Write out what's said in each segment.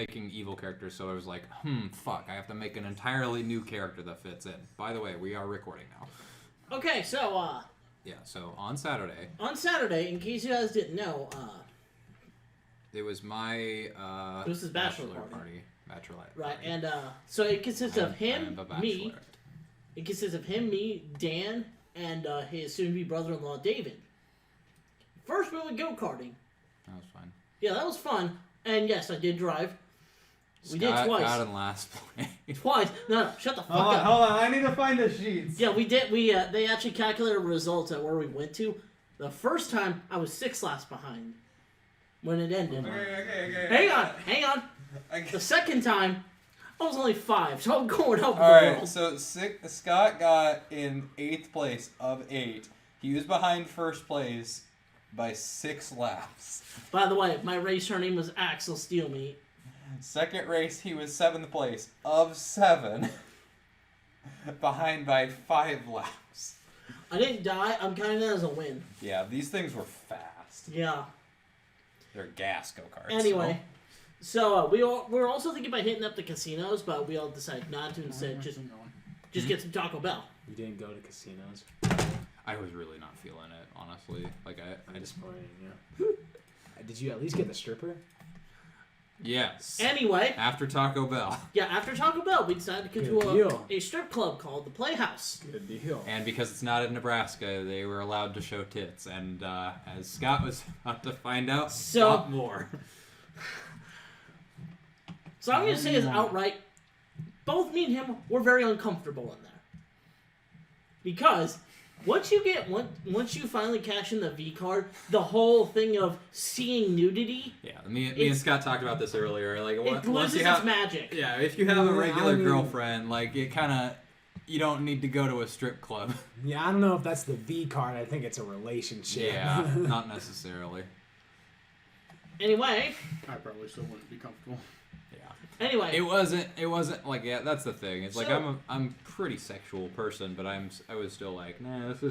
making evil characters, so I was like, fuck, I have to make an entirely new character that fits in. By the way, we are recording now. Okay, so, Yeah, so on Saturday, in case you guys didn't know, it was my, it was his bachelor party. Bachelorette Right, party. and, so it consists of I him, am a me, bachelorette. it consists of him, me, Dan, and, his soon-to-be brother-in-law, David. First, we went go-karting. That was fun. Yeah, that was fun, and yes, I did drive. We did Scott twice. got in last place. Twice. No, shut the fuck up. Hold on, I need to find the sheets. Yeah, we did. They actually calculated results at where we went to. The first time, I was 6 laps behind when it ended. Okay. Hang on. The second time, I was only 5, so I'm going up. Alright, so Scott got in 8th place of 8. He was behind first place by 6 laps. By the way, my racer name was Axel Steelmeat. Second race, he was 7th place of 7. Behind by 5 laps. I didn't die. I'm counting that as a win. Yeah, these things were fast. Yeah. They're gas go-karts. Anyway, so we were also thinking about hitting up the casinos, but we all decided not to. Instead, just get some Taco Bell. You didn't go to casinos. I was really not feeling it, honestly. Like, I just... Yeah. Did you at least get the stripper? Yes. Anyway, After Taco Bell. yeah, after Taco Bell, we decided to go Good to deal. a strip club called the Playhouse. Good deal. And because it's not in Nebraska, they were allowed to show tits. And as Scott was about to find out, So- not more. So I'm going to say this outright. Both me and him were very uncomfortable in there. Because once you finally cash in the V card, the whole thing of seeing nudity, Yeah, me and Scott talked about this earlier. Like, it once loses you have, its magic. yeah, if you have a Yeah, regular I mean- girlfriend, like, it kind of, you don't need to go to a strip club. Yeah, I don't know if that's the V card. I think it's a relationship. Yeah, not necessarily. Anyway, I probably still wouldn't be comfortable. Yeah. anyway. It wasn't like, yeah, that's the thing. It's like So- I'm a pretty sexual person, but I was still like, nah, this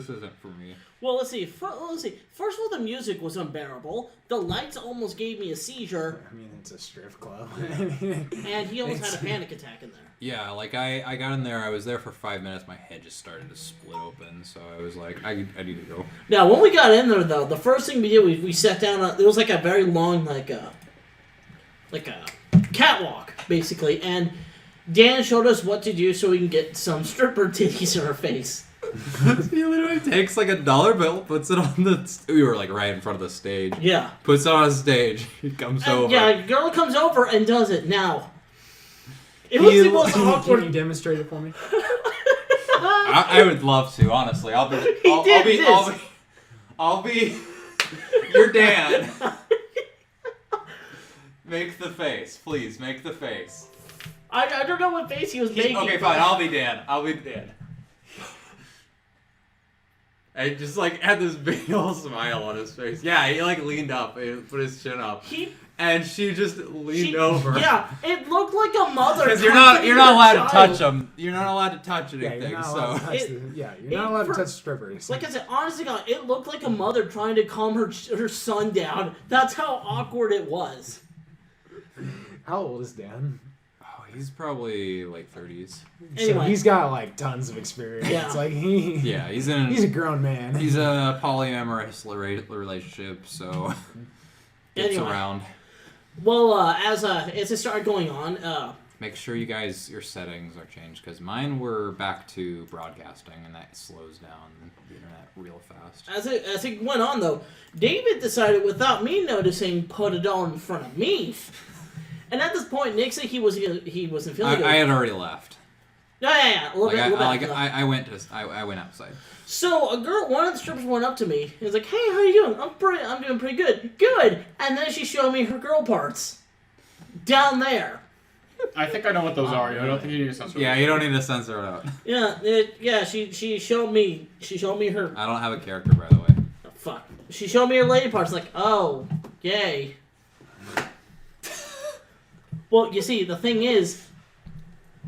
isn't for me. Well, let's see. First of all, the music was unbearable. The lights almost gave me a seizure, I mean, it's a strip club. and he almost had a panic attack in there. Yeah, like I got in there, I was there for 5 minutes, my head just started to split open, so I was like, I need to go. Now, when we got in there, though, the first thing we did, we sat down. It was like a very long, like a catwalk, basically, and Dan showed us what to do so we can get some stripper titties in our face. He literally takes like $1 bill, puts it on we were like right in front of the stage. Yeah. Puts it on a stage, he comes And, over. yeah, a girl comes over and does it. Now, it was the most Can you awkward. demonstrate it for me? I would love to, honestly. I'll be your Dan. Make the face, please. Make the face. I don't know what face he was making. Okay, fine. I'll be Dan. I just like had this big old smile on his face. Yeah, he like leaned up, and put his chin up, and she just leaned over. Yeah, it looked like a mother. Because you're not comforting allowed her to child. touch them. You're not allowed to touch Yeah, anything. you're not allowed to touch you're not allowed to touch strippers. Like I said, honestly, God, it looked like a mother trying to calm her son down. That's how awkward it was. How old is Dan? Oh, he's probably like 30s. So Anyway. he's got like tons of experience. Yeah. Like Yeah, he's he's a grown man. He's a polyamorous relationship, so gets Anyway. around. Well, as it started going on, Make sure your settings are changed, because mine were back to broadcasting, and that slows down the internet real fast. as it went on though, David decided without me noticing, put it all in front of me. And at this point, Nick said he wasn't feeling good. I had already left. Yeah, a little bit. I went outside. So one of the strippers went up to me. He was like, "Hey, how you doing?" I'm doing pretty good. Good. And then she showed me her girl parts down there. I think I know what those are. I don't think you need to censor. Yeah, you don't need to censor it out. Yeah. She showed me. She showed me her. I don't have a character, by the way. Oh, fuck. She showed me her lady parts. Like, oh, yay. Well, you see, the thing is,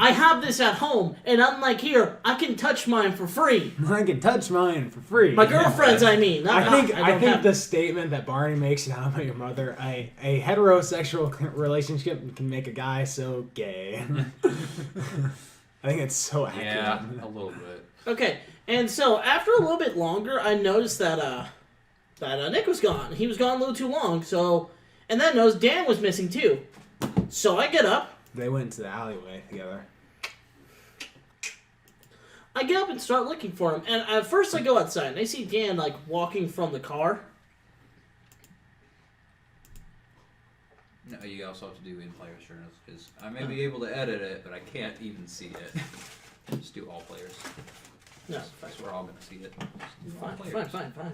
I have this at home, and unlike here, I can touch mine for free. I can touch mine for free. My girlfriend's, I mean. I think don't the statement that Barney makes in How I Met Your Mother, a heterosexual relationship can make a guy so gay. I think it's so accurate. Yeah, a little bit. Okay, and so after a little bit longer, I noticed that Nick was gone. He was gone a little too long, so... And then I noticed Dan was missing too. So I get up. They went into the alleyway together. I get up and start looking for him. And at first I go outside, and I see Dan, like, walking from the car. No, you also have to do in-player assurance, because I may be able to edit it, but I can't even see it. Just do all players. No, Because we're all going to see it. Just do all fine. players.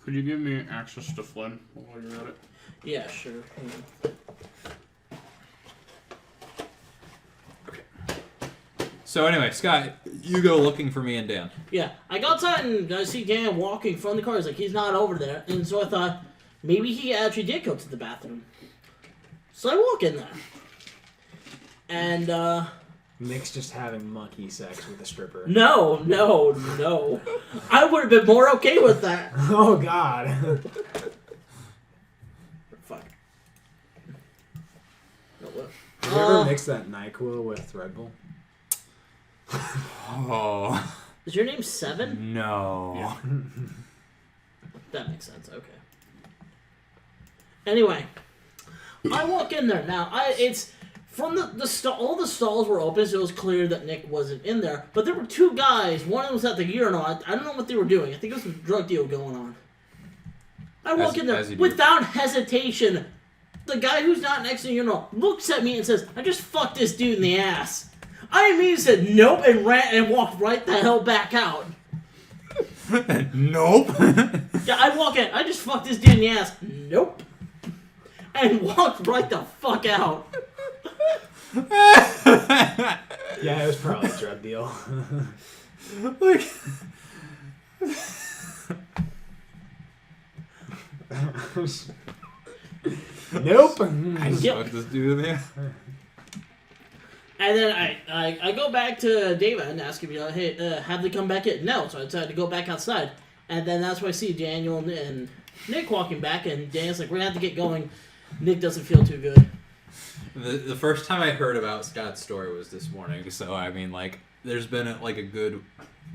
Could you give me access to Flynn while you're at it? Yeah, sure. So anyway, Scott, you go looking for me and Dan. Yeah, I go outside and I see Dan walking from the car. He's like, he's not over there. And so I thought, maybe he actually did go to the bathroom. So I walk in there. And, Nick's just having monkey sex with a stripper. No. I would have been more okay with that. Oh, God. Fuck. No, what? Have you ever mixed that NyQuil with Red Bull? Oh. Is your name Seven? No. Yeah. That makes sense. Okay. Anyway, I walk in there now. It's from all the stalls were open, so it was clear that Nick wasn't in there. But there were two guys. One was at the urinal. I don't know what they were doing. I think it was some drug deal going on. I walk in there without hesitation. The guy who's not next to the urinal looks at me and says, "I just fucked this dude in the ass." I immediately said nope and ran and walked right the hell back out. Nope. Yeah, I walk in. I just fucked this dude in the ass. Nope. And walked right the fuck out. Yeah, it was probably a drug deal. Like, Nope. I just fucked this dude in there. And then I go back to David and ask him, hey, have they come back in? No, so I decided to go back outside. And then that's when I see Daniel and Nick walking back, and Daniel's like, we're going to have to get going. Nick doesn't feel too good. The first time I heard about Scott's story was this morning, so I mean, like, there's been a good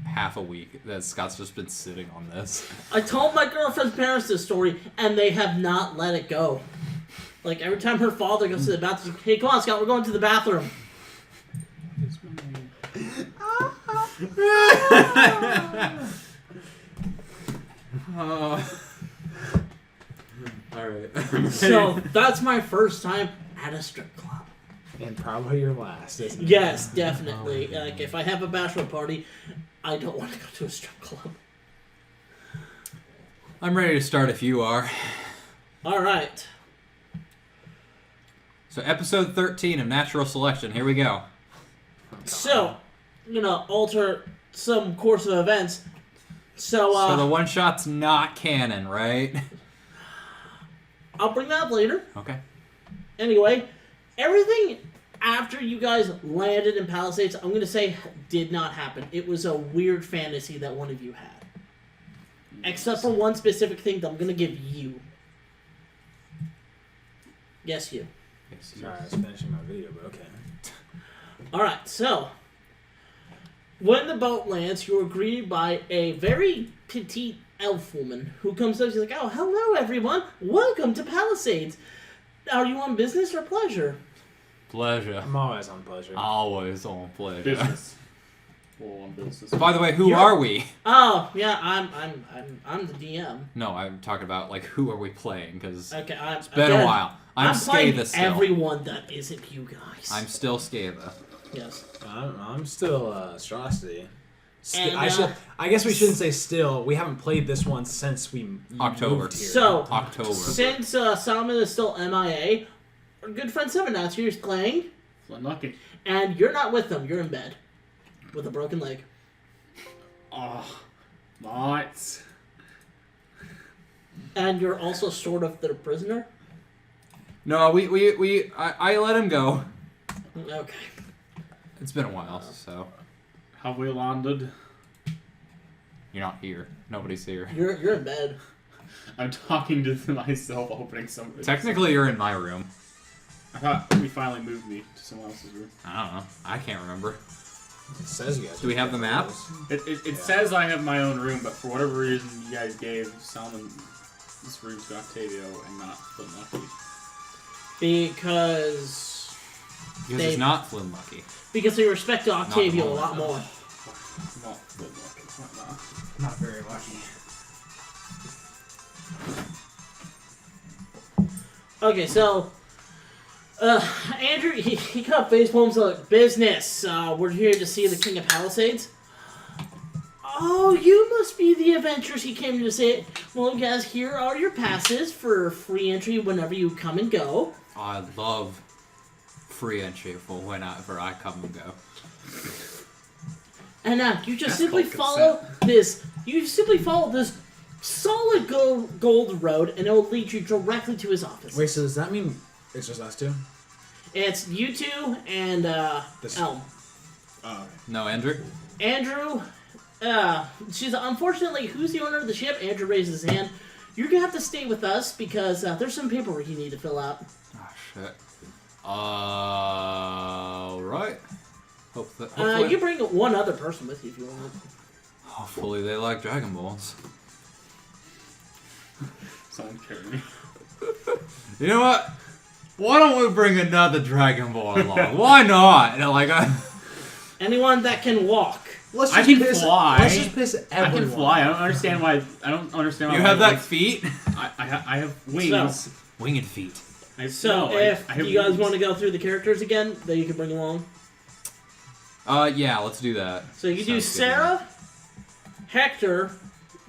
half a week that Scott's just been sitting on this. I told my girlfriend's parents this story, and they have not let it go. Like, every time her father goes to the bathroom, hey, come on, Scott, we're going to the bathroom. Alright. So, that's my first time at a strip club. And probably your last, isn't it? Yes, definitely. Like, if I have a bachelor party, I don't want to go to a strip club. I'm ready to start if you are. Alright. So episode 13 of Natural Selection, here we go. So, I'm gonna alter some course of events. So the one shot's not canon, right? I'll bring that up later. Okay. Anyway, everything after you guys landed in Palisades, I'm gonna say did not happen. It was a weird fantasy that one of you had. Except for one specific thing that I'm gonna give you. Yes, you. Sorry, I was finishing my video, but okay. Alright, so when the boat lands, you are greeted by a very petite elf woman who comes up. She's like, oh, hello, everyone. Welcome to Palisades. Are you on business or pleasure? Pleasure. I'm always on pleasure. Always on pleasure. Business. Full on business. By the way, who are we? Oh, yeah, I'm the DM. No, I'm talking about, like, who are we playing? Because Okay, it's been a while. I'm playing Scatha still. everyone that isn't you guys. I'm still Scatha. Yes. I'm still Strosty. And, I guess we shouldn't say still. We haven't played this one since we October. moved here. So October. since Salmon is still MIA, our good friend Seven Nuts here is playing, Unlucky. and you're not with them. You're in bed with a broken leg. Oh, what? And you're also sort of their prisoner. No, I let him go. Okay. It's been a while, so Have we landed? you're not here. Nobody's here. You're in bed. I'm talking to myself, opening something. Technically, you're in my room. I thought we finally moved me to someone else's room. I don't know. I can't remember. It says you guys. Do we have the map? It says I have my own room, but for whatever reason, you guys gave Salmon this room to Octavio and not Flint Lucky. Because It's not Flynn Lucky. they respect Octavio a lot more. Not Flint Lucky. Why not? Not very lucky. Okay, so Andrew, he got face palms like business. We're here to see the King of Palisades. Oh, you must be the adventurers he came to say. Well, guys, here are your passes for free entry whenever you come and go. I love free entry for whenever I come and go. And you just That's simply called follow this. You simply follow this solid gold road, and it will lead you directly to his office. Wait, so does that mean it's just us two? It's you two and This- Elm. No, Andrew? Andrew, she's unfortunately, who's the owner of the ship? Andrew raises his hand. You're gonna have to stay with us because there's some paperwork you need to fill out. Oh, shit. Alright. Hopefully, You bring one other person with you if you want. hopefully they like Dragon Balls. Someone carry me. You know what? Why don't we bring another Dragon Ball along? Why not? Anyone that can walk. Let's I just can piss, fly. Let's just piss I everyone. can fly. I don't understand why. I don't understand why. You have that feet? I have wings. Winged feet. So if I have you guys wings. want to go through the characters again, that you can bring along. Yeah, let's do that. So you do Sounds good. Sarah, Hector,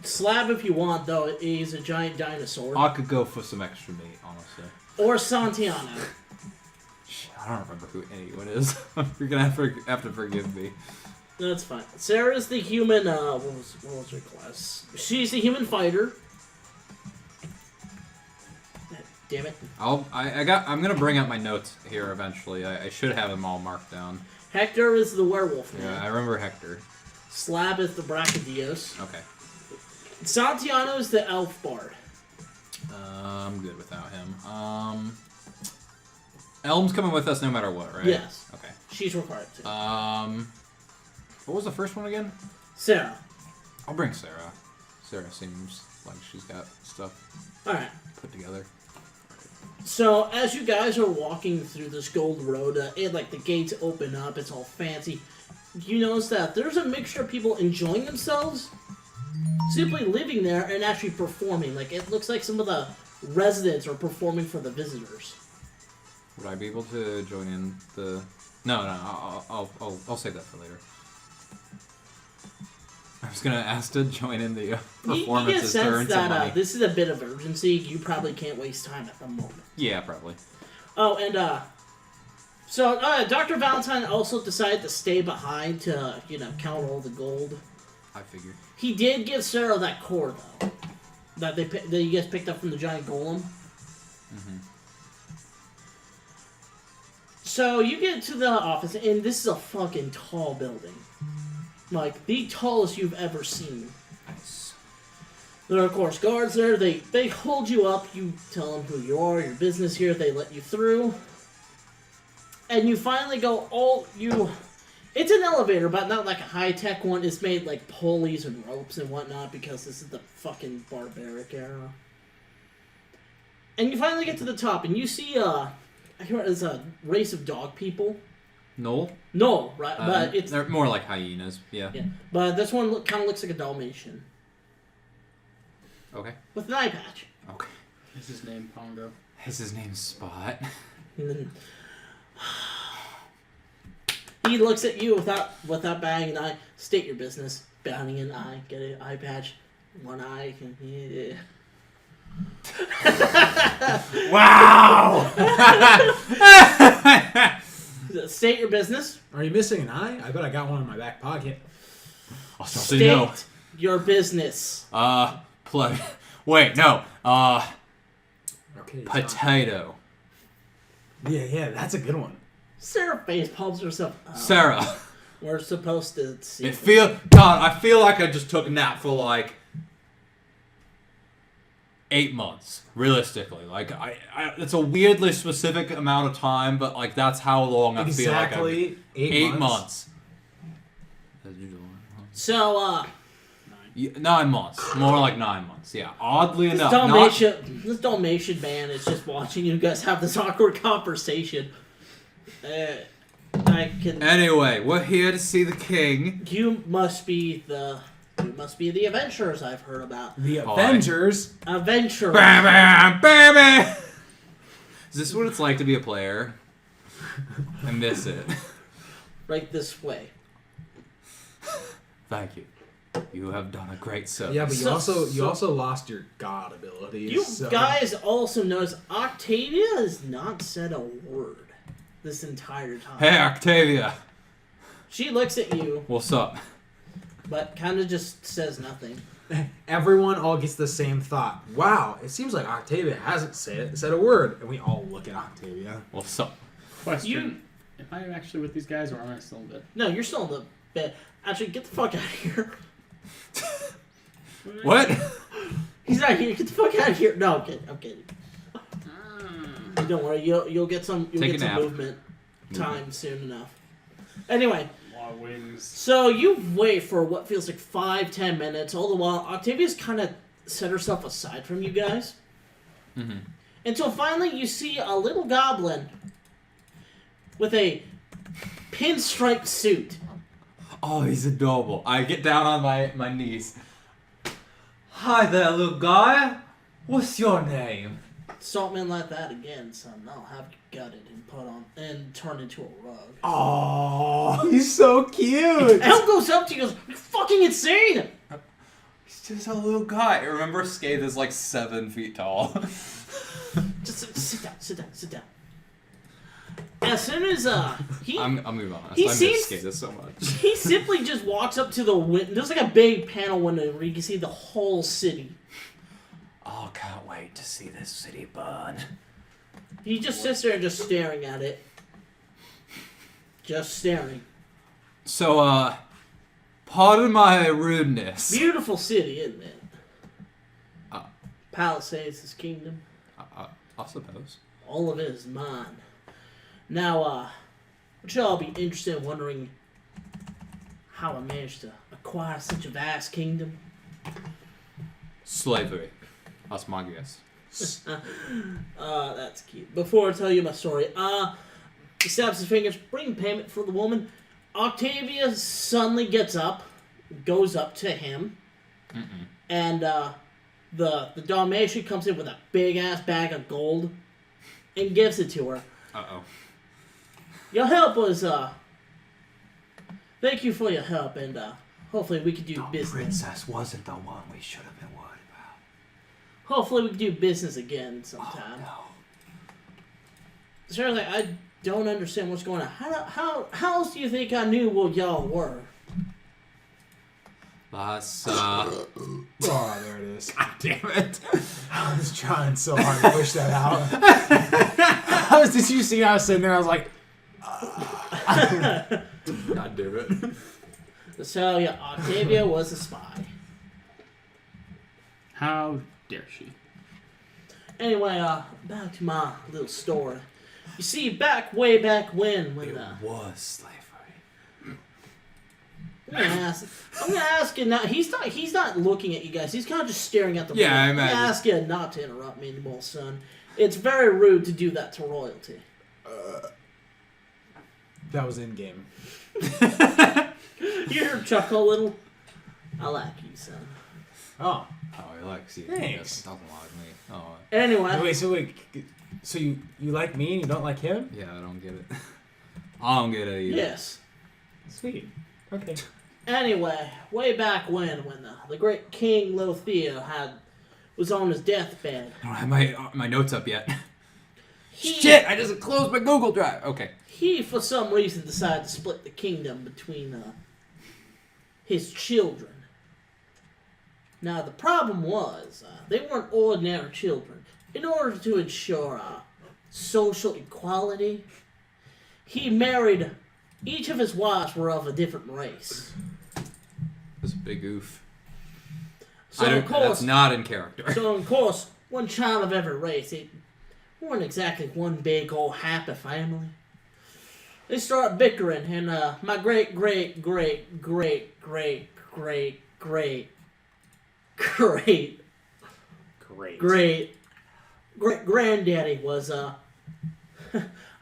Slab if you want, though he's a giant dinosaur, I could go for some extra meat, honestly. or Santiano. Shit, I don't remember who anyone is. You're gonna have to forgive me. No, that's fine. Sarah's the human. What was her class? She's the human fighter. Damn it. I'm gonna bring out my notes here eventually. I should have them all marked down. Hector is the werewolf man. Yeah, I remember Hector. Slab is the Brachydios. Okay. Santiano is the elf bard. I'm good without him. Elm's coming with us no matter what, right? Yes. Okay. She's required to. What was the first one again? Sarah. I'll bring Sarah. Sarah seems like she's got stuff Alright. put together. So, as you guys are walking through this gold road, the gates open up, it's all fancy. You notice that there's a mixture of people enjoying themselves, simply living there, and actually performing. Like, it looks like some of the residents are performing for the visitors. Would I be able to join in the? No, I'll save that for later. I was gonna ask to join in the You get a performances to earn sense some money. that this is a bit of urgency. You probably can't waste time at the moment. Yeah, probably. Oh, and so Dr. Valentine also decided to stay behind to, count all the gold. I figured. He did give Sarah that core though, that you guys picked up from the giant golem. Mm-hmm. So you get to the office, and this is a fucking tall building, like the tallest you've ever seen. Nice. There are, of course, guards there. They hold you up. You tell them who you are, your business here. They let you through. And you finally go It's an elevator, but not like a high-tech one. It's made like pulleys and ropes and whatnot because this is the fucking barbaric era. And you finally get to the top, and you see, I hear it's a race of dog people. Noel? No, right? But it's... They're more like hyenas. Yeah. Yeah, but this one kind of looks like a Dalmatian. Okay. With an eye patch. Okay. Is his name Pongo? Is his name Spot? And then he looks at you without batting an eye. State your business. Batting an eye. Get an eye patch. One eye. Yeah. Wow! State your business. Are you missing an eye? I bet I got one in my back pocket. I'll State your business. Wait, no. Okay. Potato. Yeah, that's a good one. Sarah face palms herself. Oh, Sarah, we're supposed to see. I feel like I just took a nap for like 8 months, realistically. Like, it's a weirdly specific amount of time, but like that's how long I feel like I've Exactly 8 months. So, 9 months. More like 9 months, yeah. Oddly this enough. Dalmatian man is just watching you guys have this awkward conversation. I can. Anyway, we're here to see the king. You must be the adventurers I've heard about. The Avengers. Adventurers. Bam, bam, bam, bam. Is this what it's like to be a player? I miss it. Right this way. Thank you. You have done a great service. Yeah, but you also lost your god abilities. You so. guys also notice Octavia has not said a word this entire time. Hey, Octavia. She looks at you, What's up? but kind of just says nothing. Everyone all gets the same thought. Wow, it seems like Octavia hasn't said a word, and we all look at Octavia. What's up? Question. Am I actually with these guys or am I still in bed? No, you're still in the bed. Actually, get the fuck out of here. What? He's not here. Get the fuck out of here. No, I'm kidding. Don't worry. You'll get some movement time soon enough. Anyway. A lot of wings. So you wait for what feels like 5-10 minutes. All the while, Octavia's kind of set herself aside from you guys. Mm-hmm. Until finally you see a little goblin with a pinstripe suit. Oh, he's adorable. I get down on my knees. Hi there, little guy. What's your name? Saltman like that again, son. I'll have you gutted and put on and turn into a rug. Oh, he's so cute. Elle goes up to you and goes, "You're fucking insane!" He's just a little guy. Remember, Scathe is like 7 feet tall. Just sit down. As soon as he I'm gonna be honest. he I seems- miss Scathe so much. he simply just walks up to the window. There's like a big panel window where you can see the whole city. Oh, can't wait to see this city burn. He just sits there just staring at it. Just staring. So, pardon my rudeness. Beautiful city, isn't it? Uh. Palisades, his kingdom. I suppose. All of it is mine. Now, would y'all be interested in wondering how I managed to acquire such a vast kingdom? Slavery. That's my guess. That's cute. Before I tell you my story, he snaps his fingers, bring payment for the woman. Octavia suddenly gets up, goes up to him, and the Dalmatian comes in with a big ass bag of gold and gives it to her. Uh-oh. Your help was thank you for your help, and hopefully we could do business. Princess wasn't the one we should have been worried about. Hopefully we can do business again sometime. Oh, Seriously, I don't understand what's going on. How else do you think I knew what y'all were? That's, Oh, there it is. God damn it. I was trying so hard to push that out. Did you see? I was sitting there. I was like, God damn it. So yeah, Octavia was a spy. How dare she? Anyway, back to my little story. You see, way back when It was slavery. I'm gonna ask you now. He's not looking at you guys. He's kind of just staring at the. Yeah, I I'm gonna imagine. ask you not to interrupt me anymore, son. It's very rude to do that to royalty. that was in game. You hear him chuckle a little. I like you, son. Oh, Oh, he likes you. Thanks. He doesn't like me. Oh, Anyway, so you like me and you don't like him? yeah, I don't get it. I don't get it either. yes. Sweet. Okay. Anyway, way back when the great King Lothia was on his deathbed, I don't have my notes up yet. he, Shit! I just closed my Google Drive. Okay. he for some reason decided to split the kingdom between his children. Now the problem was they weren't ordinary children. In order to ensure social equality, he married. Each of his wives were of a different race. That's a big oof. So of course, that's not in character. So of course, one child of every race. It weren't exactly one big old happy family. They start bickering, and my great granddaddy was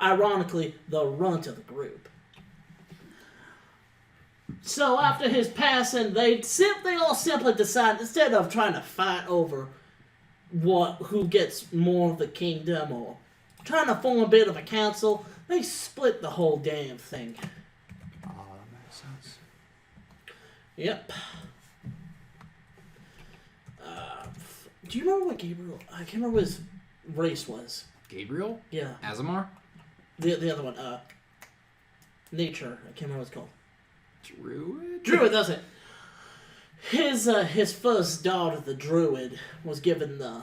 ironically the runt of the group. So after his passing, they all simply decided, instead of trying to fight over who gets more of the kingdom or trying to form a bit of a council, they split the whole damn thing. Oh, that makes sense. Yep. Do you remember what Gabriel? I can't remember what his race was. Gabriel? Yeah. Azamar? The other one. Nature. I can't remember what it's called. Druid, that's it. His first daughter, the Druid, was given the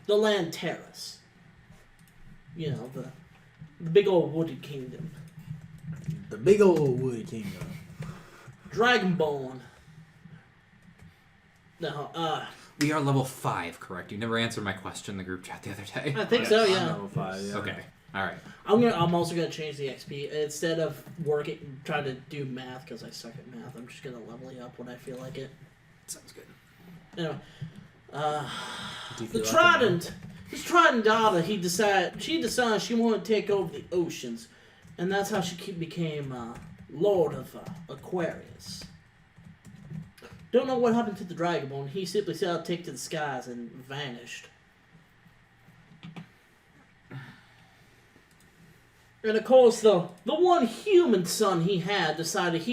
land terrace. You know, the big old wooded kingdom. The big old wood kingdom. Dragonborn. No, we are level 5, correct? You never answered my question in the group chat the other day. I think so, yeah. Level 5, yeah. Okay, alright. I'm also gonna change the XP instead of trying to do math because I suck at math. I'm just gonna level it up when I feel like it. Sounds good. Anyway, Do you the feel like Trident, his Trident daughter, she decided she wanted to take over the oceans, and that's how she became Lord of Aquarius. Don't know what happened to the Dragonborn. He simply said, "I'll take to the skies," and vanished. And of course, the one human son he had decided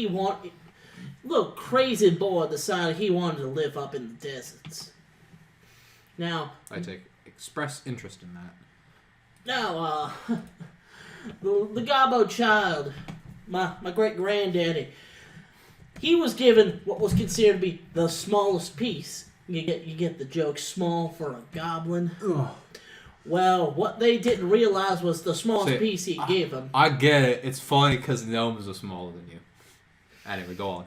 little crazy boy decided he wanted to live up in the deserts. Now, I take express interest in that. now, the Gobbo child, my great granddaddy, he was given what was considered to be the smallest piece. You get the joke, small for a goblin. Ugh. Well, what they didn't realize was the smallest piece he gave him. I get it. It's funny because gnomes are smaller than you. Anyway, go on.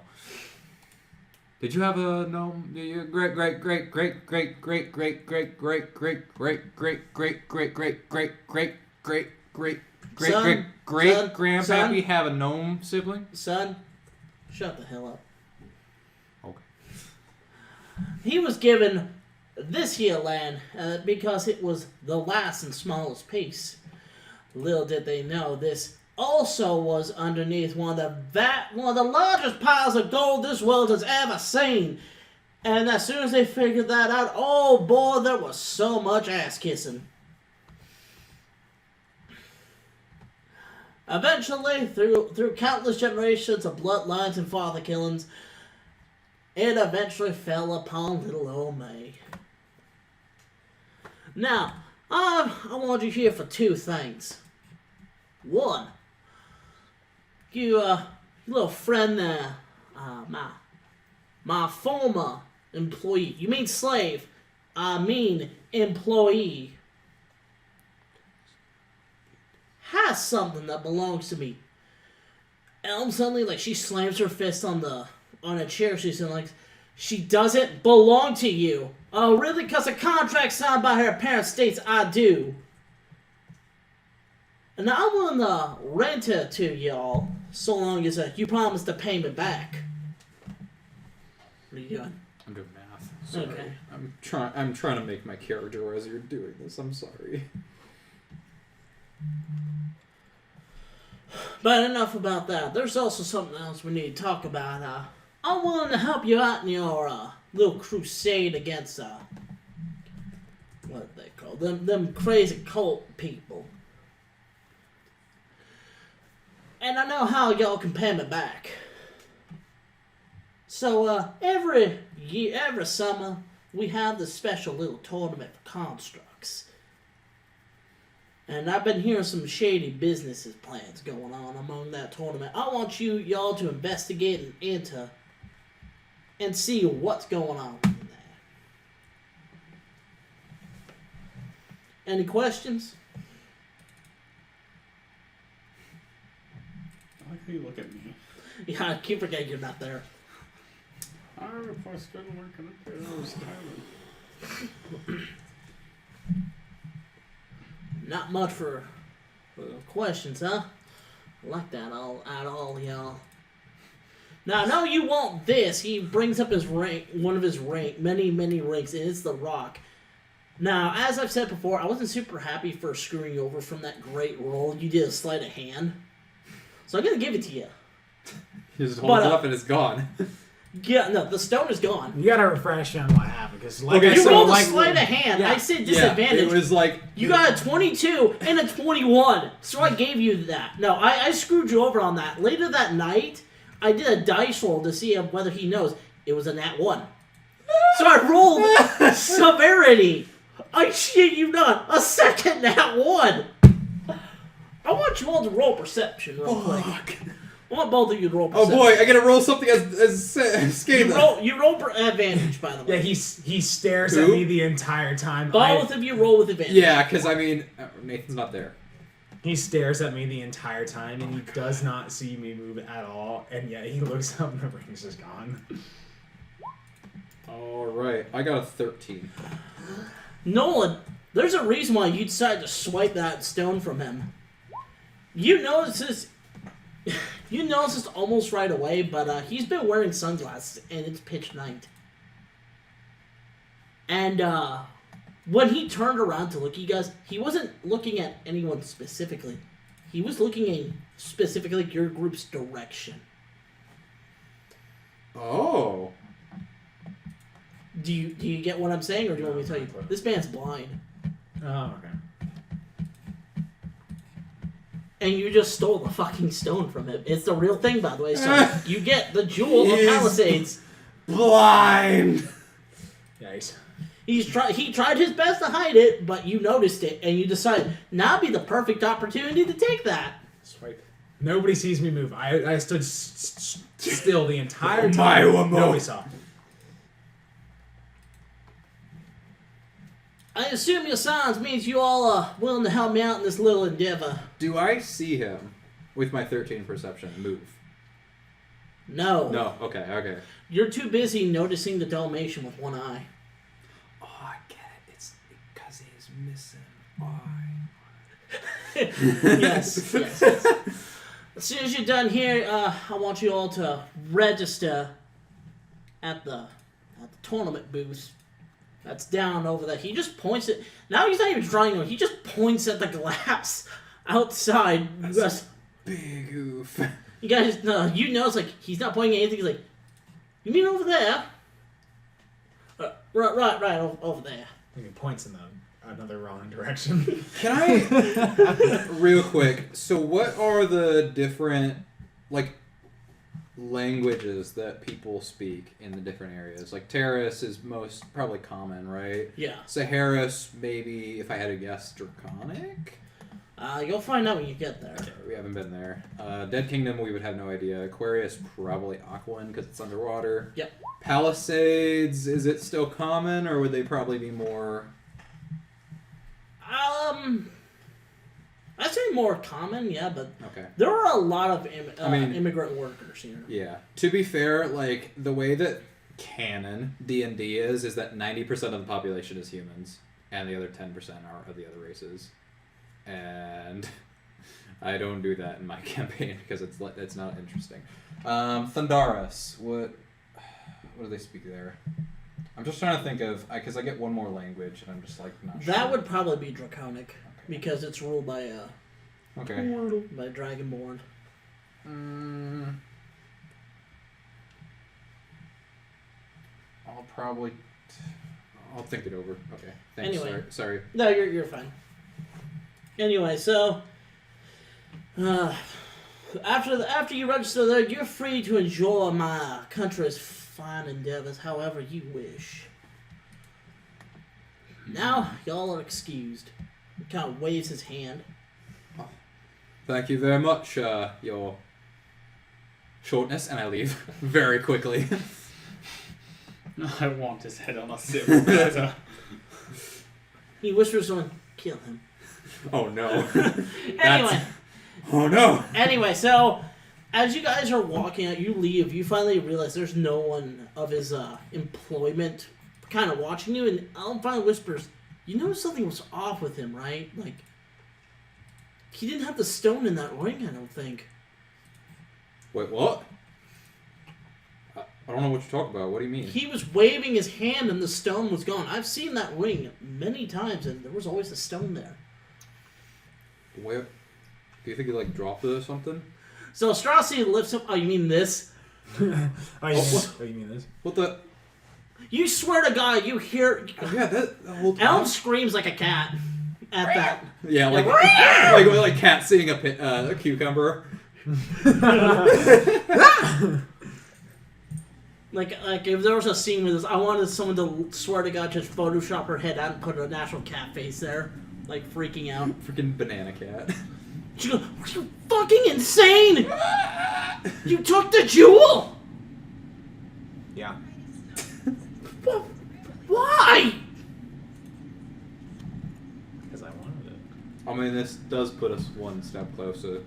Did you have a gnome? Great grandpappy have a gnome sibling? Son, shut the hell up. Okay. He was given this here land because it was the last and smallest piece. Little did they know, this also was underneath one of the largest piles of gold this world has ever seen. And as soon as they figured that out, oh boy, there was so much ass kissing. Eventually, through countless generations of bloodlines and father killings, it eventually fell upon little old May. Now, I want you here for two things. One, you little friend there, my former employee. You mean slave? I mean employee. Has something that belongs to me. And suddenly, she slams her fist on a chair. She's like, she doesn't belong to you. Oh, really? Because a contract signed by her parents states I do. And I'm willing to rent her to y'all, so long as you promise to pay me back. What are you doing? I'm doing math. Sorry. Okay. I'm trying to make my character as you're doing this. I'm sorry. But enough about that. There's also something else we need to talk about. I'm willing to help you out in your little crusade against what they call them crazy cult people. And I know how y'all can pay me back. So every summer we have this special little tournament for constructs. And I've been hearing some shady businesses plans going on among that tournament. I want y'all to investigate and see what's going on in there. Any questions? Hey, look at me. Yeah, I keep forgetting you're not there. If I started working up there, I was tired. Not much for questions, huh? I like that. I'll add all y'all. Now, I know you want this. He brings up his rank, one of his many ranks, and it's the Rock. Now, as I've said before, I wasn't super happy for screwing you over from that great roll. You did a sleight of hand. So I'm going to give it to you. He just holds But, it up and it's gone. Yeah, no, the stone is gone. You gotta refresh on what happened because like Okay, I You said, rolled a like, sleight of hand. yeah. I said disadvantage. Yeah, it was like You got a 22 and a 21, so I gave you that. No, I screwed you over on that. Later that night, I did a dice roll to see whether he knows. It was a nat 1. So I rolled severity. I shit you not. A second nat 1. I want you all to roll perception real quick. I want both of you to roll Oh perception. boy, I gotta roll something as scale. You roll advantage, by the way. Yeah, he stares Who? at me the entire time. Both of you roll with advantage. Yeah, because I mean, Nathan's not there. He stares at me the entire time, and he does not see me move at all. And yet he looks up, and the ring's just gone. All right, I got a 13. Nolan, there's a reason why you decided to swipe that stone from him. You notice this. You notice this almost right away, but he's been wearing sunglasses, and it's pitch night. And when he turned around to look at you guys, he wasn't looking at anyone specifically. He was looking in specifically your group's direction. Oh. Do you get what I'm saying, or do you want me to tell you? This man's blind. Oh, okay. And you just stole the fucking stone from him. It's the real thing, by the way. So you get the Jewel of He's Palisades. Blind. Yikes. He tried his best to hide it, but you noticed it, and you decided now would be the perfect opportunity to take that. Swipe. Nobody sees me move. I stood still the entire My time. woman. Nobody saw. I assume your silence means you all are willing to help me out in this little endeavor. Do I see him with my 13 perception move? No. No. Okay. You're too busy noticing the Dalmatian with one eye. Oh, I get it. It's because he's missing eye. yes. As soon as you're done here, I want you all to register at the tournament booth. That's down over there. He just points it. Now he's not even trying to. He just points at the glass outside. Big oof. You guys, you know, it's like he's not pointing at anything. He's like, you mean over there? Right, over there. He points in another wrong direction. Can I, real quick, so what are the different, like, languages that people speak in the different areas? Like, Terrace is most, probably common, right? Yeah. Saharis, maybe, if I had to guess, Draconic? You'll find out when you get there. Okay, we haven't been there. Dead Kingdom, we would have no idea. Aquarius, probably Aquan, because it's underwater. Yep. Palisades, is it still common, or would they probably be more... I'd say more common, yeah, but Okay. there are a lot of immigrant workers here. Yeah. To be fair, like, the way that canon D&D is that 90% of the population is humans, and the other 10% are of the other races. And I don't do that in my campaign because it's not interesting. Thundaris, what do they speak there? I'm just trying to think of, because I get one more language, and I'm just, like, not sure. That would probably be Draconic, Okay. because it's ruled by Okay. by Dragonborn. I'll think it over. Okay. Thanks. Anyway. Sorry. No, you're fine. Anyway, so after you register there, you're free to enjoy my country's fine endeavors however you wish. Now, y'all are excused. He kind of waves his hand. Thank you very much, your shortness, and I leave very quickly. I want his head on a silver platter. He whispers to him, kill him. Oh no. Anyway. Oh no. Anyway, so as you guys are walking out, you leave. You finally realize there's no one of his employment kind of watching you, and Elm finally whispers, "You know something was off with him, right? Like, he didn't have the stone in that ring. I don't think." Wait, what? I don't know what you're talking about. What do you mean? He was waving his hand, and the stone was gone. I've seen that ring many times, and there was always a stone there. Where? Do you think he like dropped it or something? So Strassi lifts up. Oh, you mean this? You mean this? What the? You swear to God, you hear Yeah, that the whole time. Elm screams like a cat at that. Yeah, like cat seeing a cucumber. Like if there was a scene with this, I wanted someone to swear to God just Photoshop her head out and put a natural cat face there, like freaking out. Freaking banana cat. She goes, "Are you fucking insane? You took the jewel? Yeah. Why?" Because I wanted it. I mean, this does put us one step closer.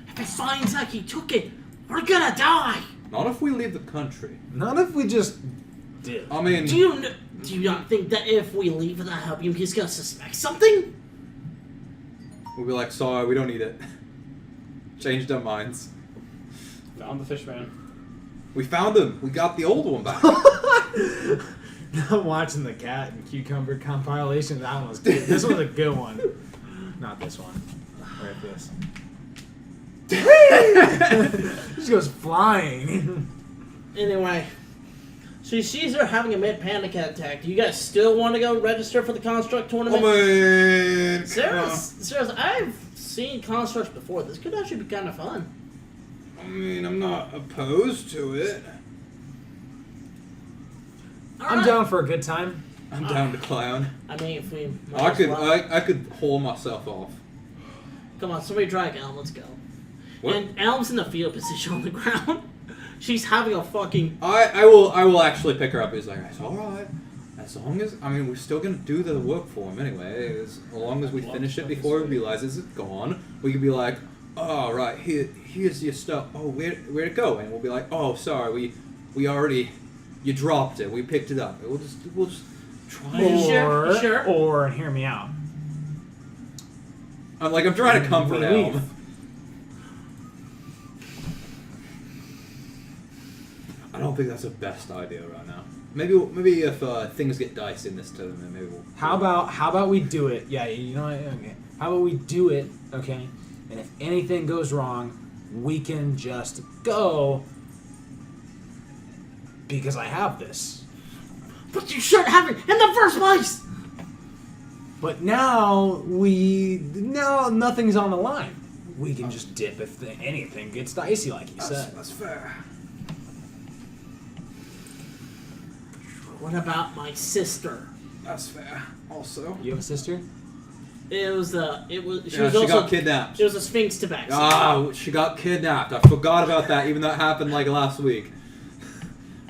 If he finds out he took it, we're gonna die. Not if we leave the country. Not if we just did. I mean, Do you not think that if we leave without helping him, he's gonna suspect something? we'll be like, sorry, we don't need it. Changed our minds. Found the fish man. We found him. We got the old one back. I'm watching the cat and cucumber compilation. That one was good. This was a good one. Not this one. Right, this. She goes flying. Anyway, so he sees her having a mid-panic attack. Do you guys still want to go register for the Construct tournament? Man, Sarah's, I've seen Constructs before. This could actually be kind of fun. I mean, I'm not opposed to it. I'm down for a good time. I'm down to clown. I mean, if we might I as could, well. I could haul myself off. Come on, somebody drag Elm. Let's go. What? And Elm's in the fetal position on the ground. She's having a fucking. I will actually pick her up. He's like, it's all right. As long as we're still gonna do the work for him anyway. As long as we finish it before he realizes it's gone, we can be like, oh right, here's your stuff. Oh, where'd it go? And we'll be like, oh, sorry, we already, you dropped it. We picked it up. We'll just try. Sure. Or hear me out. I'm trying to comfort We Elm. leave. I don't think that's the best idea right now. Maybe if things get dicey in this tournament, maybe we'll. How about we do it? Yeah, you know what? Okay. How about we do it? Okay. And if anything goes wrong, we can just go because I have this. But you shouldn't have it in the first place. But now nothing's on the line. We can just dip if anything gets dicey, like you said. That's fair. What about my sister? That's fair. Also. You have a sister? She was She also got kidnapped. It was a Sphinx tabaxi. Ah, she got kidnapped. I forgot about that, even though it happened last week.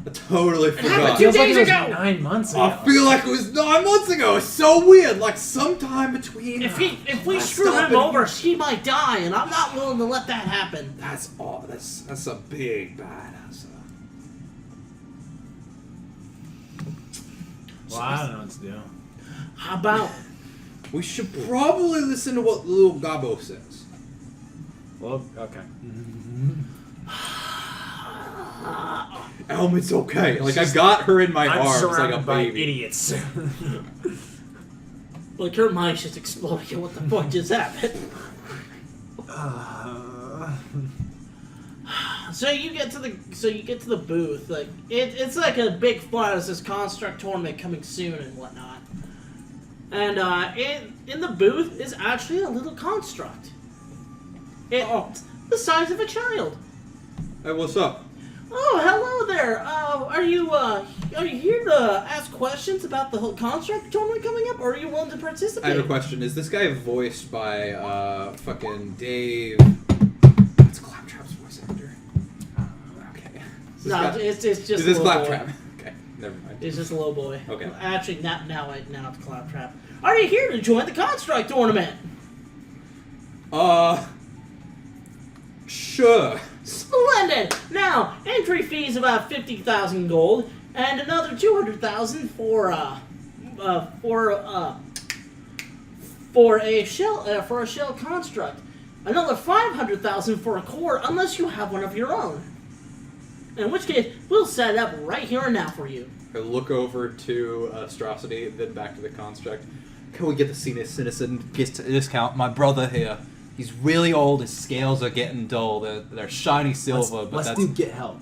I totally forgot. happened Feels like days it was ago. 9 months ago. I feel like it was 9 months ago. It's so weird. Like sometime between. If we I screw stopped him and- over, she might die, and I'm not willing to let that happen. That's all. That's a big badass. Well, I don't know what to do. How about We should probably listen to what little Gabo says. Well, okay. Elm, it's okay. Like I got her in my I'm arms like a surrounded by baby. idiots. like her mind's just exploding? What the fuck just happened? So you get to the booth. Like it's like a big flyer that says Construct tournament coming soon and whatnot. And in the booth is actually a little construct. It's the size of a child. Hey, what's up? Oh, hello there. Are you here to ask questions about the whole construct tournament coming up, or are you willing to participate? I have a question. Is this guy voiced by fucking Dave? It's Claptrap's voice actor. Okay. No, it's just Is a this little Claptrap? boy. Okay, never mind. It's just a little boy. Okay. Actually, now it's Claptrap. Are you here to join the construct tournament? Sure. Splendid! Now, entry fees about 50,000 gold, and another 200,000 for a shell construct. Another 500,000 for a core, unless you have one of your own. In which case, we'll set it up right here and now for you. I look over to Astrosity, then back to the construct. Can we get the citizen discount? My brother here, he's really old. His scales are getting dull. They're shiny silver, but let's that's... do get help.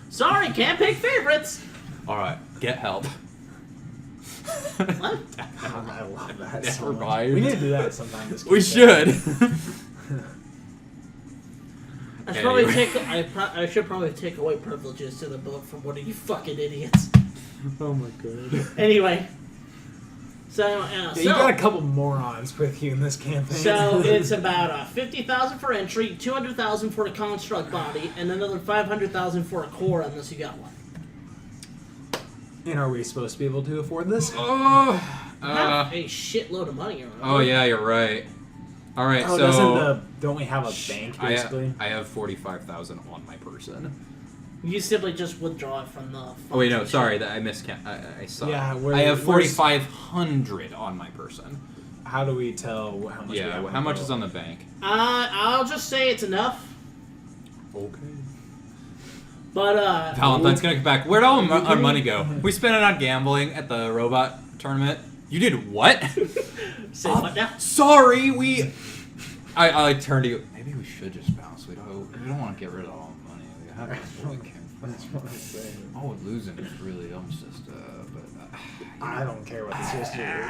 Sorry, can't pick favorites. All right, get help. What? I love that. Never So much. mind. We need to do that sometime. This We campaign. should. I should probably take away privileges to the book from one of you fucking idiots. Oh my god. Anyway, so Yeah, you got a couple morons with you in this campaign. so it's about 50,000 for entry, 200,000 for a construct body, and another 500,000 for a core, unless you got one. And are we supposed to be able to afford this? Have a shitload of money around. Oh yeah, you're right. All right, Oh, so don't we have a bank basically? I have 45,000 on my person. You simply just withdraw it from the. Oh wait, no, sorry, that I miscount. I saw. Yeah, I have 4,500 on my person. How do we tell how much? we Yeah, have how much go? is on the bank? I'll just say it's enough. Okay. But Valentine's gonna come back. Where'd all our money go? We spent it on gambling at the robot tournament. You did what? say what now? Sorry, we. I turn to you. Maybe we should just bounce. We don't want to get rid of all the money. We have That's what I'm saying. all we're losing is really just. But I don't care what the sister is.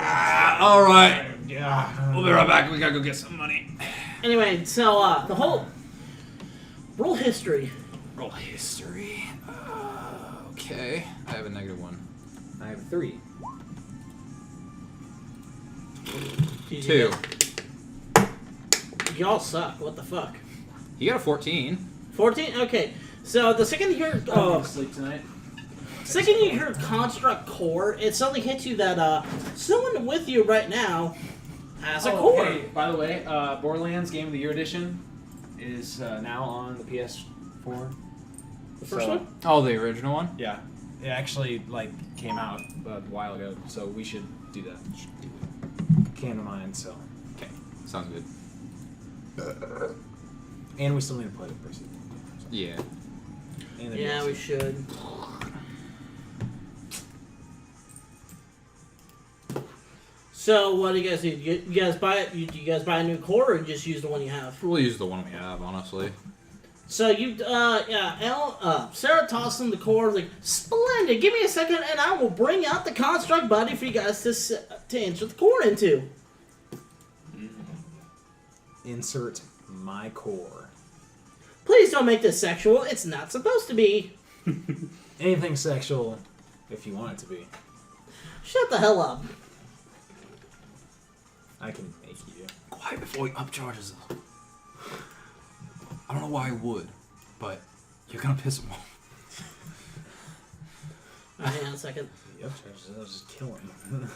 all right. Yeah. We'll be right back. We gotta go get some money. Anyway, so the whole roll history. Roll history. Okay. I have a -1. I have 3. 2. Y'all suck. What the fuck? You got a 14. 14. Okay. So the second you hear, sleep tonight. second you hear construct core, it suddenly hits you that someone with you right now has a core. Hey, by the way, Borderlands Game of the Year edition is now on the PS4. The first one. Oh, the original one. Yeah, it actually came out a while ago, so we should do that. Can of mine, so. Okay. Sounds good. And we still need to play the person. Yeah. And the Yeah, DLC. we should. So what do you guys do? You guys buy it? Do you guys buy a new core or just use the one you have? We'll use the one we have, honestly. So you, Sarah tossed him the core, like, splendid, give me a second and I will bring out the construct body for you guys to insert the core into. Insert my core. Please don't make this sexual, it's not supposed to be. Anything sexual, if you want it to be. Shut the hell up. I can make you. Quiet before he upcharges us. I don't know why I would, but you're gonna piss him off. Hang on a second. Yep, I'll just kill him.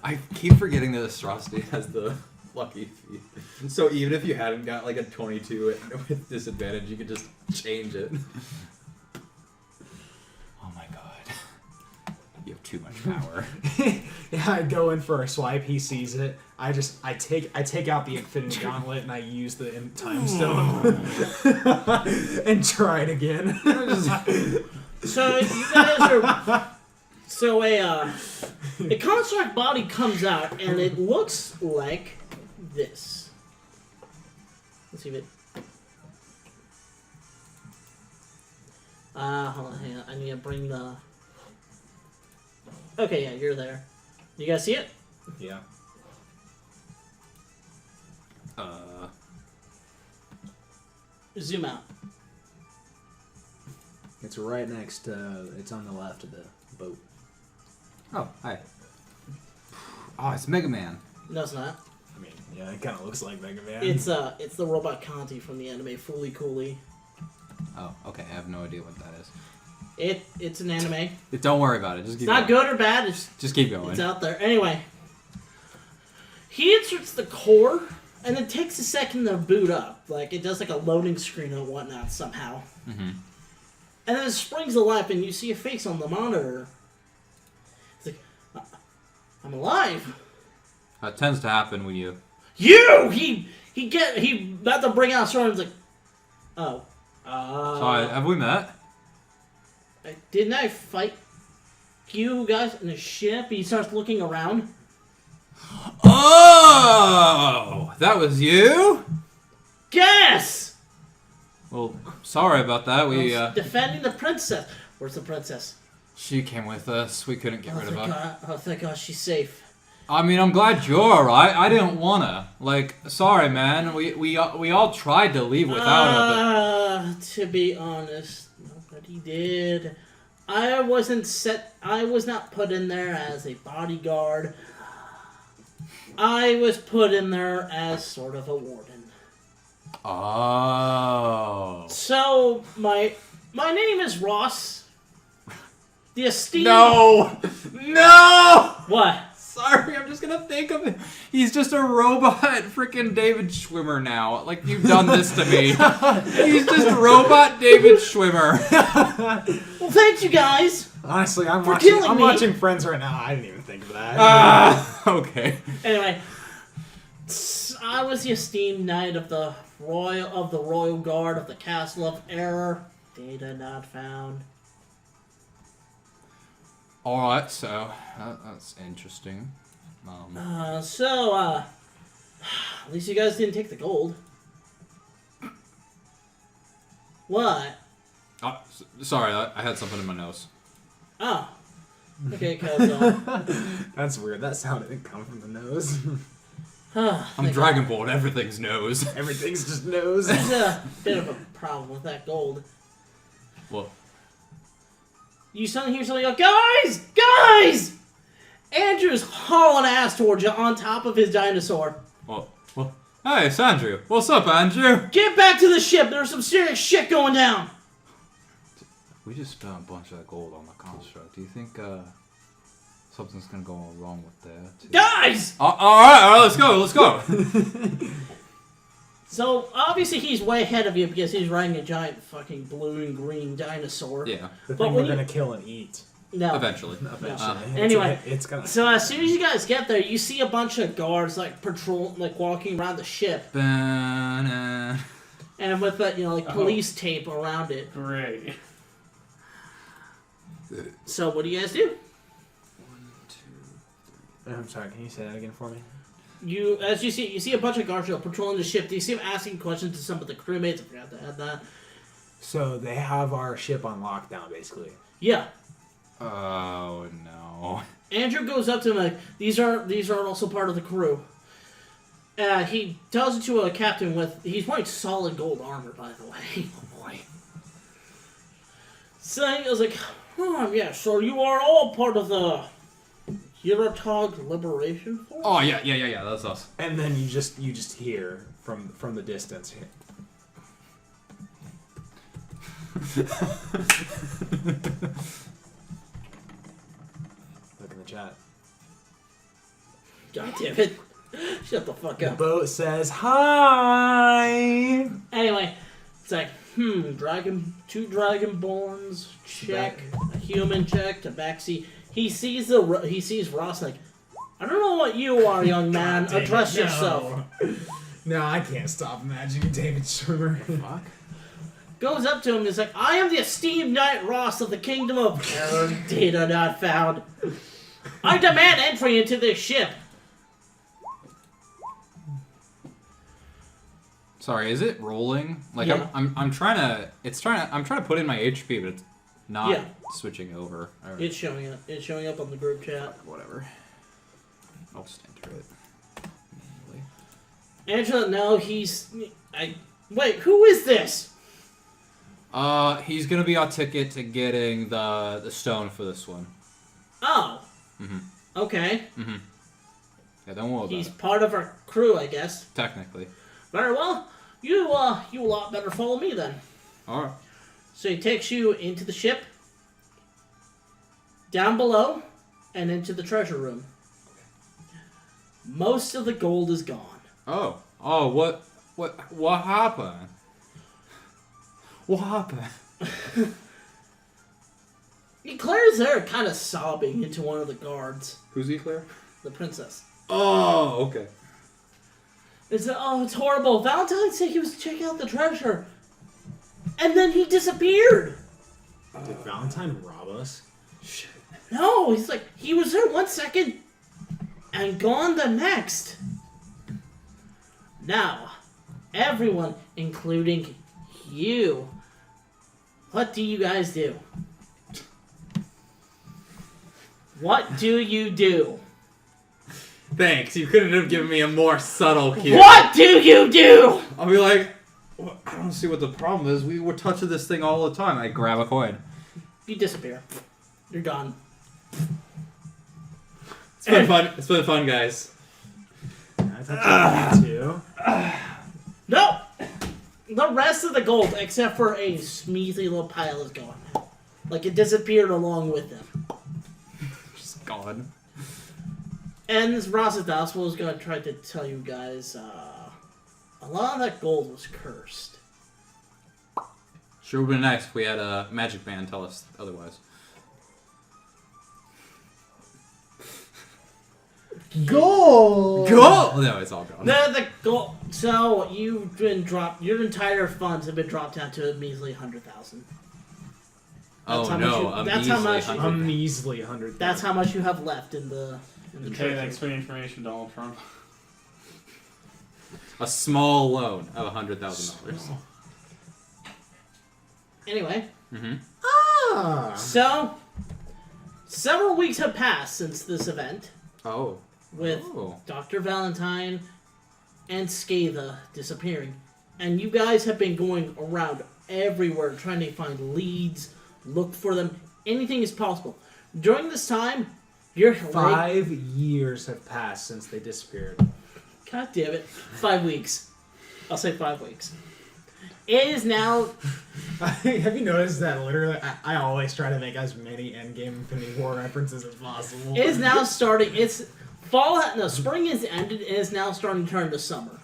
I keep forgetting that Astrosity has the lucky feat. So even if you hadn't got like a 22 with disadvantage, you could just change it. Oh my god. You have too much power. Yeah, I go in for a swipe. He sees it. I take out the Infinity Gauntlet and I use the Time Stone and try it again. So you guys are... So a construct body comes out and it looks like this. Let's see if it... hold on, hang on. I need to bring the... Okay, yeah, you're there. You guys see it? Yeah. Zoom out. It's right next to. It's on the left of the boat. Oh, hi. Oh, it's Mega Man. No, it's not. I mean, yeah, it kind of looks like Mega Man. It's the robot Conti from the anime Fooly Cooly. Oh, okay. I have no idea what that is. It's an anime. Don't worry about it. Just keep It's not going. good or bad. Just keep going. It's out there. Anyway, he inserts the core And it takes a second to boot up. Like, it does like a loading screen and whatnot somehow. Mm-hmm. And then it springs to life and you see a face on the monitor. It's like, I'm alive. That tends to happen when you... He about to bring out a sword and he's like, oh. Sorry, have we met? Didn't I fight you guys in a ship? He starts looking around. Oh! That was you? Guess! Well, sorry about that. We, Defending the princess. Where's the princess? She came with us. We couldn't get rid of her. Thank God she's safe. I mean, I'm glad you're alright. I didn't wanna. Like, sorry, man. We all tried to leave without her, To be honest, nobody did. I was not put in there as a bodyguard. I was put in there as sort of a warden. but... Oh. So, my name is Ross. The esteemed... No! No! What? Sorry, I'm just gonna think of it. He's just a robot freaking David Schwimmer now. Like, you've done this to me. He's just robot David Schwimmer. Well, thank you guys. Honestly, I'm For killing me. watching Friends right now. I didn't even think of that. Okay. Anyway, I was the esteemed knight of the royal guard of the Castle of Error. Data not found. Alright, so, that's interesting. At least you guys didn't take the gold. What? Sorry, I had something in my nose. Oh. Okay, cuz, That's weird. That sound didn't come from the nose. I'm Dragon Ball, everything's nose. Everything's just nose. There's a bit of a problem with that gold. Well, You suddenly hear somebody go, Guys! Andrew's hauling ass towards you on top of his dinosaur. well, hey, it's Andrew. What's up, Andrew? Get back to the ship. There's some serious shit going down. We just spent a bunch of that gold on the construct. Do you think, something's gonna go wrong with that? Guys! Alright, let's go. So, obviously he's way ahead of you because he's riding a giant fucking blue and green dinosaur. Yeah, The But thing when we're you- gonna kill and eat. No. eventually. Anyway, it's gonna. So as soon as you guys get there, you see a bunch of guards walking around the ship, Ba-na. and with police tape around it. Great. So what do you guys do? I'm sorry. Can you say that again for me? You see a bunch of guards patrolling the ship. Do you see them asking questions to some of the crewmates? I forgot to add that. So they have our ship on lockdown, basically. Yeah. Oh no. Andrew goes up to him like, these are also part of the crew. He tells it to a captain he's wearing solid gold armor, by the way. Oh boy. So he was like, yeah, so you are all part of the Eurotog Liberation Force? Oh yeah, that's us. And then you just hear from the distance. Look in the chat. God damn it. Shut the fuck The up. boat says hi. Anyway, it's like, two dragonborns, check, a human check, tabaxi. He sees Ross like, I don't know what you are, young man. God dang Address it, no. yourself. No, I can't stop imagining David Schwimmer. Fuck. Goes up to him and is like, I am the esteemed Knight Ross of the Kingdom of Error. Data not found. I demand entry into this ship. Sorry, is it rolling? Like Yeah. I'm trying to put in my HP, but it's not Yeah. switching over. All right. It's showing up. It's showing up on the group chat. Whatever. I'll just enter it. Manually. Angela, no, wait, who is this? He's gonna be our ticket to getting the stone for this one. Oh. Mm-hmm. Okay. Mm-hmm. Yeah, don't worry He's about part of our crew, I guess. it. Technically. Very well. You a lot better follow me then. All right. So he takes you into the ship, down below, and into the treasure room. Most of the gold is gone. Oh. Oh, what happened? What happened? Claire's there, kind of sobbing into one of the guards. Who's Eclair? The princess. Oh, okay. It's it's horrible. Valentine said he was checking out the treasure, and then he disappeared. Did Valentine rob us? Shit. No, he's like he was there 1 second, and gone the next. Now, everyone, including you, what do you guys do? What do you do? Thanks. You couldn't have given me a more subtle cue. What do you do? I'll be like, well, I don't see what the problem is. We were touching this thing all the time. I grab a coin. You disappear. You're gone. It's been fun. It's been fun, guys. I thought you too. No! The rest of the gold, except for a measly little pile, is gone. Like it disappeared along with them. Just gone. And this Rosadaspel was going to try to tell you guys, a lot of that gold was cursed. Sure would have been nice if we had a magic man tell us otherwise. Gold! Go! No, it's all gone. The gold. So you've been dropped. Your entire funds have been dropped down to a measly 100,000. Oh how no, much that's how much you- A measly 100. That's how much you have left in the. Okay, treasury. thanks for the information, Donald Trump. A small loan of $100,000. Anyway, Mm-hmm. Ah! so several weeks have passed since this event Oh. with Oh. Dr. Valentine and Scatha disappearing. And you guys have been going around everywhere trying to find leads, look for them. Anything is possible. During this time, you're 5 years have passed since they disappeared. God damn it. 5 weeks. I'll say 5 weeks. It is now. Have you noticed that literally I always try to make as many Endgame Infinity War references as possible? It is now starting. It's fall. No, spring is ended. It is now starting to turn to summer.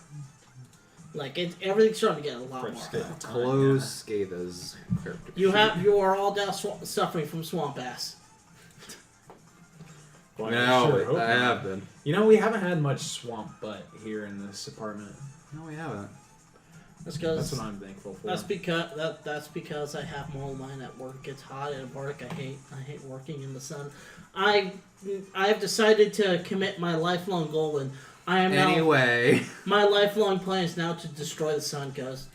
Like everything's starting to get a lot more. Close Scatha's character. You are all now suffering from swamp ass. Well, No, sure hope I not. have been. You know, we haven't had much swamp butt here in this apartment. No, we haven't. That's because That's what I'm thankful for. that's because I have mold mine at work. It's hot at work. I hate working in the sun. I have decided to commit my lifelong goal, and I am now. Anyway. My lifelong plan is now to destroy the sun. Cause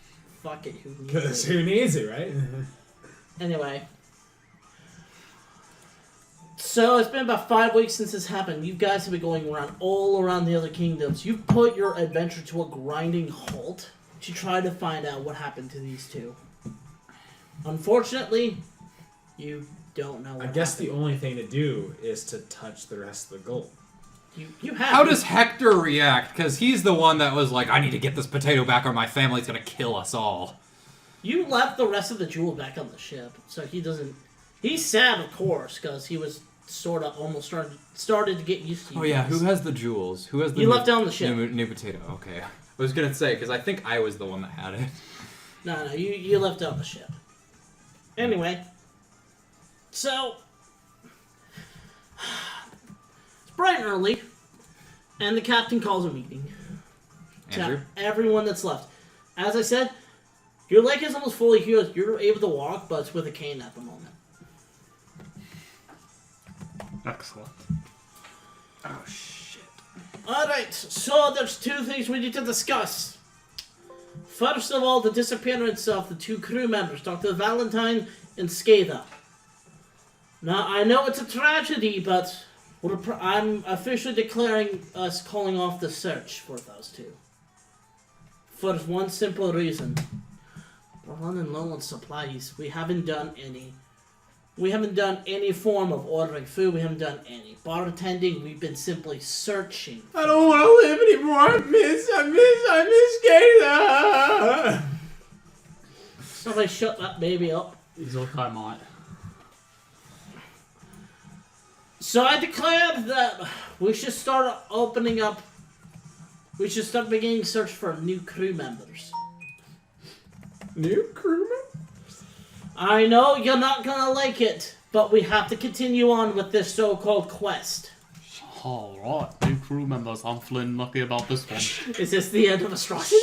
fuck it, who needs Because it? who needs it, right? Anyway. So it's been about 5 weeks since this happened. You guys have been going around all around the other kingdoms. You've put your adventure to a grinding halt to try to find out what happened to these two. Unfortunately, you don't know what I guess happened. the only thing to do is to touch the rest of the gold. You have. How does Hector react? Because he's the one that was like, I need to get this potato back or my family's going to kill us all. You left the rest of the jewel back on the ship, so he doesn't. He's sad, of course, because he was sort of almost started to get used to you. Oh yeah, guys. who has the jewels? Who has the You left it on the ship. new potato? Okay. I was going to say, because I think I was the one that had it. No, you left it on the ship. Anyway, so it's bright and early, and the captain calls a meeting. Andrew? To everyone that's left. As I said, your leg is almost fully healed. You're able to walk, but it's with a cane at the moment. Excellent. Oh, shit. Alright, so there's two things we need to discuss. First of all, the disappearance of the two crew members, Dr. Valentine and Scatha. Now, I know it's a tragedy, but I'm officially declaring us calling off the search for those two. For one simple reason. We're running low on supplies. We haven't done any form of ordering food. We haven't done any bartending. We've been simply searching. I don't want to live anymore. I miss Gator. Somebody shut that baby up. He's okay, mate. So I declared that we should start opening up We should start beginning search for new crew members. New crewman? I know you're not gonna like it, but we have to continue on with this so-called quest. Alright, new crew members. I'm feeling lucky about this one. Is this the end of Atrocity?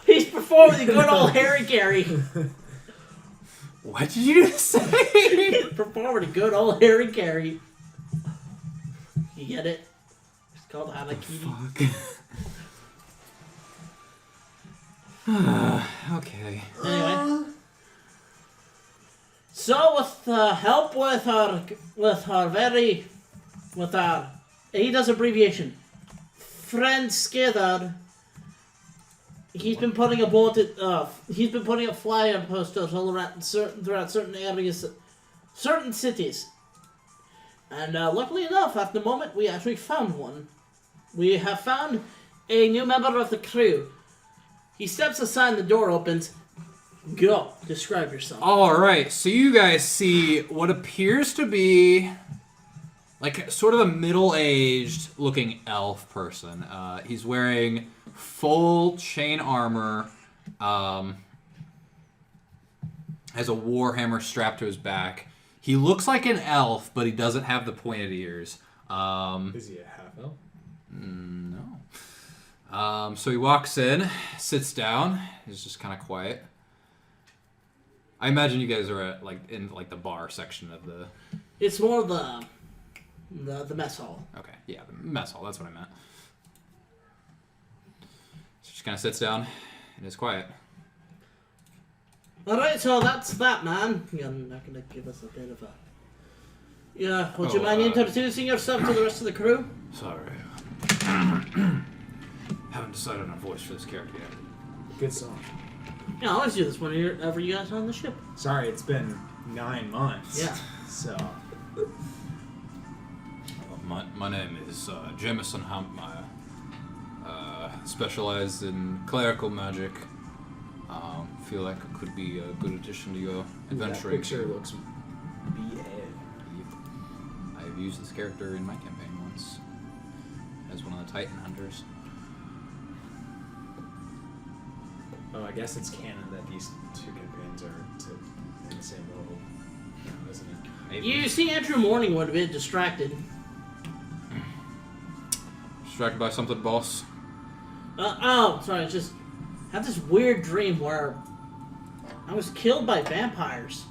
He's performing the good old Harry Gary. What did you just say? He's performing the good old Harry Gary. You get it? It's called Harakiri. Okay. Anyway. So with help with our he does abbreviation, friend Skither, he's been putting up flyer posters all around throughout certain areas, certain cities. And luckily enough, at the moment, we actually found one. We have found a new member of the crew. He steps aside and the door opens. Go. Describe yourself. Alright, so you guys see what appears to be like sort of a middle-aged looking elf person. He's wearing full chain armor, has a warhammer strapped to his back. He looks like an elf, but he doesn't have the pointed ears. Is he a half elf? No. So he walks in, sits down, he's just kind of quiet. I imagine you guys are at in the bar section of the. It's more the mess hall. Okay, yeah, the mess hall. That's what I meant. So just kind of sits down and is quiet. All right, so that's that, man. You're not gonna give us a bit of a. Yeah, would you mind introducing yourself to the rest of the crew? Sorry, haven't decided on a voice for this character yet. Good song. Yeah, I always do this whenever you guys are on the ship. Sorry, it's been 9 months. Yeah. So. My name is Jameson Hampmeyer. Specialized in clerical magic. Feel like it could be a good addition to your adventuring. That picture looks BA. I've used this character in my campaign once as one of the Titan hunters. Oh, I guess it's canon that these two campaigns are in the same world, now, isn't it? Maybe. You see Andrew Morningwood a bit distracted. Distracted by something, boss? Sorry, I just had this weird dream where I was killed by vampires.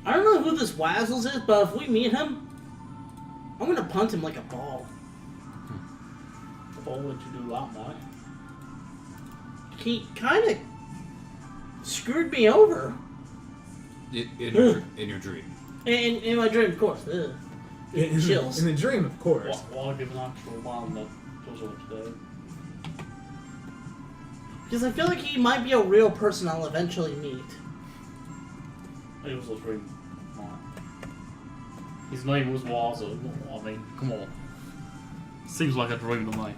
I don't know who this Wazzles is, but if we meet him, I'm gonna punt him like a ball. What would you do that, Mike? He kind of screwed me over. In your dream. In my dream, of course. Ugh. Chills. In the dream, of course. Why give an actual one that does what today? Because I feel like he might be a real person I'll eventually meet. It was a dream. His name was Wazo. I mean, come on. Seems like a dream to me.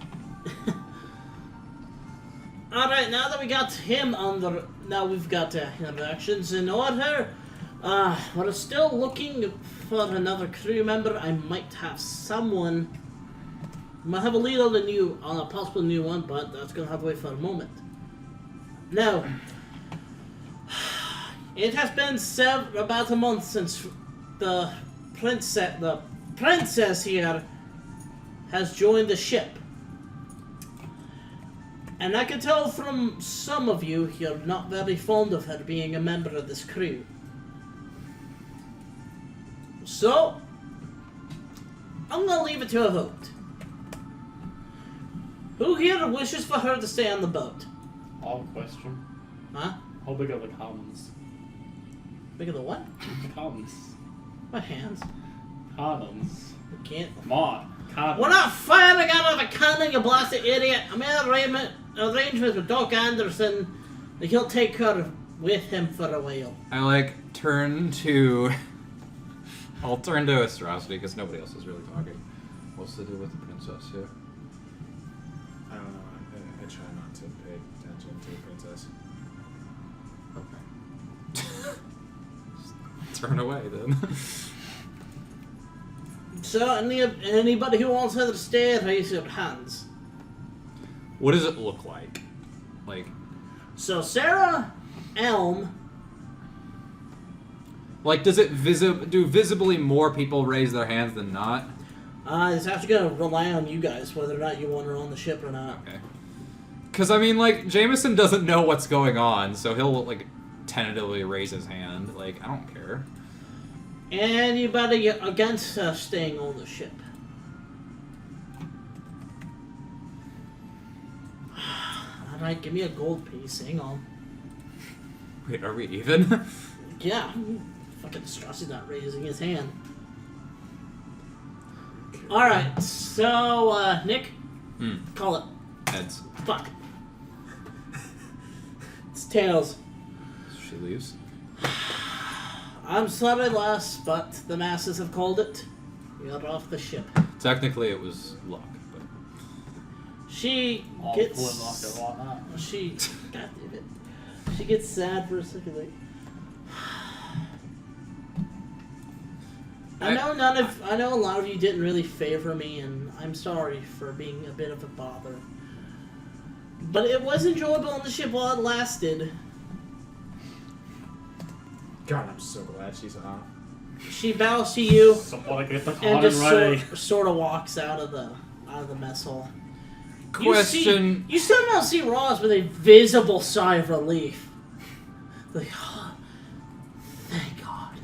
Alright, now that we got him now we've got introductions in order. We're still looking for another crew member. I might have someone. Might have a lead on a possible new one, but that's gonna have to wait for a moment. Now, it has been about a month since the princess here has joined the ship. And I can tell from some of you, you're not very fond of her being a member of this crew. So, I'm gonna leave it to a vote. Who here wishes for her to stay on the boat? I have a question. Huh? How big are the cannons? Bigger than what? The cannons. My hands. Cannons. I can't. Come on. Cannons. We're not firing out of a cannon, you blasted idiot! I made arrangements with Doc Anderson that he'll take her with him for a while. I turn to. I'll turn to Astrosity because nobody else is really talking. What's the deal with the princess here? I don't know. I try not to pay attention to the princess. Okay. Turn away then. So, anybody who wants her to stay, raise your hands. What does it look like? Like, So Sarah Elm. does it do visibly more people raise their hands than not? It's actually gonna rely on you guys whether or not you want her on the ship or not. Okay. Because, I mean, like, Jameson doesn't know what's going on, so he'll, like, tentatively raise his hand. Like, I don't care. And you better get against staying on the ship. Alright, give me a gold piece. Hang on. Wait, are we even? Yeah. Fucking Strauss's not raising his hand. Alright, so, Nick, call it. Heads. Fuck. It's tails. She leaves. I'm sorry, lass, but the masses have called it. You're off the ship. Technically, it was luck, but... She All gets... pulling off the whatnot. She... God damn it. She gets sad for a second, like... I know a lot of you didn't really favor me, and I'm sorry for being a bit of a bother. But it was enjoyable on the ship while it lasted. God, I'm so glad she's off. She bows to you Somebody get the and pot just ready. sort of walks out of the mess hall. Question... You somehow see Roz with a visible sigh of relief. Like, oh, thank God.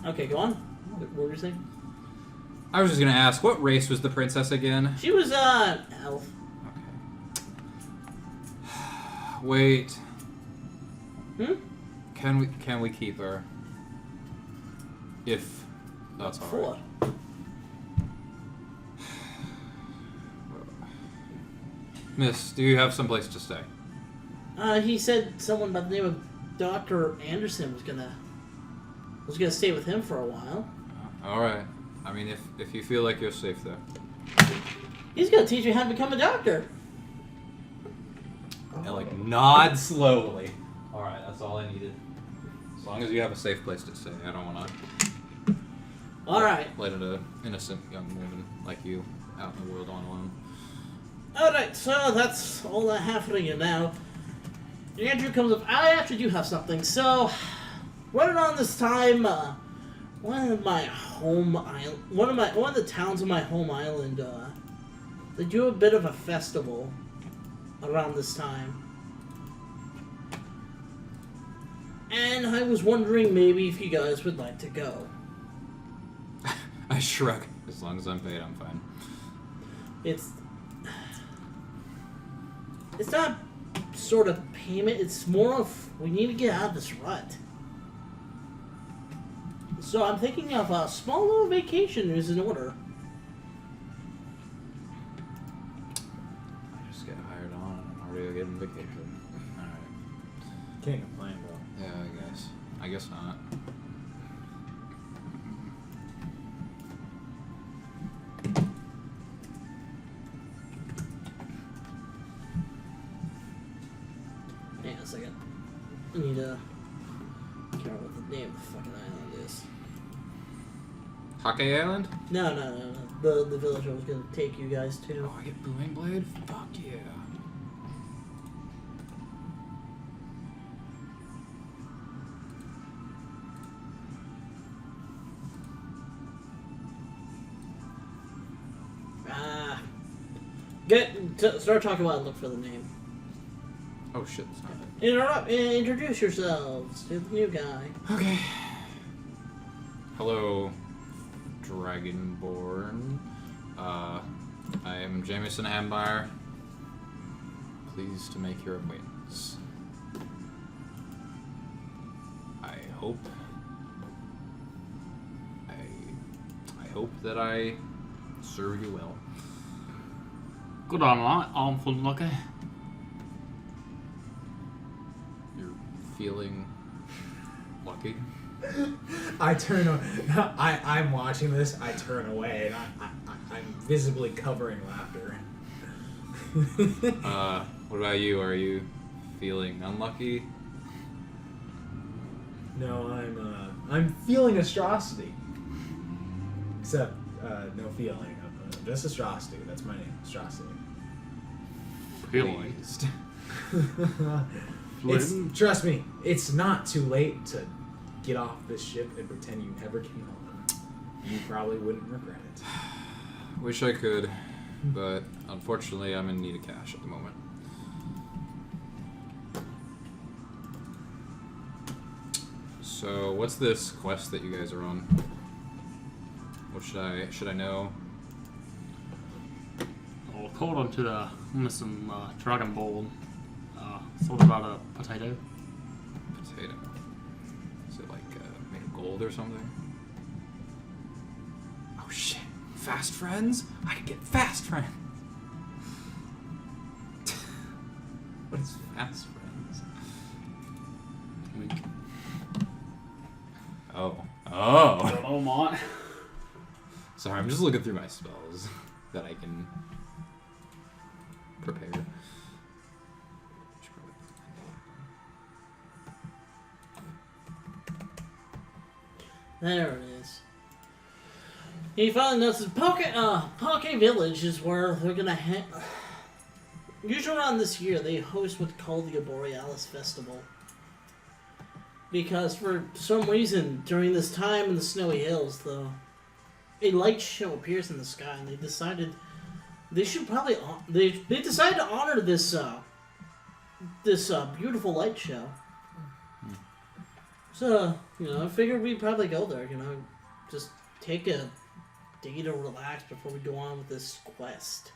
Okay, go on. What were you saying? I was just gonna ask, what race was the princess again? She was, elf. Okay. Wait. Hmm? Can we keep her? If that's alright. Miss, do you have someplace to stay? He said someone by the name of Dr. Anderson was gonna stay with him for a while. Alright. I mean, if you feel like you're safe there. He's gonna teach you how to become a doctor. And like nod slowly. Alright, that's all I needed. As long as you have a safe place to stay. I don't wanna Alright. let an innocent young woman like you out in the world on alone. Alright, so that's all I have for you now. Andrew comes up. I actually do have something. So, right around this time, one of the towns of my home island, they do a bit of a festival around this time. And I was wondering maybe if you guys would like to go. I shrug. As long as I'm paid, I'm fine. It's not sort of payment, it's more of we need to get out of this rut. So I'm thinking of a small little vacation is in order. I just get hired on and I'm already getting vacation. Alright. Can't complain, though. Yeah, I guess not. Hang on a second. I need to can't remember what the name of the fucking island is. Hake Island? No. The village I was gonna take you guys to. Oh, I get Booming Blade? Fuck yeah. Start talking about it and look for the name. Oh shit, that's not it. Introduce yourselves to the new guy. Okay. Hello, Dragonborn. I am Jameson Hambire. Pleased to make your acquaintance. I hope that I serve you well. Good on that, I'm full lucky. You're feeling lucky? I'm watching this, I turn away, and I'm visibly covering laughter. What about you? Are you feeling unlucky? No, I'm feeling atrocity. Except, no feeling of Just Astrosity. That's my name. Astrosity. Really? Trust me, it's not too late to get off this ship and pretend you never came home. You probably wouldn't regret it. Wish I could, but unfortunately I'm in need of cash at the moment. So what's this quest that you guys are on? What should I know? Well, according to the some Dragon Ball, something about a potato. Potato. Is it like made of gold or something? Oh shit! Fast friends? I could get fast friends. What is fast friends? Wink. Oh. Don't know, Mont. Sorry, I'm just looking through my spells that I can prepare. There it is. He finally notices Poke Village is where they're gonna usually around this year they host what's called the Borealis Festival. Because for some reason during this time in the snowy hills, a light show appears in the sky, and they decided they should probably they decided to honor this beautiful light show. So I figured we'd probably go there. Just take a day to relax before we go on with this quest.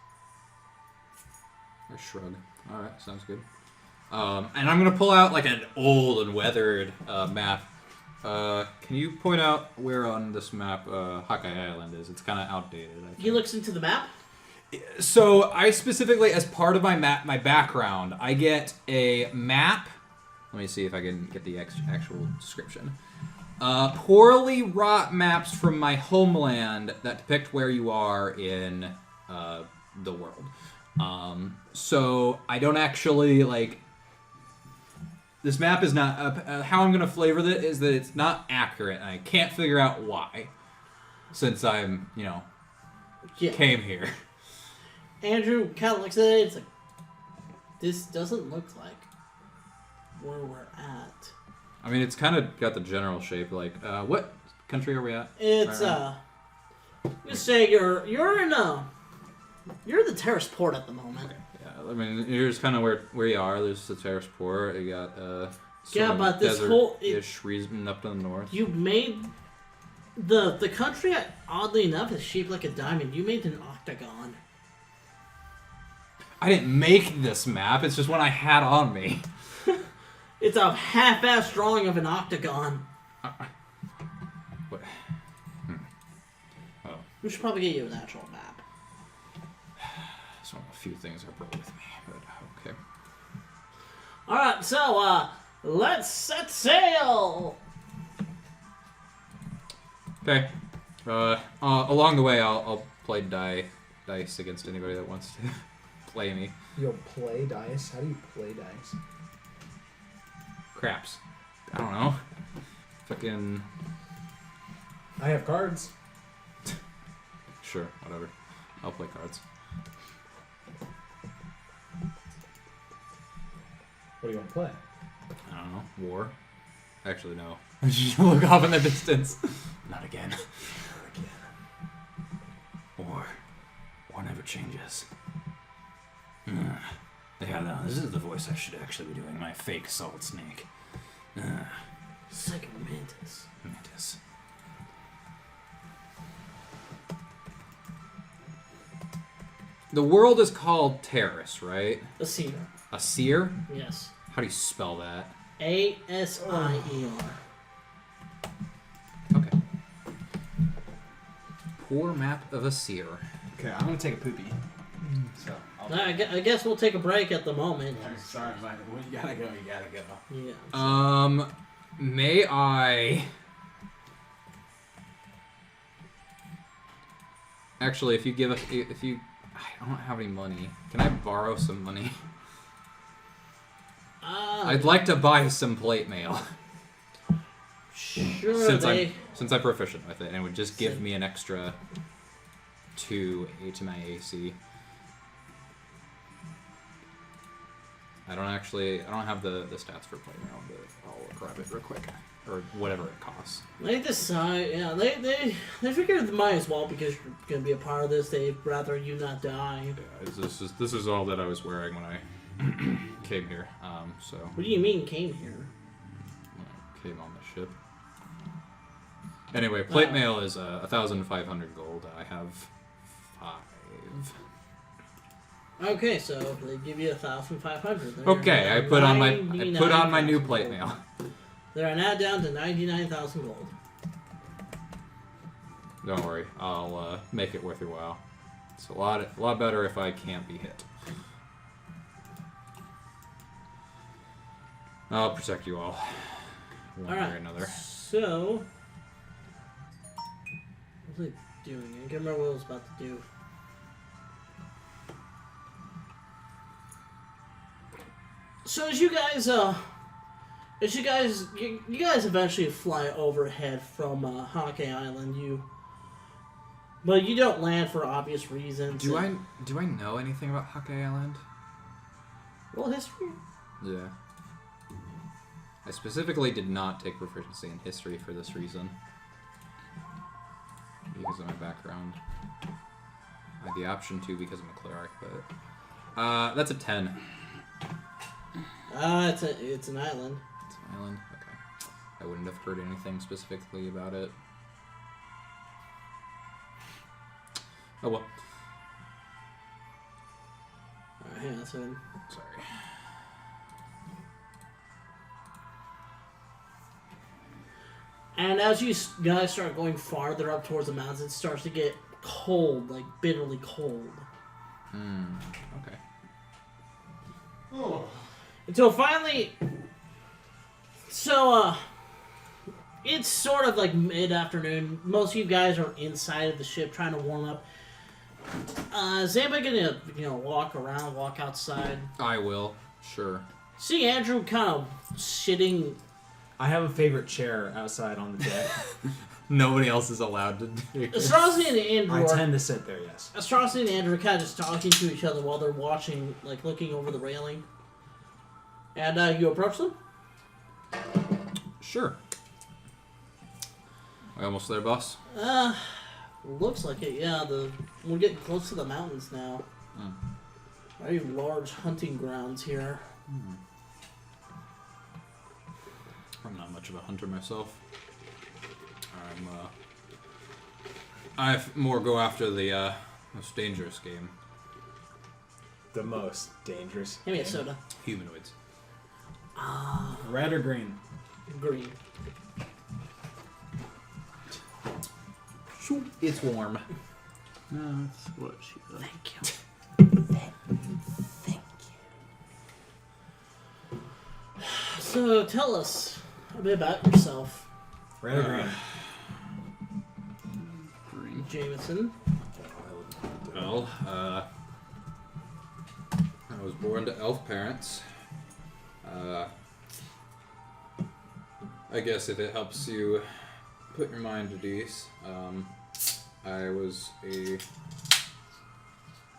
I shrug. All right, sounds good. And I'm gonna pull out like an old and weathered map. Can you point out where on this map Hawkeye Island is? It's kind of outdated. I think. He looks into the map. So I specifically, as part of my background, I get a map. Let me see if I can get the actual description. Poorly wrought maps from my homeland that depict where you are in the world. So I don't actually like. This map is not. How I'm gonna flavor it is that it's not accurate, and I can't figure out why. Since I'm, came here. Andrew kind of looks at it. It's like, this doesn't look like where we're at. I mean, it's kind of got the general shape. Like, what country are we at? It's just say you're in you're the terrace port at the moment. Yeah, I mean, here's kind of where you are. There's the terrace port. You got but this whole ish region up to the north. You made the country, oddly enough, is shaped like a diamond. You made an octagon. I didn't make this map. It's just one I had on me. It's a half-assed drawing of an octagon. What? Oh. We should probably get you an actual map. It's one of the few things I brought with me, but okay. Alright, so, let's set sail! Okay. Along the way, I'll play dice against anybody that wants to play me. You'll play dice? How do you play dice? Craps. I don't know. Fucking. I have cards. Sure, whatever. I'll play cards. What do you want to play? I don't know. War? Actually, no. I just look off in the distance. Not again. Not again. War. War never changes. Yeah, no, this is the voice I should actually be doing. My fake Solid Snake. Second Mantis. Mantis. The world is called Terrace, right? Aesir. Aesir? Yes. How do you spell that? A-S-I-E-R. Okay. Poor map of Aesir. Okay, I'm gonna take a poopy. So I guess we'll take a break at the moment. sorry, Mike. When you gotta go, you gotta go. Yeah. May I? Actually, if you, I don't have any money. Can I borrow some money? I'd like to buy some plate mail. Sure. Since I'm proficient with it, and it would just give me an extra 2 to my AC. I don't have the stats for play now, but I'll grab it real quick. Or whatever it costs. They decide, yeah, they figured they might as well because you're going to be a part of this. They'd rather you not die. Yeah, this is all that I was wearing when I came here. So What do you mean came here? when I came on the ship. Anyway, plate mail is 1,500 gold. I have 5. Okay, so they give you 1,500. Okay, I put on my new plate gold. mail. They're now down to 99,000 gold. Don't worry, I'll make it worth your while. It's a lot better if I can't be hit. I'll protect you all. One way or Alright, another. so... What was I doing? I can't remember what I was about to do. So as you guys eventually fly overhead from Hake Island, but you don't land for obvious reasons. Do I know anything about Hake Island? Roll history? Yeah. I specifically did not take proficiency in history for this reason. Because of my background. I had the option to because I'm a cleric, but... that's a 10. It's an island. It's an island? Okay. I wouldn't have heard anything specifically about it. Oh well. Alright, hang on a second. Sorry. And as you guys start going farther up towards the mountains, it starts to get cold, like bitterly cold. Okay. Oh. Until finally, so it's sort of like mid-afternoon. Most of you guys are inside of the ship trying to warm up. Is anybody gonna walk around, walk outside? I will. Sure. See Andrew kind of sitting. I have a favorite chair outside on the deck. Nobody else is allowed to do this. Astrosity and Andrew. I tend to sit there, yes. Astrosity and Andrew are kind of just talking to each other while they're watching, like looking over the railing. And you approach them? Sure. We almost there, boss? Looks like it, yeah. We're getting close to the mountains now. Very large hunting grounds here. I'm not much of a hunter myself. I more go after the most dangerous game. The most dangerous. Give me a soda. Humanoids. Red or green? Green. It's warm. No, that's what she does. Thank you. Thank you. So, tell us a bit about yourself, Red or green? Green. Jameson. Well, I was born to elf parents. I guess if it helps you put your mind at ease, I was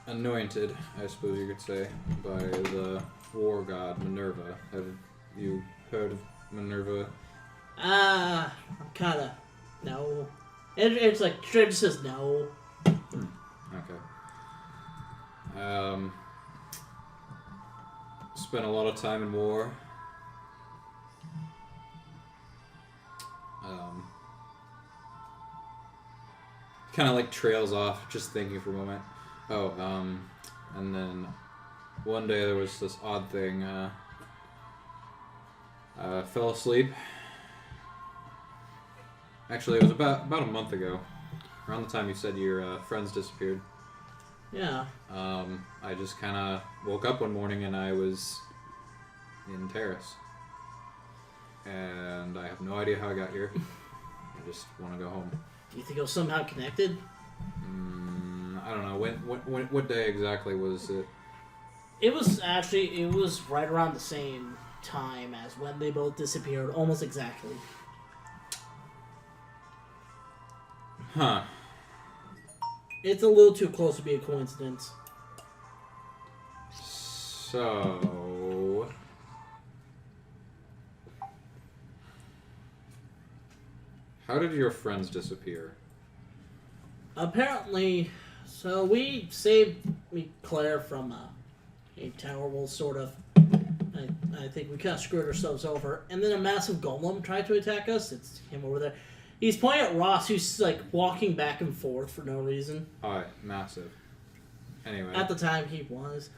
anointed, I suppose you could say, by the war god Minerva. Have you heard of Minerva? I'm kinda. No. It's like, straight just says no. Okay. Spent a lot of time in war. Kind of like trails off, just thinking for a moment. And then one day there was this odd thing. Fell asleep. Actually, it was about a month ago, around the time you said your friends disappeared. Yeah. I just kind of woke up one morning and I was in Terrace. And I have no idea how I got here. I just want to go home. Do you think it was somehow connected? I don't know. What day exactly was it? It was right around the same time as when they both disappeared, almost exactly. Huh. It's a little too close to be a coincidence. So... How did your friends disappear? Apparently, so we saved Claire from a terrible sort of. I think we kind of screwed ourselves over, and then a massive golem tried to attack us. It's him over there. He's pointing at Ross, who's like walking back and forth for no reason. Alright, massive. Anyway. At the time, he was.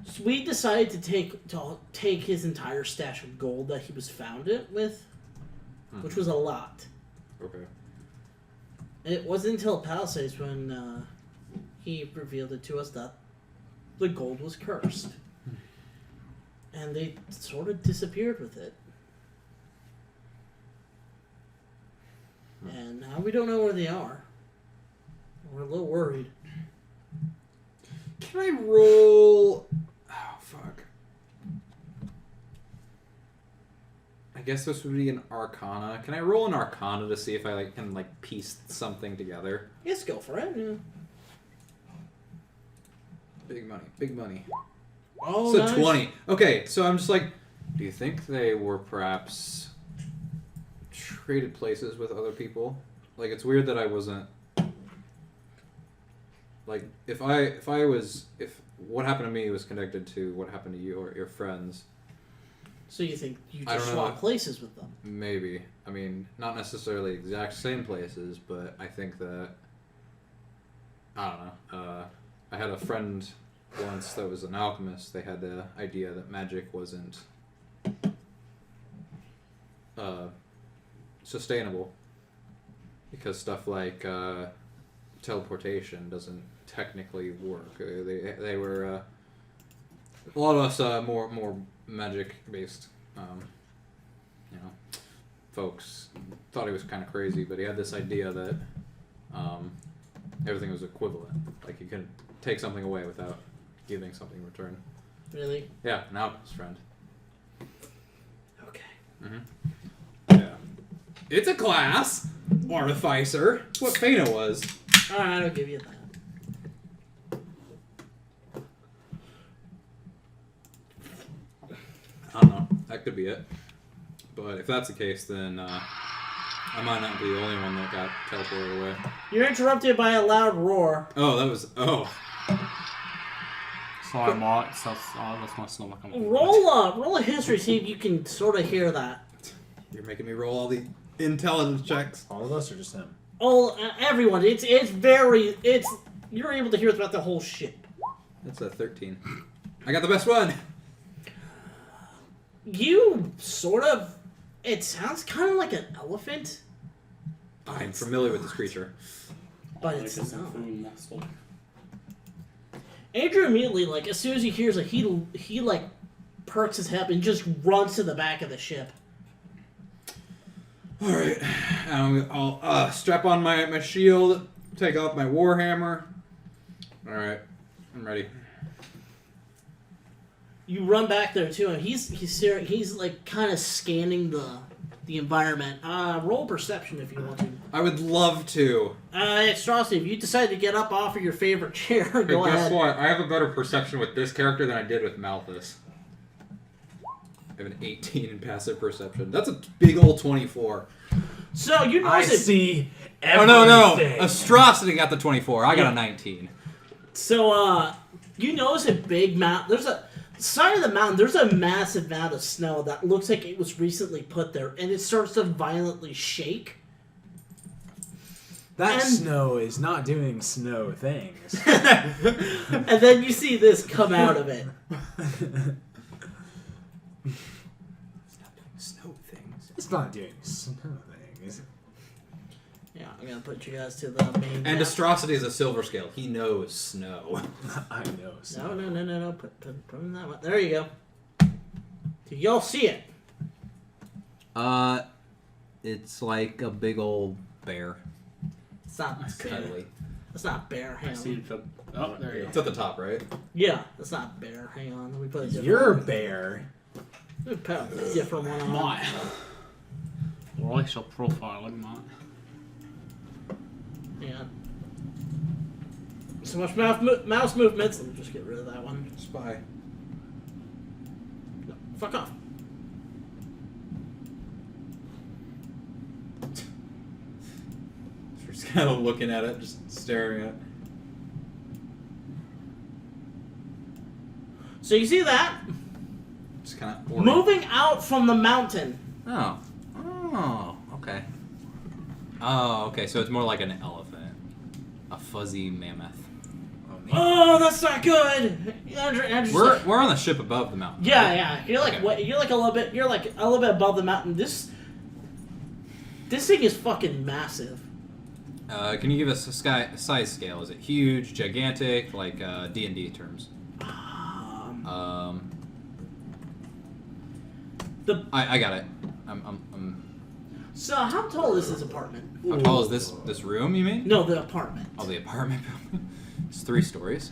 So we decided to take his entire stash of gold that he was found it with, which was a lot. Okay. It wasn't until Palisades when he revealed it to us that the gold was cursed. And they sort of disappeared with it. And now we don't know where they are. We're a little worried. Can I roll... Oh, fuck. I guess this would be an Arcana. Can I roll an Arcana to see if I can piece something together? Yes, go for it. Yeah. Big money, big money. Oh, So nice. 20. Okay, so I'm just like, do you think they were perhaps traded places with other people? Like, it's weird that I wasn't... Like, if what happened to me was connected to what happened to you or your friends, So you think you I just don't know. swap places with them? maybe. I mean, not necessarily exact same places, but I think that... I don't know. I had a friend once that was an alchemist. They had the idea that magic wasn't sustainable because stuff like teleportation doesn't technically work. They were a lot of us more magic based folks thought he was kind of crazy, but he had this idea that everything was equivalent, like you couldn't take something away without giving something in return. Really? Yeah, an alchemist friend. Okay. Yeah. It's a class! Artificer! It's what Fana was. Alright, I'll give you that. I don't know. That could be it. But if that's the case, then I might not be the only one that got teleported away. You're interrupted by a loud roar. Oh, that was... Oh. So I'm all, so that's my stomach. Roll a history, see if you can sort of hear that. You're making me roll all the intelligence checks. All of us or just him? Oh, everyone, you're able to hear throughout the whole ship. That's a 13. I got the best one! You sort of, it sounds kind of like an elephant, I'm familiar with this creature. but it's not. Andrew immediately, like, as soon as he hears it, he like, perks his head and just runs to the back of the ship. Alright. I'll strap on my shield, take off my warhammer. Alright. I'm ready. You run back there too, and he's like kind of scanning the environment. Roll perception if you want to. I would love to. Straussy, if you decide to get up off of your favorite chair, But go guess ahead. what? I have a better perception with this character than I did with Malthus. I have an 18 in passive perception. That's a big old 24. So you I notice it. see Oh, no. everything. Astrosity got the 24. I got Yeah. a 19. So you notice a big mountain. There's a side of the mountain. There's a massive amount of snow that looks like it was recently put there, and it starts to violently shake. That And- snow is not doing snow things. And then you see this come out of it. Snow things. It's not doing snow things. Yeah, I'm gonna put you guys to the main. And map. Astrosity is a silver scale. He knows snow. I know snow. No. Put in that one. There you go. Do y'all see it? It's like a big old bear. It's not bear. Cuddly. It's not bear. I Hang see on. the. Oh, there you It's go. at the top, right? Yeah, it's not bear. Hang on. Let me put a different. You're a bear. Let me put a different one on. My. Racial profile, look at mine. Yeah. So much mouse movements. Let me just get rid of that one. Spy. No, fuck off. Just kind of looking at it, just staring at it. So you see that? Just kind of Moving out from the mountain. Oh. Oh, okay. Oh, okay, so it's more like an elephant. A fuzzy mammoth. Oh, that's not good. Andrew's like, We're on the ship above the mountain. yeah, right? yeah. You're like Okay. you're like a little bit above the mountain. This thing is fucking massive. Can you give us a size scale? Is it huge, gigantic, like D&D terms? I got it. So how tall is this apartment? How tall is this room? You mean? No, the apartment. Oh, the apartment building. It's 3 stories.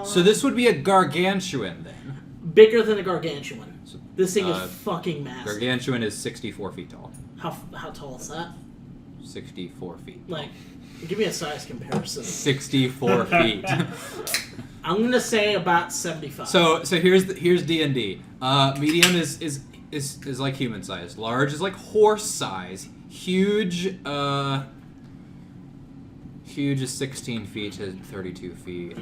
So this would be a gargantuan then. Bigger than a gargantuan. So, This thing is fucking massive. Gargantuan is 64 feet tall. How tall is that? 64 feet. Like, give me a size comparison. 64 feet. I'm gonna say about 75. So here's D&D. Medium is like human size. Large is like horse size. Huge huge is 16 feet to 32 feet.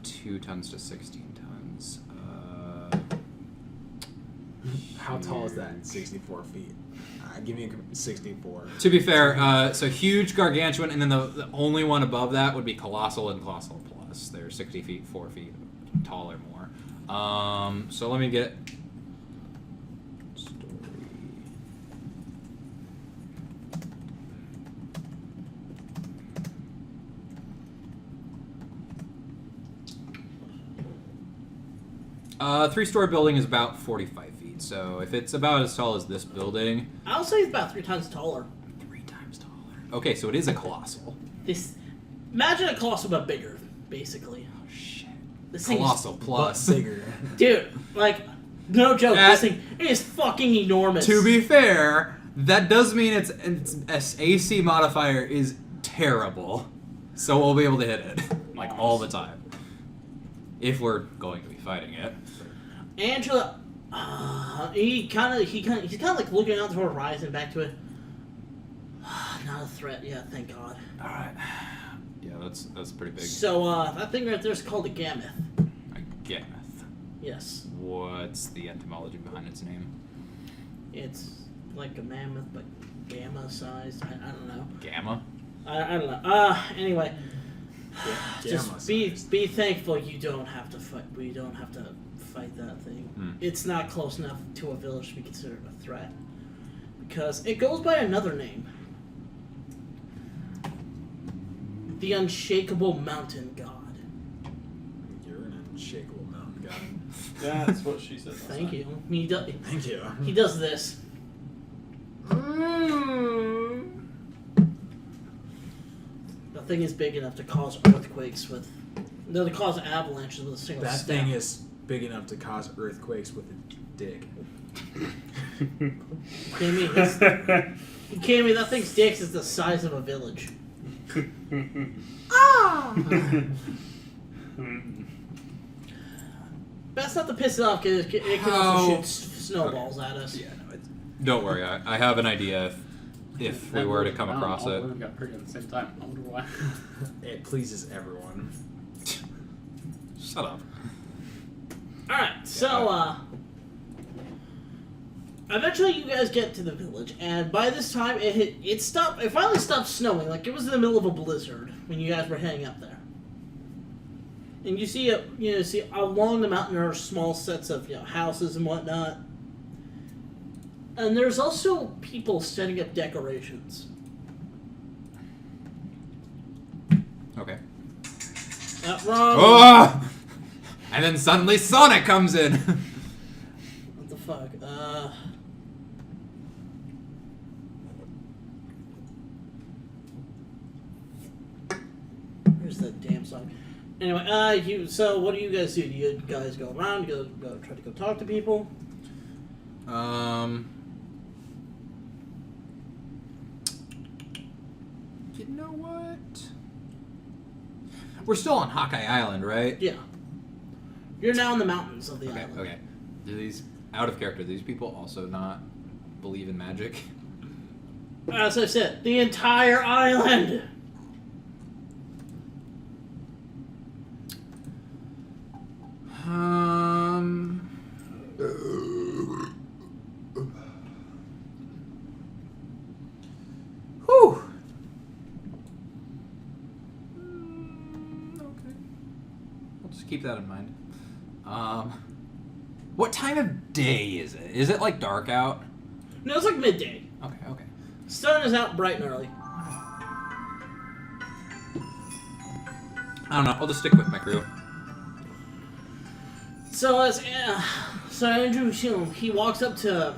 2 tons to 16 tons. How tall is that? 64 feet. Give me 64. To be fair, so huge, gargantuan, and then the only one above that would be colossal and colossal plus. They're 60 feet, 4 feet tall or more. So let me get story. 3-story building is about 45 feet. So if it's about as tall as this building, I'll say it's about 3 times taller. 3 times taller. Okay, so it is a colossal. Imagine a colossal but bigger, basically. Oh shit. This thing Colossal But plus. bigger. Dude, like, no joke, this thing is fucking enormous. To be fair, that does mean its AC modifier is terrible. So we'll be able to hit it like all the time. If we're going to be fighting it. Angela, he's kind of like looking out the horizon, back to it. Not a threat, yeah, thank God. All right. Yeah, that's pretty big. So that thing right there is called a gammoth. A gammoth. Yes, What's the etymology behind its name? it's like a mammoth but gamma sized. I don't know. Gamma. I don't know. Anyway, Gamma just be sized. thankful you don't have to fight. We don't have to fight that thing. Hmm. It's not close enough to a village to be considered a threat because it goes by another name. The Unshakable Mountain God. You're an unshakable mountain god. That's what she said. Thank you. He does. Thank you. He does this. The thing is big enough to cause earthquakes with. No, to cause avalanches with a single That step. thing is big enough to cause earthquakes with a dick. Kidding me? You kidding me? That thing's dick is the size of a village. Best not to piss it off because it can also shoot snowballs at us. Yeah, no, don't worry. I have an idea if we were to come across all it. women got pretty at the same time. I wonder why. It pleases everyone. Shut up. Alright, so, eventually you guys get to the village, and by this time it finally stopped snowing, like it was in the middle of a blizzard when you guys were heading up there. And you see along the mountain there are small sets of houses and whatnot. And there's also people setting up decorations. Okay. Wrong. Oh! And then suddenly Sonic comes in. What the fuck? Where's that damn song? Anyway, so what do you guys do? Do you guys go around? Go try to go talk to people? You know what? We're still on Hawkeye Island, right? Yeah. You're now in the mountains of the Okay, island. okay. Do these, out of character, do these people also not believe in magic? As I said, the entire island. Whew. Okay. I'll just keep that in mind. What time of day is it? Is it like dark out? No, it's like midday. Okay, okay. Sun is out bright and early. I don't know. I'll just stick with my crew. So Andrew, he walks up to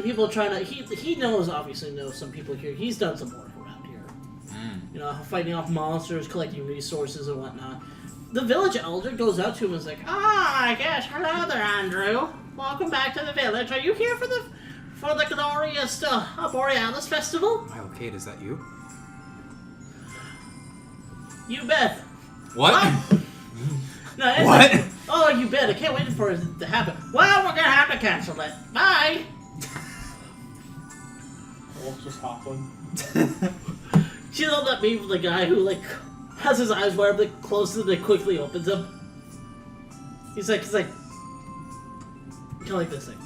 people trying to. He obviously knows some people here. He's done some work around here. You know, fighting off monsters, collecting resources and whatnot. The village elder goes up to him and is like, I guess, hello there, Andrew. Welcome back to the village. Are you here for the glorious Borealis festival? Okay, is that you? You bet. What? No, it's What? like, oh, you bet. I can't wait for it to happen. Well, we're gonna have to cancel it. Bye. Wolf's just hopping. You know that meme of the guy who like has his eyes wide open, closes them, and quickly opens them. He's like, kind of like this thing.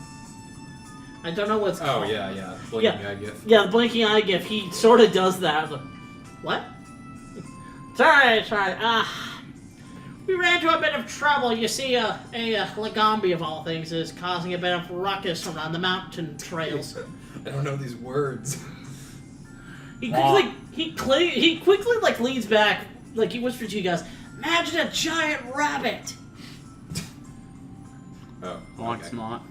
I don't know what's called. Oh, yeah. Blinking eye gif. Yeah, the blinking eye gif. He sort of does that. Like, what? Sorry. We ran into a bit of trouble. You see, a Lagombi of all things is causing a bit of ruckus around the mountain trails. I don't know these words. He quickly like leans back, like he whispers to you guys. Imagine a giant rabbit. Oh, No, it's not.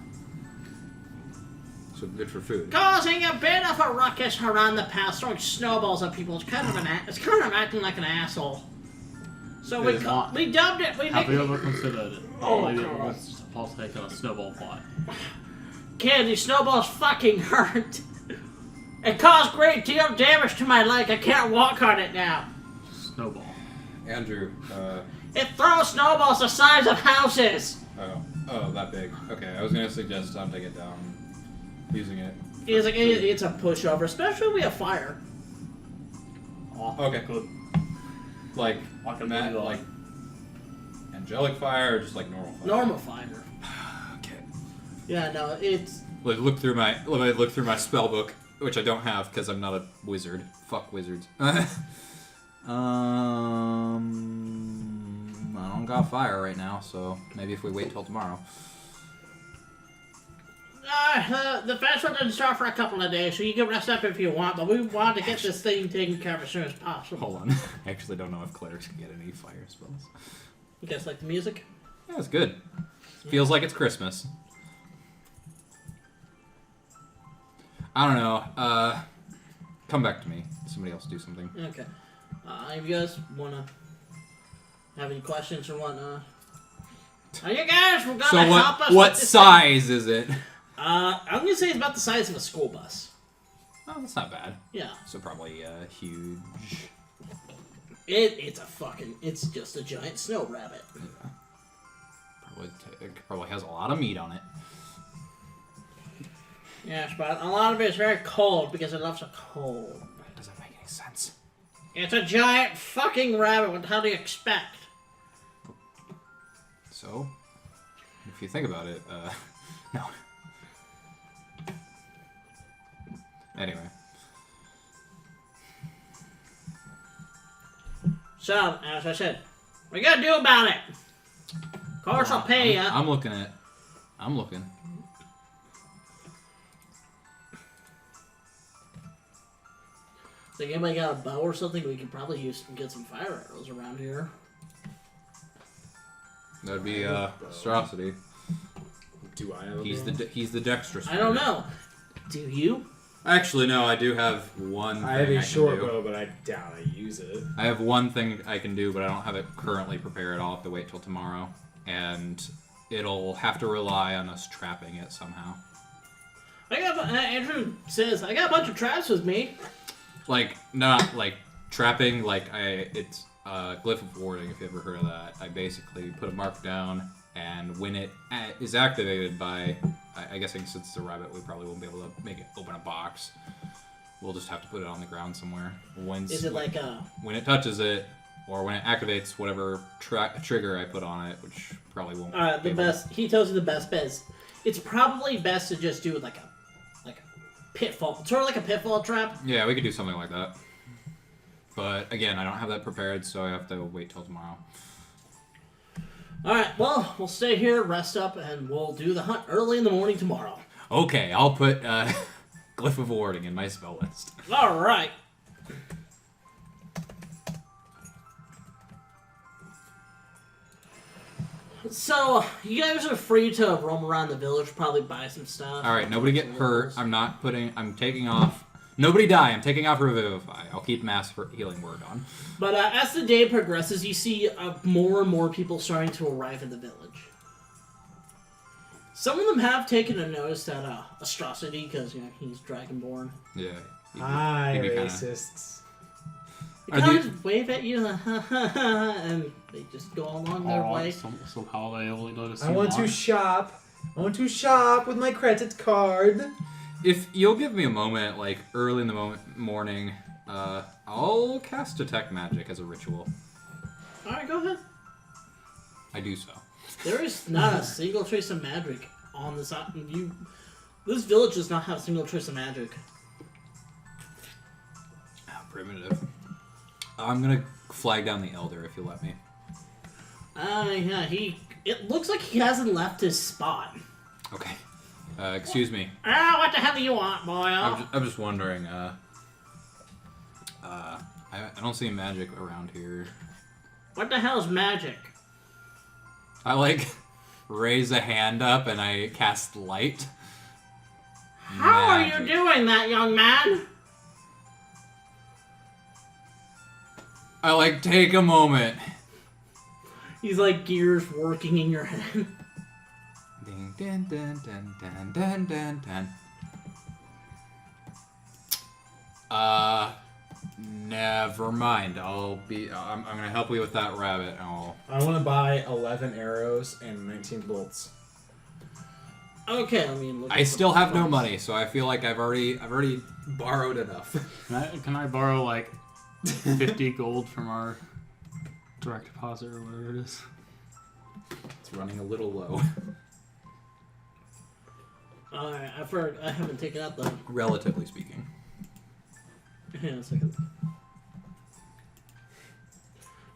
So good for food. Causing a bit of a ruckus around the path, throwing snowballs at people. It's kind of acting like an asshole. So It is not. we dubbed it. Have you ever considered it? Oh, Maybe it God. was partaken a snowball fight. Kid, these snowballs fucking hurt. It caused great deal of damage to my leg. I can't walk on it now. Snowball. Andrew, It throws snowballs the size of houses. oh, that big. Okay, I was gonna suggest Tom take it down, using it. He's like, it's a pushover, especially when we have fire. Oh, Okay. good. Like, I can Matt, do that. like, angelic fire or just like normal fire? Normal fire. Okay. Yeah, no, it's. Let me look through my spell book, which I don't have because I'm not a wizard. Fuck wizards. I don't got fire right now, so maybe if we wait till tomorrow. The festival doesn't start for a couple of days, so you can rest up if you want, but we want to get this thing taken care of as soon as possible. Hold on. I actually don't know if clerics can get any fire spells. You guys like the music? Yeah, it's good. Feels like it's Christmas. I don't know. Come back to me. Somebody else do something. Okay. If you guys want to have any questions or whatnot. You guys, we're gonna So help us what with this size is it? thing. I'm gonna say it's about the size of a school bus. Oh, that's not bad. Yeah. So probably huge. It's just a giant snow rabbit. It probably has a lot of meat on it. Yes, but a lot of it is very cold because it loves the cold. Doesn't make any sense. It's a giant fucking rabbit. What the hell do you expect? So, if you think about it, no. Anyway. So, as I said, what are you gonna do about it? Of course, I'll pay you. I'm looking. Think anybody got a bow or something? We could probably use get some fire arrows around here. That'd be Astrosity. Do I have a He's bow? he's the dexterous. I don't one. know. Do you? Actually, no. I do have one. I have thing a can short do. bow, but I doubt I use it. I have one thing I can do, but I don't have it currently prepared. I'll have to wait till tomorrow, and it'll have to rely on us trapping it somehow. Andrew says, I got a bunch of traps with me. Like not like trapping. Like Glyph of Warding, if you ever heard of that. I basically put a mark down, and when it is activated by, I guess since it's a rabbit, we probably won't be able to make it open a box. We'll just have to put it on the ground somewhere. Is it like a... When it touches it, or when it activates whatever trigger I put on it, which probably won't. the best. He tells you the best bet is, it's probably best to just do like a pitfall, sort of like a pitfall trap. Yeah, we could do something like that. But again, I don't have that prepared, so I have to wait till tomorrow. All right. Well, we'll stay here, rest up, and we'll do the hunt early in the morning tomorrow. Okay, I'll put Glyph of Warding in my spell list. All right. So, you guys are free to roam around the village, probably buy some stuff. Alright, nobody get hurt. I'm taking off. Nobody die. I'm taking off Revivify. I'll keep Mass for Healing Word on. But as the day progresses, you see more and more people starting to arrive in the village. Some of them have taken a notice at Astrocity, because he's Dragonborn. Yeah. Hi, he'd be kinda- racists. They kind of wave at you, and they just go along their way. Somehow they only notice I want to shop. I want to shop with my credit card. If you'll give me a moment, like early in the morning, I'll cast Detect Magic as a ritual. Alright, go ahead. I do so. There is not a single trace of magic on this island. This village does not have a single trace of magic. How primitive. I'm gonna flag down the Elder if you let me. Yeah, it looks like he hasn't left his spot. Okay. Excuse me. What the hell do you want, boy? I'm just wondering, I don't see magic around here. What the hell is magic? I, raise a hand up and I cast light. How are Magic. you doing that, young man? I, take a moment. He's like gears working in your head. Ding, dun, dun, dun, dun, dun, dun, dun. Never mind. I'm gonna help you with that rabbit. I want to buy 11 arrows and 19 bolts. Okay, I mean, look. I still have no money, so I feel like I've already borrowed enough. Can I borrow 50 gold from our direct deposit or whatever it is? It's running a little low. Alright, I haven't taken out the. Relatively speaking. Hang on a second.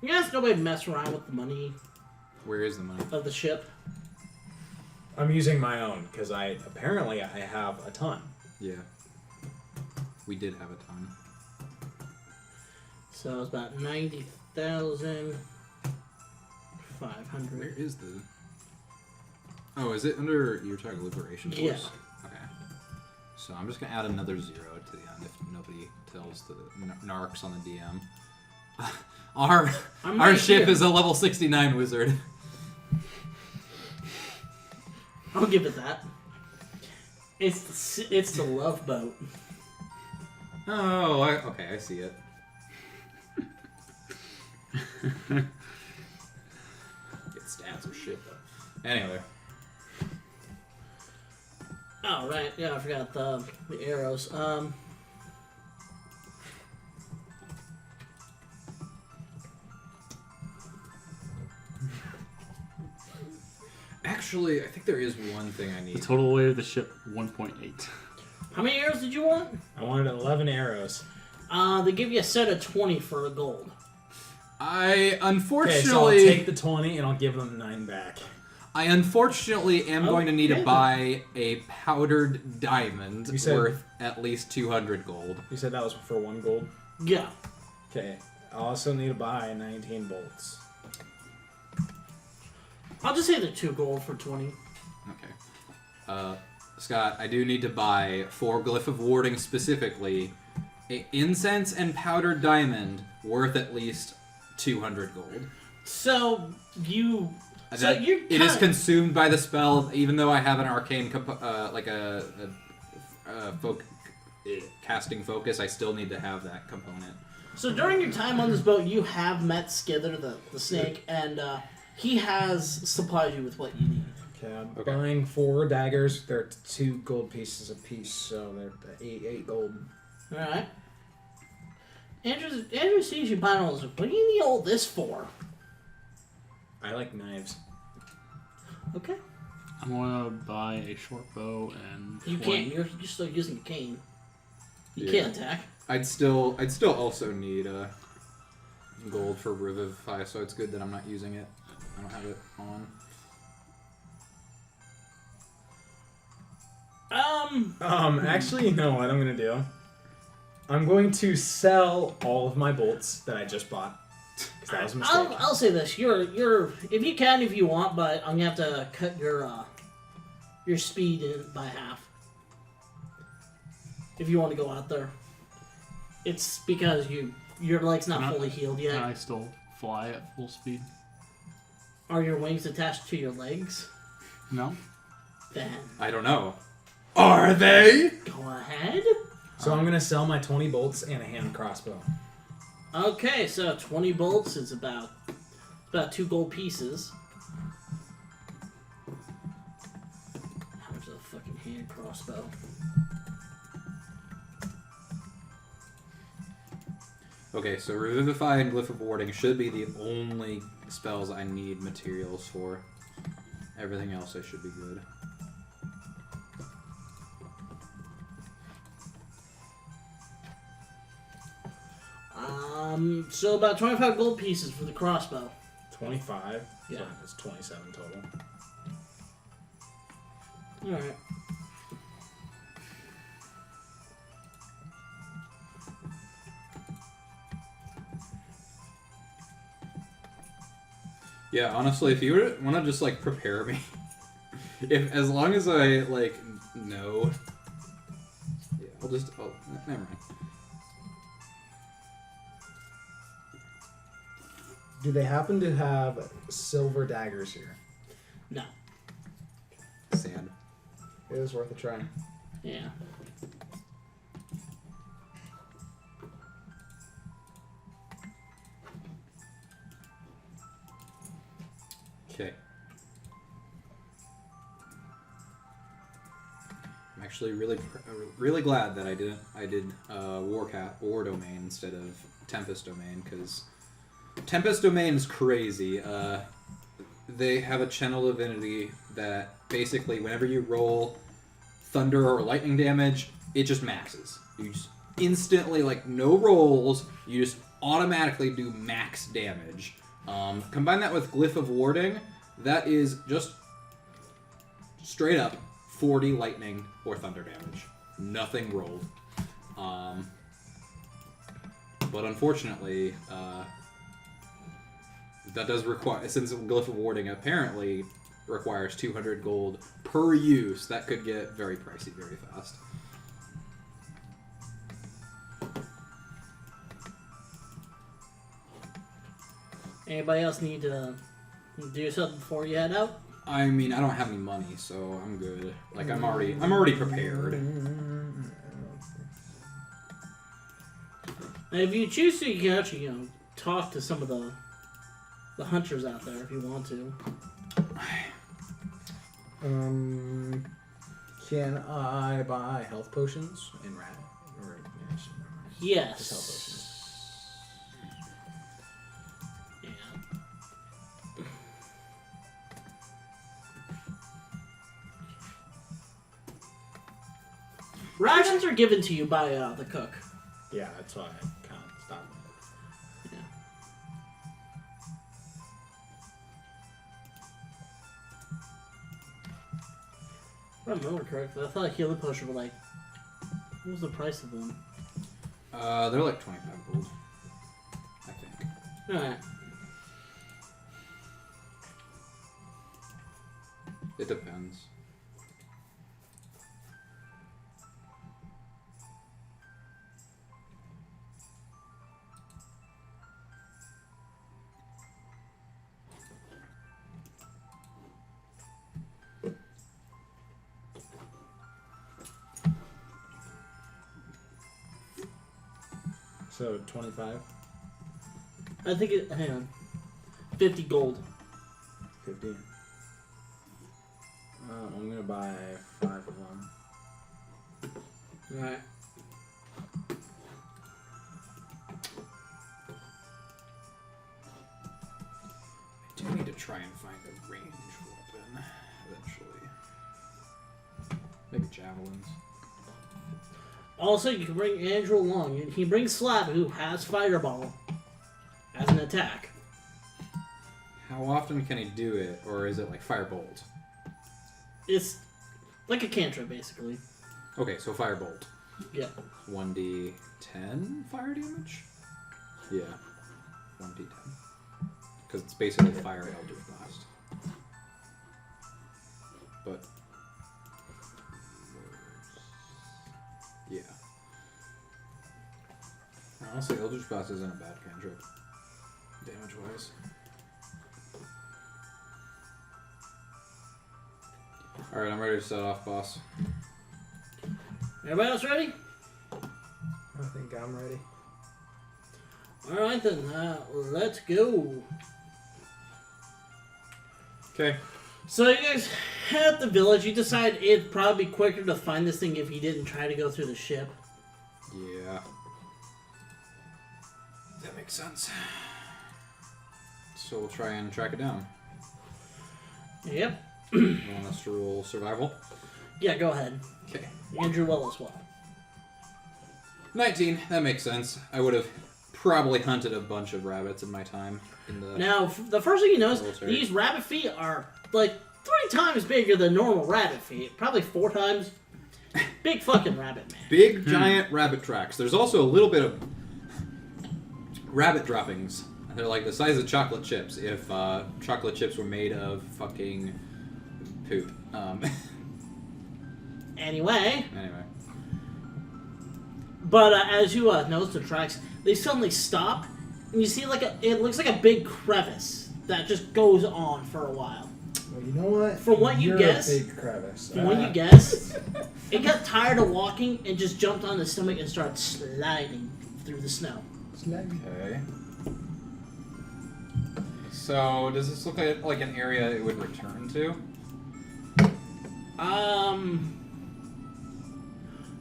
You guys nobody mess around with the money Where is the money? of the ship. I'm using my own because I have a ton. Yeah. We did have a ton. So it's about 90,500. Where is the... Oh, is it under your target liberation force? Yeah. Okay. So I'm just going to add another 0 to the end if nobody tells the narcs on the DM. Our ship is a level 69 wizard. I'll give it that. It's the love boat. Oh, okay, I see it. Get stats or shit though. Anyway. Oh right, yeah, I forgot the arrows. Actually, I think there is one thing I The need. total weight of the ship, 1.8. How many arrows did you want? I wanted 11 arrows. They give you a set of 20 for a gold. I Okay, so I'll unfortunately, take the 20 and I'll give them 9 back. I unfortunately am going to need to Okay. buy a powdered diamond You said- worth at least 200 gold. You said that was for 1 gold? Yeah. Okay. I also need to buy 19 bolts. I'll just say they're 2 gold for 20. Okay. Scott, I do need to buy, for Glyph of Warding specifically, a incense and powdered diamond worth at least 200 gold. So you. That- you're it is kinda- consumed by the spell, even though I have an arcane, casting focus. I still need to have that component. So during your time on this boat, you have met Skither, the snake, and he has supplied you with what you need. Okay, I'm Okay. buying 4 daggers. They're 2 gold pieces apiece, so they're 8 gold. All right. Andrew sees you buying all this. What do you need all this for? I like knives. Okay. I'm gonna buy a short bow and. You 20 can't. You're still using a cane. You Yeah. can't attack. I'd still also need gold for Revivify, so it's good that I'm not using it. I don't have it on. Actually, you know what I'm gonna do? I'm going to sell all of my bolts that I just bought. 'Cause that was a mistake. I'll say this: you're if you can, if you want, but I'm gonna have to cut your speed in by half if you want to go out there. It's because your leg's not Can I- fully healed Can yet. I still fly at full speed? Are your wings attached to your legs? No. Then I don't know. Are they? go ahead. So I'm gonna sell my 20 bolts and a hand crossbow. Okay, so 20 bolts is about 2 gold pieces. How much is a fucking hand crossbow? Okay, so Revivify and Glyph of Warding should be the only spells I need materials for. Everything else I should be good. So about 25 gold pieces for the crossbow. 25? Yeah. So that's 27 total. Alright. Yeah, honestly, if you want to just like prepare me, as long as I like know, yeah, never mind. Do they happen to have silver daggers here? No. Sad. It was worth a try. Yeah. Okay. I'm actually really glad that I did War Domain instead of Tempest Domain, because Tempest Domain is crazy. They have a channel divinity that basically whenever you roll thunder or lightning damage, it just maxes. You just instantly, like, no rolls, you just automatically do max damage. Combine that with Glyph of Warding, that is just straight up 40 lightning or thunder damage. Nothing rolled. But unfortunately, that does require, since Glyph of Warding apparently requires 200 gold per use, that could get very pricey very fast. Anybody else need to do something before you head out? I mean, I don't have any money, so I'm good. Like, I'm already prepared. And if you choose to, you can actually, talk to some of the hunters out there if you want to. Can I buy health potions in rat? Or, Yes. Just health potions. Yeah. Rations are given to you by the cook. Yeah, that's why I kind of stopped. Yeah. If I remember correctly, I thought healing potions were like, what was the price of them? They're like 25 gold, I think. Alright. It depends. So 25, I think it. Hang on. 50 gold. 50. I'm gonna buy 5 of them. Alright. I do need to try and find a range weapon eventually. Maybe javelins. Also, you can bring Andrew along. And he brings Slab, who has Fireball as an attack. How often can he do it, or is it like Firebolt? It's like a cantrip, basically. Okay, so Firebolt. Yeah. 1d10 fire damage? Yeah. 1d10. Because it's basically Fire Eldritch Blast. But... yeah. Honestly, Eldritch Blast isn't a bad cantrip. Damage-wise. Alright, I'm ready to set off, boss. Everybody else ready? I think I'm ready. Alright then, let's go. Okay. So you guys head up the village. You decide it'd probably be quicker to find this thing if you didn't try to go through the ship. Yeah. That makes sense. So we'll try and track it down. Yep. You want us to roll survival? Yeah, go ahead. Okay. Andrew will as well. 19. That makes sense. I would have probably hunted a bunch of rabbits in my time in the... Now, the first thing you notice, military. these rabbit feet are like 3 times bigger than normal rabbit feet. Probably 4 times. Big fucking rabbit, man. Big, giant rabbit tracks. There's also a little bit of rabbit droppings. They're like the size of chocolate chips if chocolate chips were made of fucking poop. Anyway, Anyway. but as you notice the tracks, they suddenly stop, and you see like it looks like a big crevice that just goes on for a while. Well, you know what? From what you You're guess- a big crevice. From what you guess, it got tired of walking and just jumped on its stomach and started sliding through the snow. Okay. So, does this look like an area it would return to?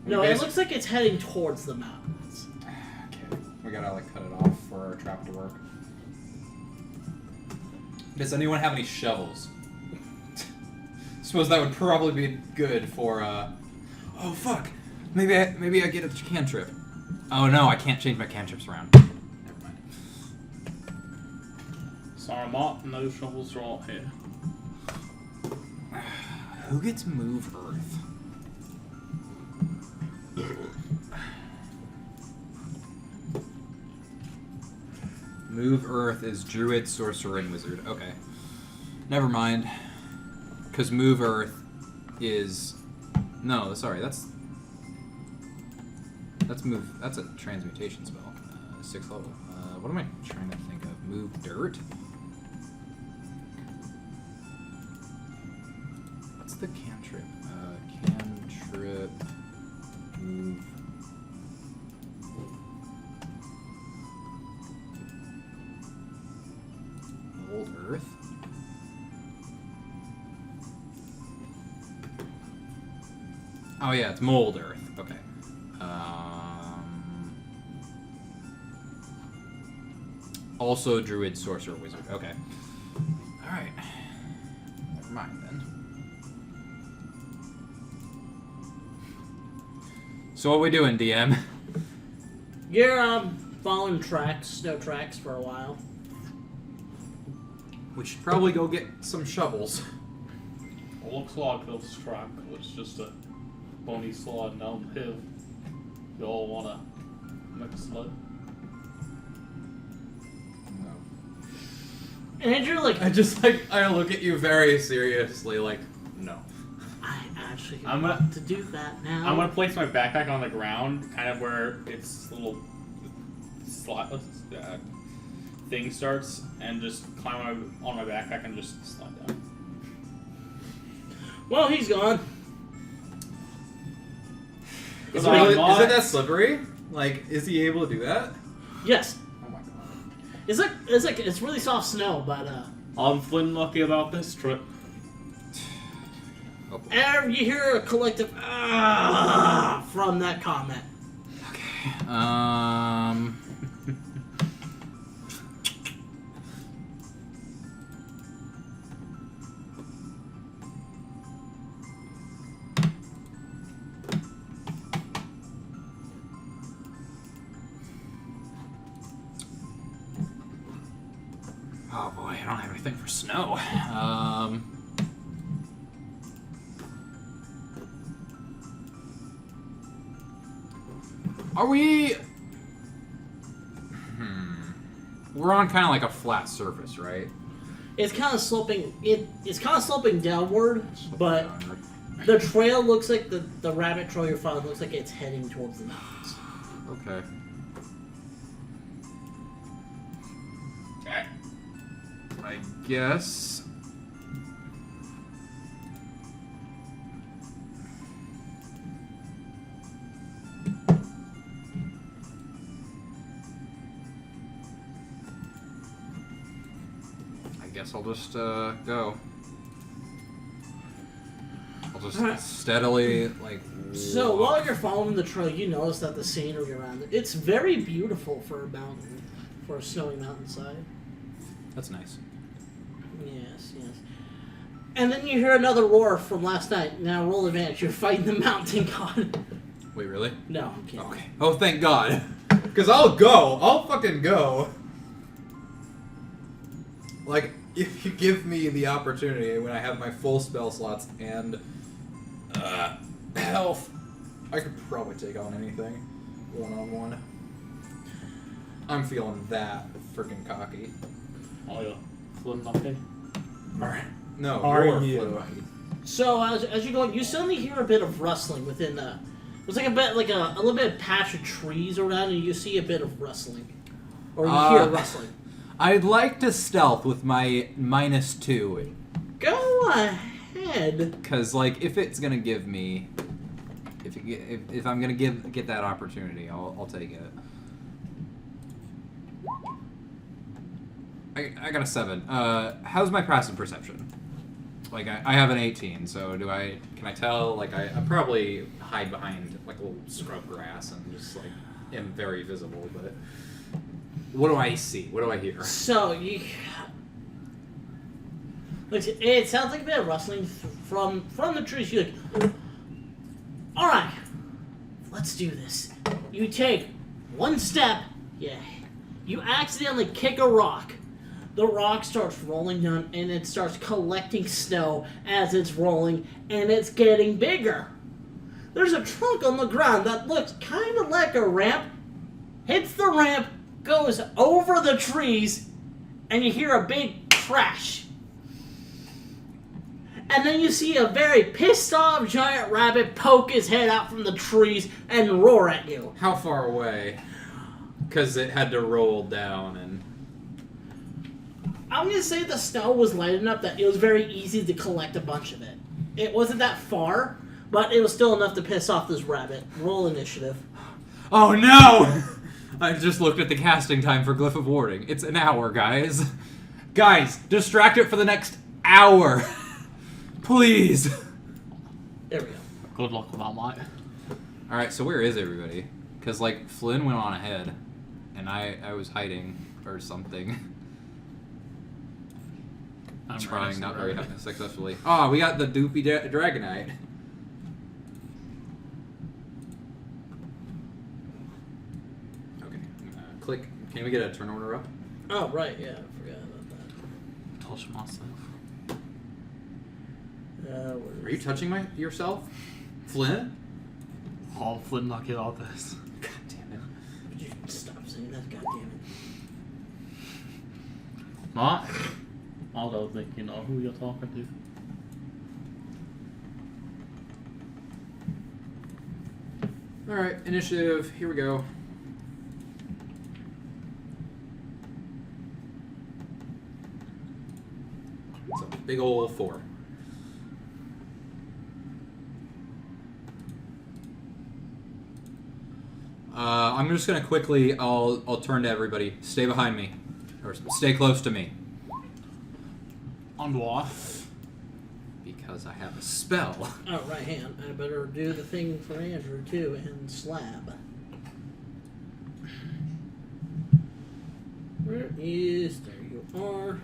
No, We it basi- looks like it's heading towards the mountains. Okay. We gotta like cut it off for our trap to work. Does anyone have any shovels? Suppose that would probably be good for oh fuck. Maybe I get a cantrip. Oh no, I can't change my cantrips around. Never mind. Sorry, Mark, no shovels are all here. Who gets Move Earth? Move Earth is Druid, Sorcerer, and Wizard. Okay. Never mind. Because Move Earth is... No, sorry, that's Move... That's a transmutation spell. 6th level. What am I trying to think of? Move Dirt? What's the cantrip? Cantrip... Move... Old Earth? Oh yeah, it's Mold Earth. Okay. Also Druid, Sorcerer, Wizard. Okay. Alright. Never mind then. So what we doing, DM? You're following snow tracks for a while. We should probably go get some shovels. It looks like this track was just a bunny sliding down the hill. You all wanna make a sled? Andrew, like, I look at you very seriously, like, no. I actually I'm want gonna- to do that now. I'm gonna place my backpack on the ground, kind of where its little thing starts, and just climb on my backpack and just slide down. Well, he's gone. Is Is it not- that slippery? Like, is he able to do that? Yes. Oh my god. It's really soft snow, but I'm feeling lucky about this trip. Oh, boy. and you hear a collective from that comment. Oh boy, I don't have anything for snow. Are we? We're on kind of like a flat surface, right? It's kind of sloping. It's kind of sloping downward, but the trail looks like the rabbit trail you're following looks like it's heading towards the mountains. Okay. I guess. I'll just go. I'll just steadily like. So walk. while you're following the trail, you notice that the scenery around it's very beautiful for a mountain, for a snowy mountainside. That's nice. Yes, yes. And then you hear another roar from last night. Now roll advantage. You're fighting the mountain god. Wait, really? No, I'm kidding. Okay. Oh, thank God. Because I'll go. I'll fucking go. Like, if you give me the opportunity when I have my full spell slots and health, I could probably take on anything one-on-one. I'm feeling that freaking cocky. Oh yeah, feeling lucky. Alright. No, Are you're you? feeling lucky. So as you go, you suddenly hear a bit of rustling within the. It's like a little bit of patch of trees around, and you see a bit of rustling, or you hear rustling. I'd like to stealth with my -2. Go ahead. Because, like, if it's gonna give me, if I'm gonna get that opportunity, I'll take it. I got a 7. How's my passive perception? Like, I have an 18, so can I tell? Like, I probably hide behind, like, a little scrub grass and just, like, am very visible, but what do I see? What do I hear? So you. It sounds like a bit of rustling from the trees. You're like, all right, let's do this. You take one step. Yeah. You accidentally kick a rock. The rock starts rolling down, and it starts collecting snow as it's rolling, and it's getting bigger. There's a trunk on the ground that looks kind of like a ramp. Hits the ramp, goes over the trees, and you hear a big crash. And then you see a very pissed off giant rabbit poke his head out from the trees and roar at you. How far away? Because it had to roll down and... I'm gonna say the snow was light enough that it was very easy to collect a bunch of it. It wasn't that far, but it was still enough to piss off this rabbit. Roll initiative. Oh no! I just looked at the casting time for Glyph of Warding. It's an hour, guys. Guys, distract it for the next hour. Please. There we go. Good luck with that, mate. Alright, so where is everybody? Because, like, Flynn went on ahead, and I was hiding or something. I'm Trying ready, not ready. very successfully. Oh, we got the Doopy Dragonite. Okay, click. Can we get a turn order up? Oh, right, yeah, I forgot about Touch myself. that. Are you touching yourself? Flynn? Oh, I'm feeling lucky about this. God damn it. Would you stop saying that? God damn it. Not. I don't think you know who you're talking to. Alright, initiative. Here we go. So, big ol' 4. I'm just gonna quickly. I'll turn to everybody. Stay behind me, or stay close to me, On what? because I have a spell. Oh, right hand. I better do the thing for Andrew too and slab. Where is? There you are.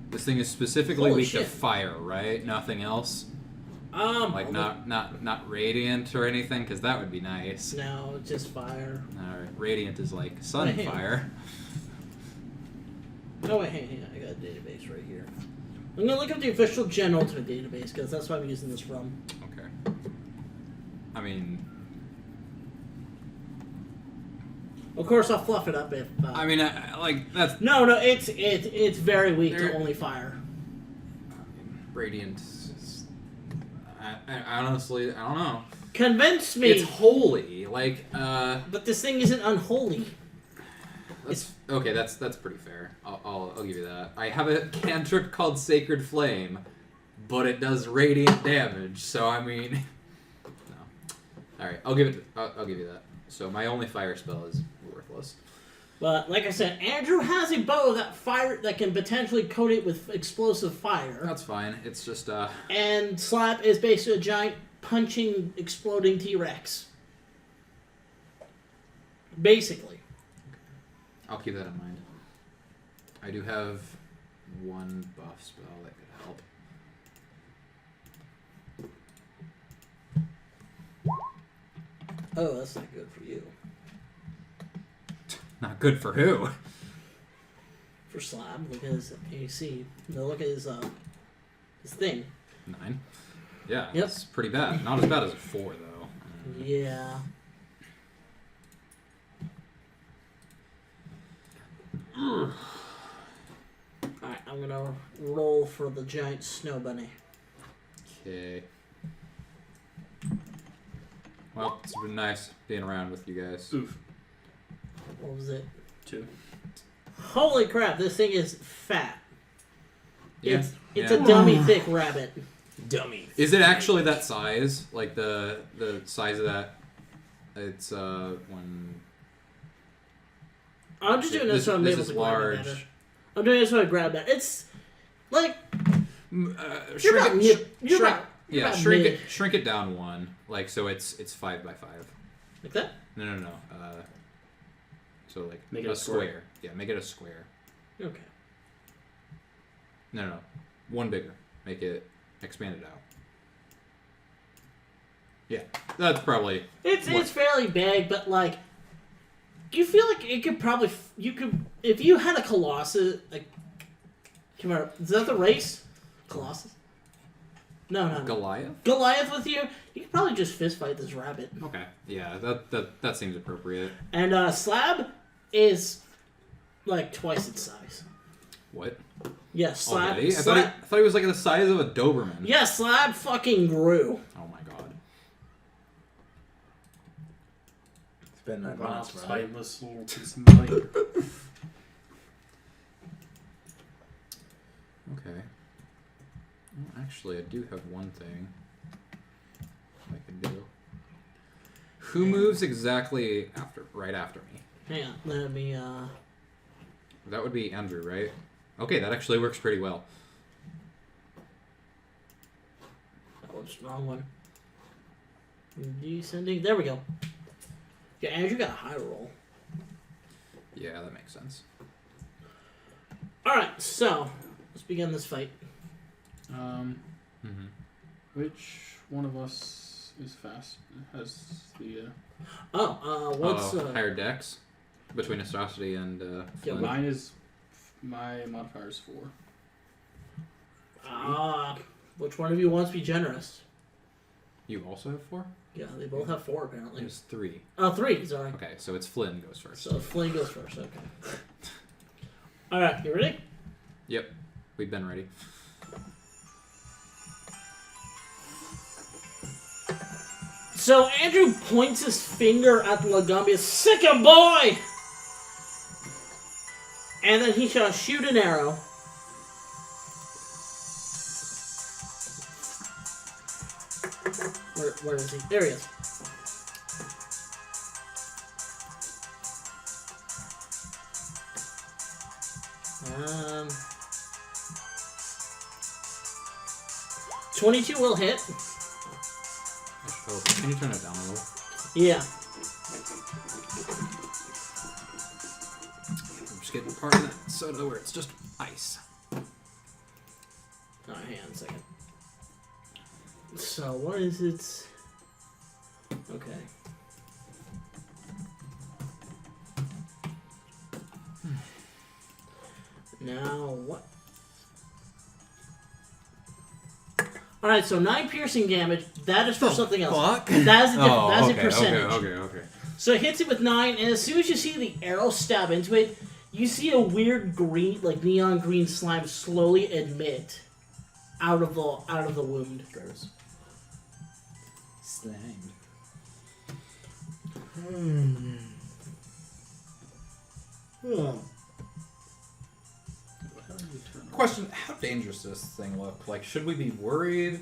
This thing is specifically Holy weak to shit. fire, right? Nothing else. Like not radiant or anything, because that would be nice. No, it's just fire. All right, radiant is like sun Right. fire. Oh wait, hang on. I got a database right here. I'm gonna look up the official Gen Ultimate database because that's what I'm using this from. Okay. I mean, Of course, I'll fluff it up if. like that's No, it's very weak There- to only fire. radiant. Is, I honestly, I don't know. Convince me. It's holy, like But this thing isn't unholy. That's okay. That's pretty fair. I'll give you that. I have a cantrip called Sacred Flame, but it does radiant damage. So I mean, no. All right, I'll give you that. So my only fire spell is worthless. But like I said, Andrew has a bow that can potentially coat it with explosive fire. That's fine. It's just And Slap is basically a giant punching, exploding T-Rex. Basically. I'll keep that in mind. I do have one buff spell that could help. Oh, that's not good for you. Not good for who? For Slab, look at his AC. No, look at his thing. 9. Yeah, Yep. it's pretty bad. Not as bad as a 4 though. Yeah. Alright, I'm gonna roll for the giant snow bunny. Okay. Well, it's been nice being around with you guys. Oof. What was it? 2. Holy crap, this thing is fat. Yeah. It's yeah. a dummy thick rabbit. Dummy. Is it actually that size? Like the size of that? It's when. I'm just doing this so I'm this able is to grab it large. better. I'm doing this so I grab that. It's like you're Shrink about it. mid. You're shrink- about, you're Yeah, about shrink mid. it. Shrink it down 1. Like so, it's 5 by 5. Like that. No. So like Make it a a square. Yeah, make it a square. Okay. No. 1 bigger. Make it expand it out. Yeah, that's probably. It's fairly big, but like, do you feel like it could probably you could if you had a Colossus like, come on, is that the race? Colossus? No. Goliath. Goliath with you, you could probably just fist fight this rabbit. Okay. Yeah, that seems appropriate. And Slab is like twice its size. What? Yes, Slab. Already? I thought he was like the size of a Doberman. Yeah, Slab fucking grew. Oh my god. It's been 9 Wow, months, right? spiteless little piece of meat. Okay. Well, actually, I do have one thing I can do. Who moves exactly right after me? Hang on, let me That would be Andrew, right? Okay, that actually works pretty well. oh, it's the wrong one. Descending. There we go. Yeah, Andrew got a high roll. Yeah, that makes sense. Alright, so let's begin this fight. Mm-hmm. Which one of us is fast? Has the What's higher dex between Astrosity and Yeah, Flynn? mine is my modifier is 4. which one of you wants to be generous? You also have 4? Yeah, they both have 4 apparently. There's 3. 3, sorry. Okay, so it's Flynn goes first. So Flynn goes first, okay. Alright, you ready? Yep, we've been ready. So Andrew points his finger at the Legumbia, sick a boy! And then he shall shoot an arrow. Where is he? There he is. Um, 22 will hit. Can you turn it down a little? Yeah. I'm just getting part of that soda where it's just ice. Alright, hang on a second. So, what is it? Okay. Now, what? Alright, so 9 piercing damage. That is for something else. Fuck? That is that's okay, a percentage. Okay. So it hits it with 9, and as soon as you see the arrow stab into it, you see a weird green, like neon green slime slowly emit out of the wound. Gross. Slimed. Question: how dangerous does this thing look? Like, should we be worried?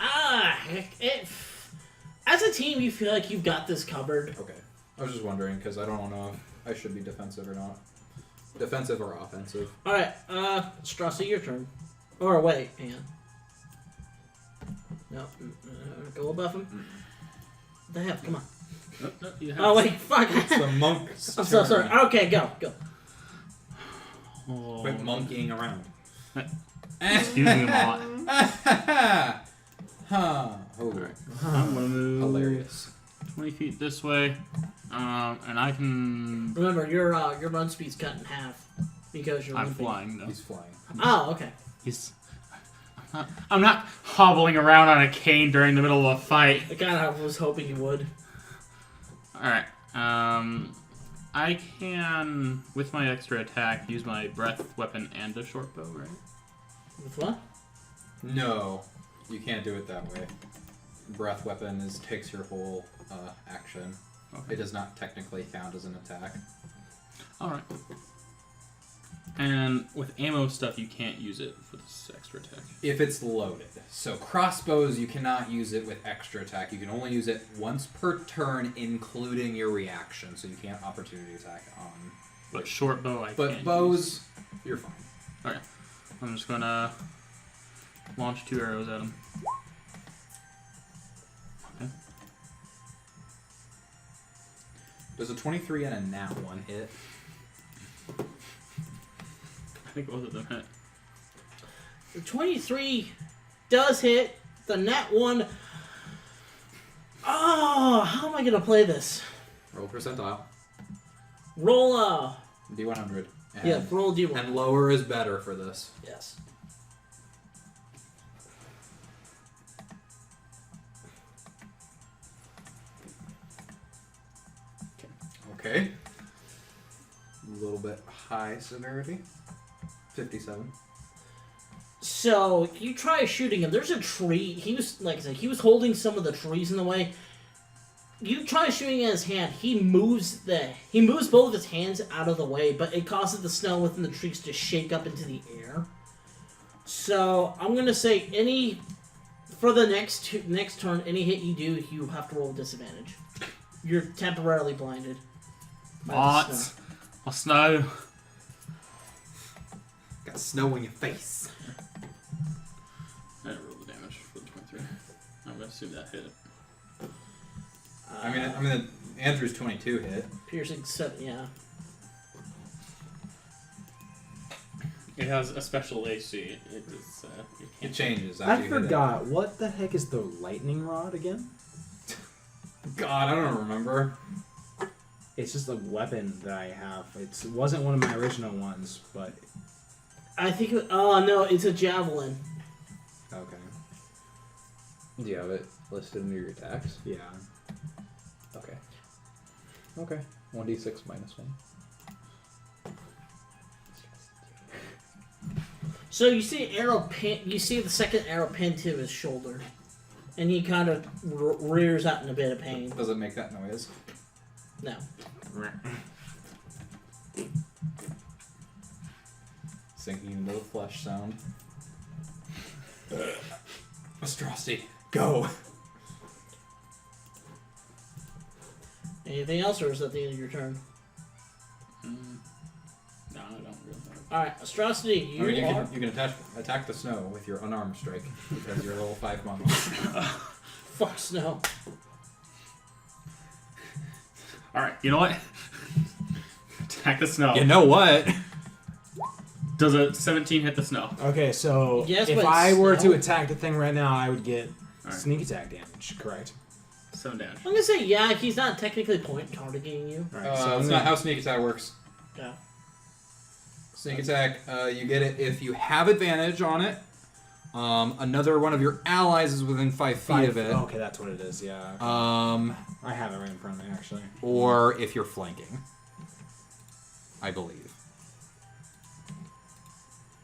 As a team, you feel like you've got this covered. Okay. I was just wondering because I don't know if I should be defensive or not. Defensive or offensive? Alright, Strassi, your turn. Or wait, hang on. No, go above him. What the hell? Come on. No, you have Oh wait, fuck. It's the monk's I'm so turn. sorry. Okay, go. Oh, Quit monkeying around. Excuse me a lot. Huh. Oh, I'm gonna move hilarious. 20 feet this way, and I can. Remember, your run speed's cut in half because you're I'm limping. flying though. He's flying. Oh, okay. He's. I'm not hobbling around on a cane during the middle of a fight. I kind of was hoping you would. All right. I can, with my extra attack, use my breath weapon and a short bow, right? With what? No, you can't do it that way. Breath weapon takes your whole action. Okay. It does not technically count as an attack. All right. And with ammo stuff, you can't use it for this extra attack. If it's loaded. So crossbows, you cannot use it with extra attack. You can only use it once per turn, including your reaction. So you can't opportunity attack on. But short bow, I But can't bows, use. you're fine. Okay. I'm just gonna launch 2 arrows at him. Okay. Does a 23 and a nat 1 hit? I think both of them hit. The 23 does hit. The nat 1. Oh, how am I gonna play this? Roll percentile. Roll a. D100. And, Yeah, roll D1. And lower is better for this. Yes. Okay. A little bit high severity. 57. So you try shooting him. There's a tree. He was, like I said, he was holding some of the trees in the way. You try shooting at his hand. He moves both of his hands out of the way, but it causes the snow within the trees to shake up into the air. So I'm gonna say for the next turn, any hit you do, you have to roll a disadvantage. You're temporarily blinded. by the snow. What? I'll snow. Got snow in your face. I didn't roll the damage for the 23. I'm gonna assume that hit. I mean, Andrew's 22 hit. Piercing 7, yeah. It has a special AC. It changes. I after you hit it. forgot. What the heck is the lightning rod again? God, I don't remember. It's just a weapon that I have. It wasn't one of my original ones, but I think. Oh no, it's a javelin. Okay. Do you have it listed under your attacks? yeah. Okay. Okay. 1d6 minus 1. So you see arrow pin. You see the second arrow pinned to his shoulder, and he kind of rears out in a bit of pain. Does it make that noise? No. Sinking into the flesh sound. Astrosity, go! Anything else, or is that the end of your turn? No, I don't really. Alright, Astrocity, you are... you can attack the snow with your unarmed strike because you're level 5 monk. Fuck Snow. Alright, you know what? Attack the snow. You know what? Does a 17 hit the snow? Okay, so Yes, if but I were to snow- attack the thing right now, I would get Alright. sneak attack damage, correct? 7 damage. I'm gonna say, yeah, he's not technically point targeting you. Alright, So so that's not how sneak attack works. Yeah. Sneak attack, you get it if you have advantage on it. Another one of your allies is within 5 feet of it. Okay, that's what it is, yeah. Okay. I have it right in front of me, actually. Or if you're flanking. I believe.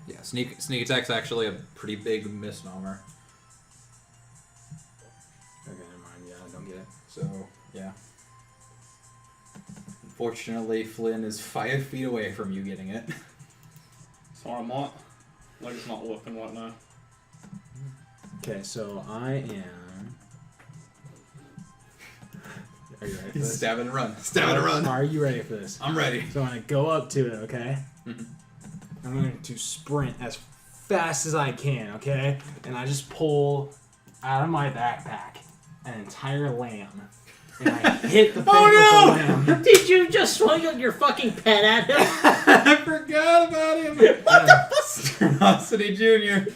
Yeah, sneak attack's actually a pretty big misnomer. Okay, never mind. Yeah, I don't get it. So, yeah. Unfortunately, Flynn is 5 feet away from you getting it. So I'm not. Like it's not looking whatnot. Okay, so I am... Are you ready for this? Stab and run. Stab and run. Are you ready for this? I'm ready. So I'm going to go up to it, okay? Mhm. I'm going to sprint as fast as I can, okay? And I just pull out of my backpack an entire lamb. And I hit the face with the lamb. Did you just swing your fucking pen at him? I forgot about him. What the fuck? Sternocity Jr.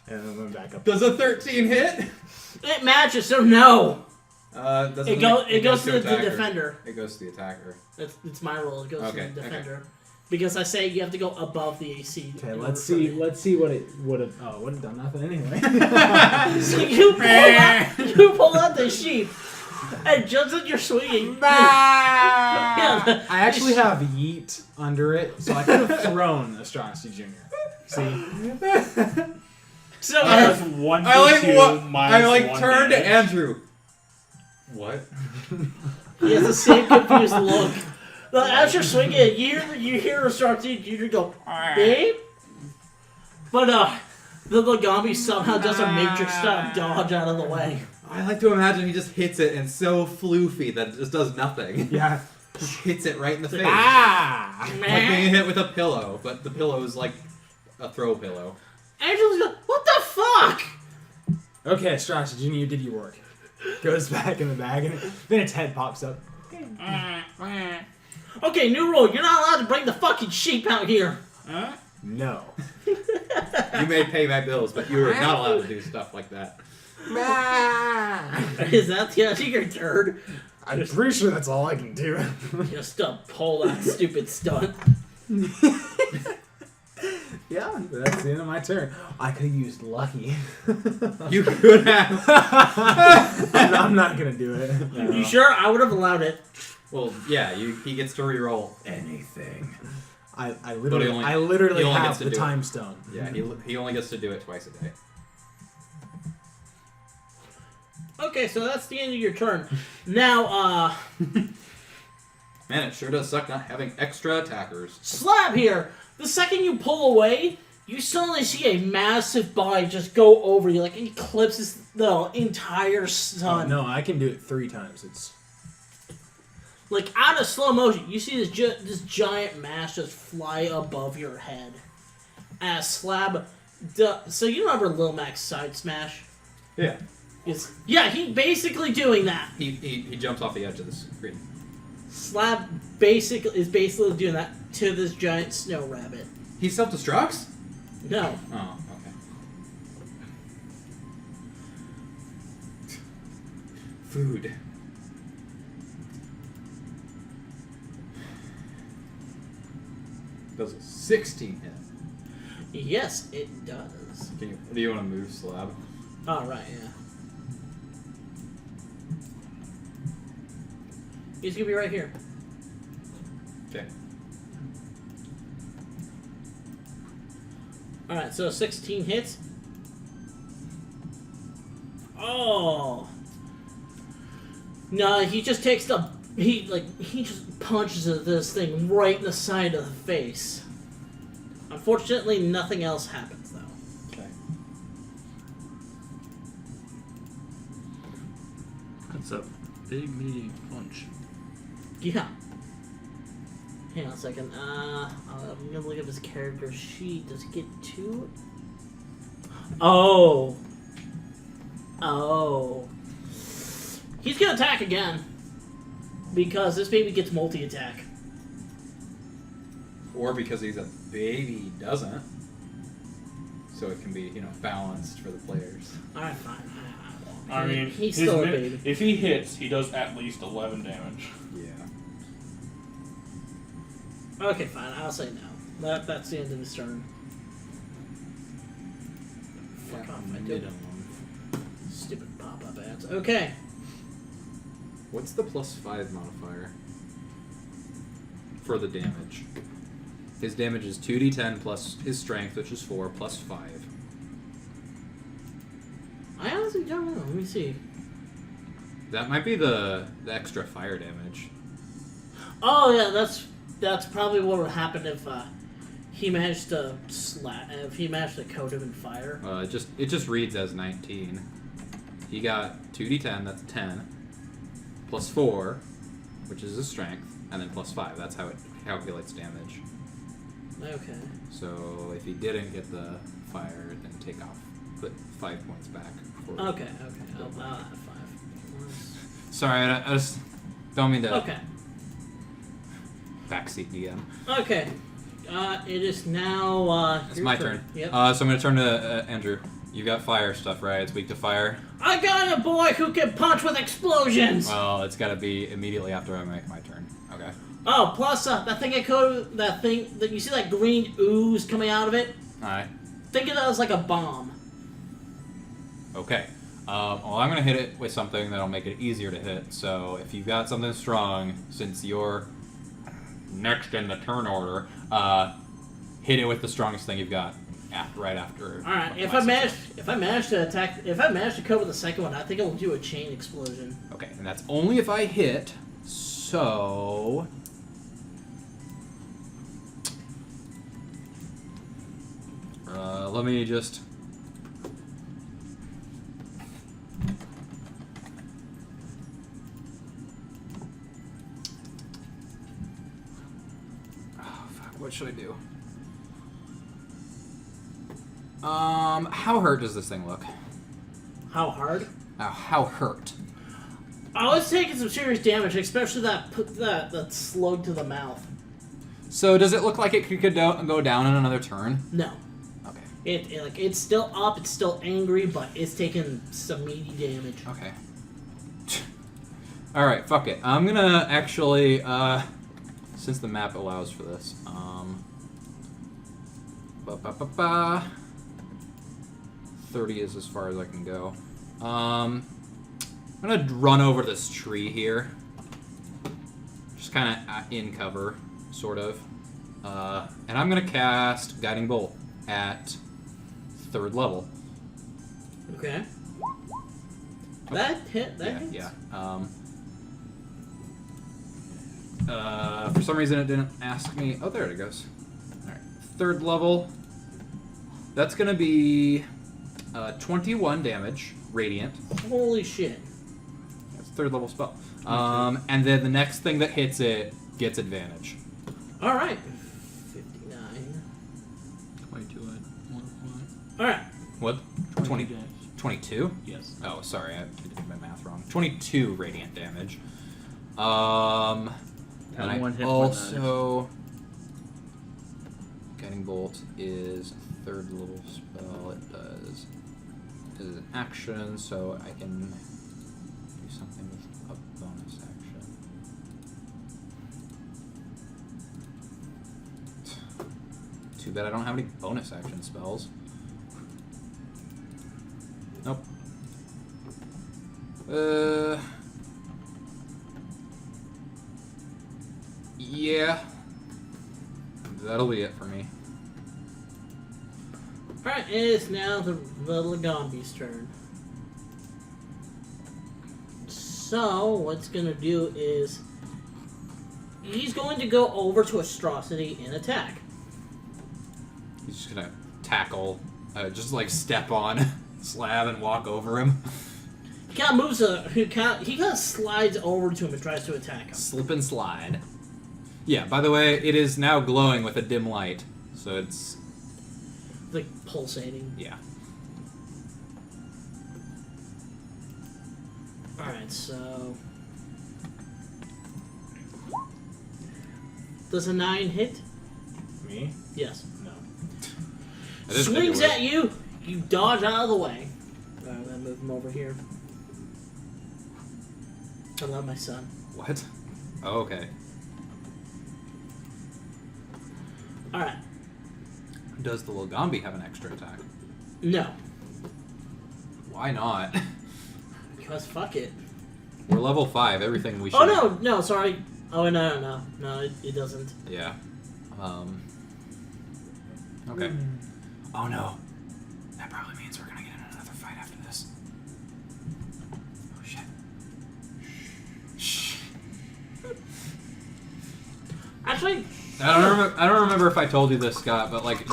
And then went back up. Does a 13 hit? It matches, so no. Doesn't It goes to the attacker. defender. It goes to the attacker. It's my rule. It goes Okay, to the okay. defender. Because I say you have to go above the AC. Okay, in let's order for see. me. Let's see what it would have. Oh, it would have done nothing anyway. So you pull out the sheep, and just as you're swinging, I actually have yeet under it, so I could have thrown Astrocity Jr. See? so That's 1 I like D2 what minus I like 1 turned to damage. Andrew. What? he has the same confused look. But as you're swinging, you hear Astrocity Jr. go, babe? But the Lagami somehow does a matrix style dodge out of the way. I like to imagine he just hits it and so floofy that it just does nothing. Yeah. Just hits it right in the face. Ah! Like being hit with a pillow, but the pillow is like a throw pillow. Angela's like, what the fuck? Okay, Astrocity Jr., you did your work. Goes back in the bag, and then its head pops up. Okay, new rule. You're not allowed to bring the fucking sheep out here. No. You may pay my bills, but you are not allowed to do stuff like that. Is that the end of your turn? I'm pretty sure that's all I can do. Just to pull that stupid stunt. Yeah, that's the end of my turn. I could have used Lucky. You could have. I'm not gonna do it. No. You sure? I would have allowed it. Well, yeah, he gets to reroll. Anything. I But literally, he only- I literally he only have gets to the do it. time stone. Yeah, he only gets to do it twice a day. Okay, so that's the end of your turn. Now, Man, it sure does suck not having extra attackers. Slab here. The second you pull away, you suddenly see a massive body just go over you, like it eclipses the entire Oh, sun. no, I can do it 3 times. It's Like out of slow motion, you see this giant mass just fly above your head. As Slab, so you remember Lil Mac's side smash? Yeah. Yeah, he basically doing that. He jumps off the edge of the screen. Slab is basically doing that to this giant snow rabbit. He self-destructs? No. Oh, okay. Food. Does a 16 hit? Yes, it does. Do you want to move Slab? Oh, right, yeah. He's gonna be right here. Okay. Alright, so 16 hits. Oh! No, he just takes he just punches this thing right in the side of the face. Unfortunately, nothing else happens, though. Okay. That's a big meaty punch. Yeah. Hang on a second. I'm gonna look up his character sheet. Does it get 2? Oh. Oh. He's gonna attack again. Because this baby gets multi-attack. Or because he's a baby, he doesn't. So it can be, balanced for the players. Alright, fine. I mean, he's still a baby. If he hits, he does at least 11 damage. Yeah. Okay, fine. I'll say no. That's the end of his turn. Fuck off, my dude. Stupid pop-up ads. Okay. What's the +5 modifier for the damage? His damage is 2d10 plus his strength, which is 4, plus 5. I honestly don't know. Let me see. That might be the extra fire damage. Oh yeah, that's probably what would happen if he managed to coat him in fire. It just reads as 19. He got 2d10, that's 10, plus 4, which is his strength, and then plus 5. That's how it calculates damage. Okay. So if he didn't get the fire, then put 5 points back. Okay. I'll have 5. Sorry, I just don't mean to Okay. backseat DM. Okay. It is now. It's your my turn. Yep. So I'm going to turn to Andrew. You got fire stuff, right? It's weak to fire. I got a boy who can punch with explosions. Well, it's got to be immediately after I make my turn. Okay. Oh, plus that thing that you see that green ooze coming out of it. All right. Think of that as like a bomb. Okay. Well, I'm going to hit it with something that'll make it easier to hit. So if you've got something strong, since you're next in the turn order, hit it with the strongest thing you've got right after. All right. If I manage to cover the second one, I think I'll do a chain explosion. Okay, and that's only if I hit. So let me just. What should I do? How hurt does this thing look? How hard? How hurt? I was taking some serious damage, especially that slug to the mouth. So does it look like it could go down in another turn? No. Okay. It's still up, it's still angry, but it's taking some meaty damage. Okay. Alright, fuck it. I'm gonna actually, since the map allows for this, 30 is as far as I can go. I'm gonna run over this tree here. Just kind of in cover, sort of. And I'm gonna cast Guiding Bolt at 3rd level. Okay. That hit. That hits. Yeah. For some reason it didn't ask me. Oh, there it goes. Alright. 3rd level. That's going to be 21 damage, radiant. Holy shit. That's a 3rd level spell. And then the next thing that hits it gets advantage. Alright. 59. 22 at 1 Alright. What? 20 22? Yes. Oh, sorry. I did my math wrong. 22 radiant damage. And I one hit point also... Guiding Bolt is a 3rd level spell. It does an action, so I can do something with a bonus action. Too bad I don't have any bonus action spells. Nope. Yeah. That'll be it for me. Alright, it is now the Lagambi's turn. So, what's gonna do is... he's going to go over to Astrocity and attack. He's just gonna tackle, just like step on Slab and walk over him. kind of moves. He kind of slides over to him and tries to attack him. Slip and slide. Yeah, by the way, it is now glowing with a dim light. So it's... Like pulsating. Yeah. Alright, so... Does a 9 hit? Me? Yes. No. I didn't think it Swings would. at you. You dodge out of the way. Alright, I'm gonna move him over here. I love my son. What? Oh, okay. Alright. Does the Logombi have an extra attack? No. Why not? Because fuck it. We're level 5. Everything we should... Oh, no, sorry. Oh, no. No, it doesn't. Yeah. Okay. Oh no. That probably means we're gonna get in another fight after this. Oh shit. Shh. Actually, I don't remember if I told you this, Scott, but like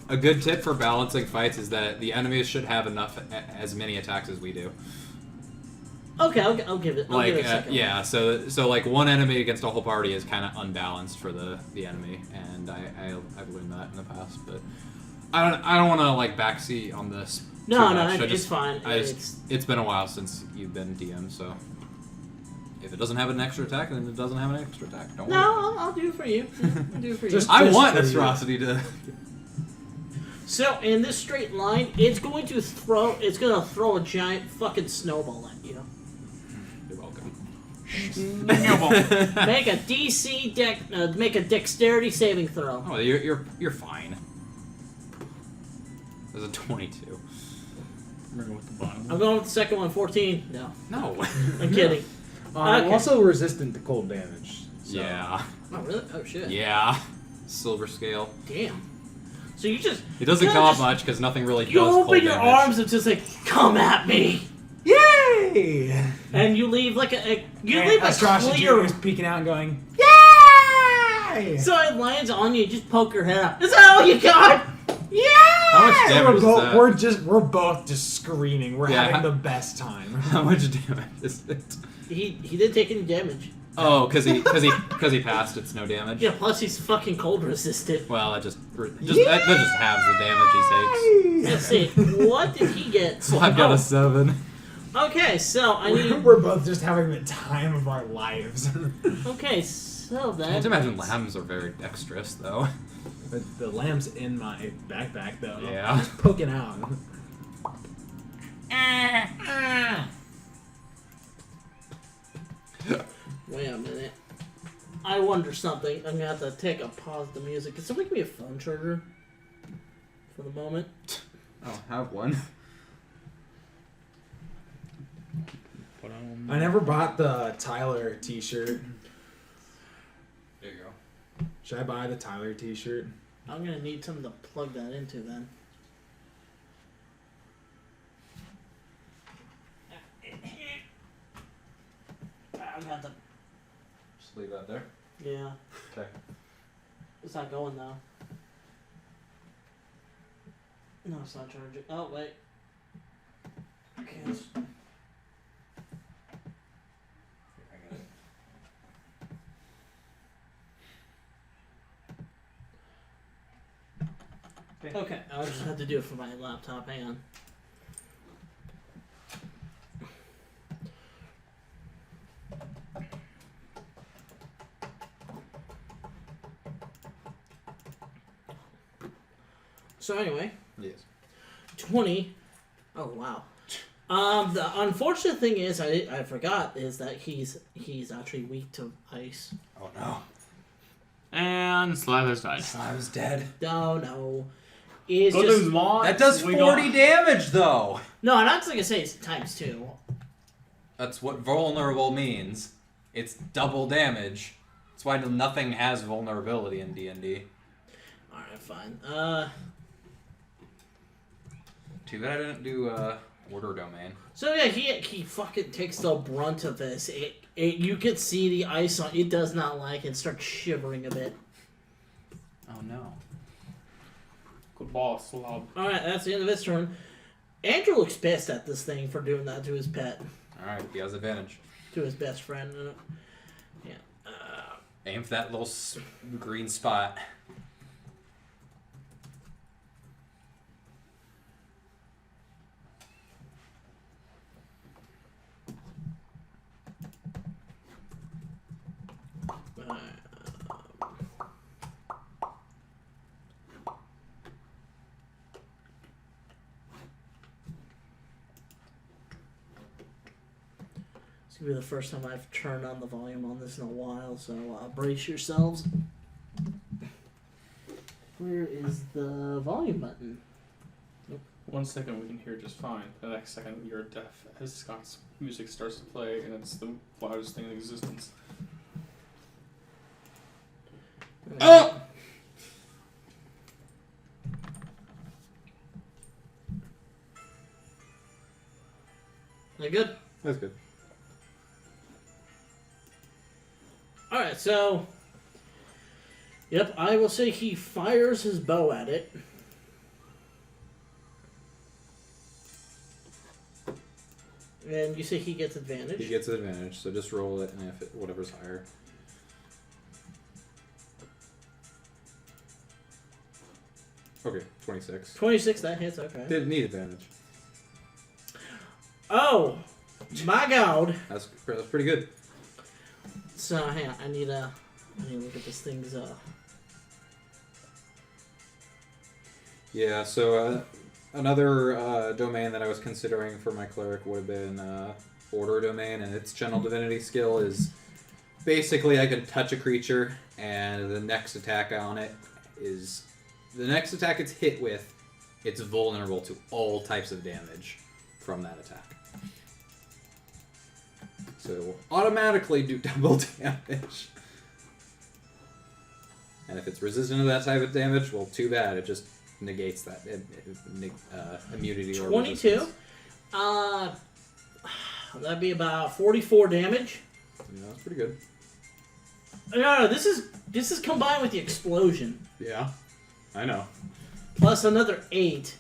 a good tip for balancing fights is that the enemies should have as many attacks as we do. okay, I'll give it. I'll give it a second. Yeah, so like one enemy against a whole party is kind of unbalanced for the enemy, and I've learned that in the past, but I don't want to like backseat on this. No, too much. it's fine. It's been a while since you've been DM, so if it doesn't have an extra attack, then it doesn't have an extra attack. Don't worry. No, I'll do it for you. I'll do it for you. Just- I want for you. Atrocity to. So in this straight line, it's going to throw a giant fucking snowball at you. You're welcome. Make a DC make a dexterity saving throw. Oh, you're fine. There's a 22. I'm going with the bottom. I'm going with the second one, 14. No, No. I'm kidding. I'm Okay. also resistant to cold damage. So. Yeah. Oh really? Oh shit. Yeah. Silver scale. Damn. So you just It doesn't you come up just- much because nothing really you does cold open your damage. arms and just like come at me, Yay! and you leave like a Astrosity clear. is peeking out and going, Yay! So it lands on you. Just poke your head out. Is that all you got? Yeah. How much damage is that? We're both just screaming. We're Yeah, having the best time. How much damage is it? He didn't take any damage. Oh, because he passed. It's no damage. Yeah. Plus he's fucking cold resistant. Well, that just halves the damage he takes. Let's see. What did he get? So I've got a 7. Okay, so I need. We're both just having the time of our lives. Okay, so I that. can't imagine lambs are very dexterous, though. But the lamb's in my backpack, though. Yeah. Just poking out. Wait a minute. I wonder something. I'm gonna have to take a pause the music. Can somebody give me a phone charger? For the moment. I'll have one. Put on. I never bought the Tyler t-shirt. There you go. Should I buy the Tyler t-shirt? I'm gonna need something to plug that into then. I'm gonna have to. Just leave that there. Yeah. Okay. It's not going though. No, it's not charging. Oh, wait. Okay. Okay, I'll just have to do it for my laptop. Hang on. So anyway, Yes. 20. Oh wow. The unfortunate thing is I forgot is that he's actually weak to ice. Oh no. And Slathers dies. I was dead. No. It's Good just news, Mom. That does 40 damage, though. no. I'm not gonna say it's times 2. That's what vulnerable means. It's double damage. That's why nothing has vulnerability in D&D. All right, fine. Too bad I didn't do order domain. So yeah, he fucking takes the brunt of this. You could see the ice on it. Does not like it. Starts shivering a bit. Oh no. Good boss, Slob. All right, that's the end of its turn. Andrew looks pissed at this thing for doing that to his pet, Alright, he has advantage. to his best friend. Yeah. Aim for that little green spot. It's gonna be the first time I've turned on the volume on this in a while, so brace yourselves. Where is the volume button? 1 second we can hear just fine. The next second you're deaf as Scott's music starts to play, and it's the loudest thing in existence. Oh! That good? That's good. Alright, so. Yep, I will say he fires his bow at it. And you say he gets advantage. He gets advantage, so just roll it, and if whatever's higher. Okay, 26. 26, that hits, okay. Didn't need advantage. Oh! My god! That's pretty good. So, hang on, I need to look at this thing's, Yeah, so another domain that I was considering for my cleric would have been Order Domain, and its General Divinity skill is basically I can touch a creature, and the next attack on it is... The next attack it's hit with, it's vulnerable to all types of damage from that attack. So it will automatically do double damage. And if it's resistant to that type of damage, well, too bad. It just negates that immunity or 22. resistance. That'd be about 44 damage. Yeah, that's pretty good. No, this is combined with the explosion. Yeah, I know. Plus another 8.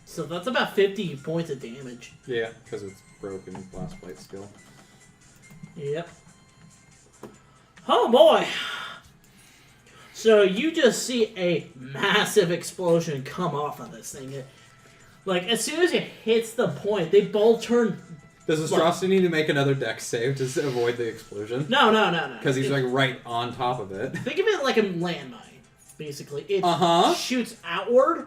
So that's about 50 points of damage. Yeah, because it's broken blast plate skill. Yep. Oh boy! So you just see a massive explosion come off of this thing. Like, as soon as it hits the point, they both turn... Does Astrosty need to make another dex save to avoid the explosion? No. Because he's like right on top of it. Think of it like a landmine, basically. It Uh-huh. shoots outward,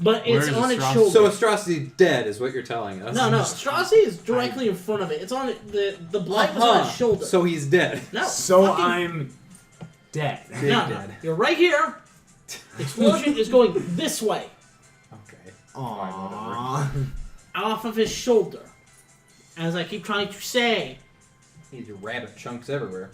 but Where it's is on its Astrosty? shoulder. So Astrosity's dead, is what you're telling us. No, Strassi is directly in front of it. It's on the blight was on his shoulder. So he's dead. no, So fucking- I'm dead. no, dead. You're right here. The explosion is going this way, Okay. Aww. off of his shoulder. As I keep trying to say. He's rabbit chunks everywhere.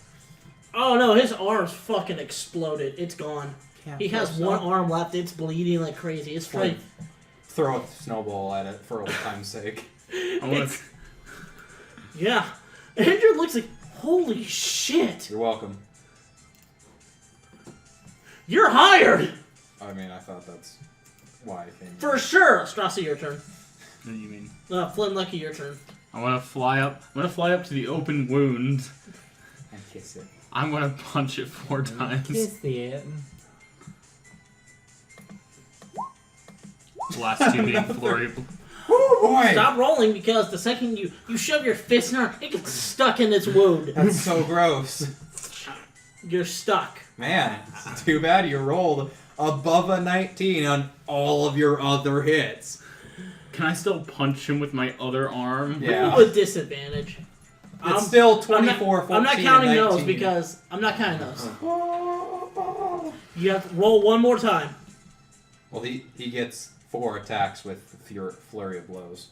Oh no, his arm's fucking exploded. It's gone. He has one arm left. It's bleeding like crazy. It's Like, fine. throw a snowball at it for old time's sake. I wanna, It's- Yeah. Andrew looks like, holy shit. You're welcome. You're hired! I mean, I thought that's why I came. For sure. Strassi, your turn. what do you mean? Flynn Lucky, your turn. I want to fly up. I'm gonna fly up to the open wound. And kiss it. I'm gonna punch it 4 times. Kiss it. The last 2 being flurry. Oh boy! Stop rolling because the second you shove your fist in her, it gets stuck in its wound. That's so gross. You're stuck. Man, it's too bad you rolled above a 19 on all of your other hits. Can I still punch him with my other arm? Yeah. With disadvantage. It's still I'm 24, 14, not counting and 19. those because I'm not counting those. You have to roll one more time. Well, he gets 4 attacks with flurry of blows.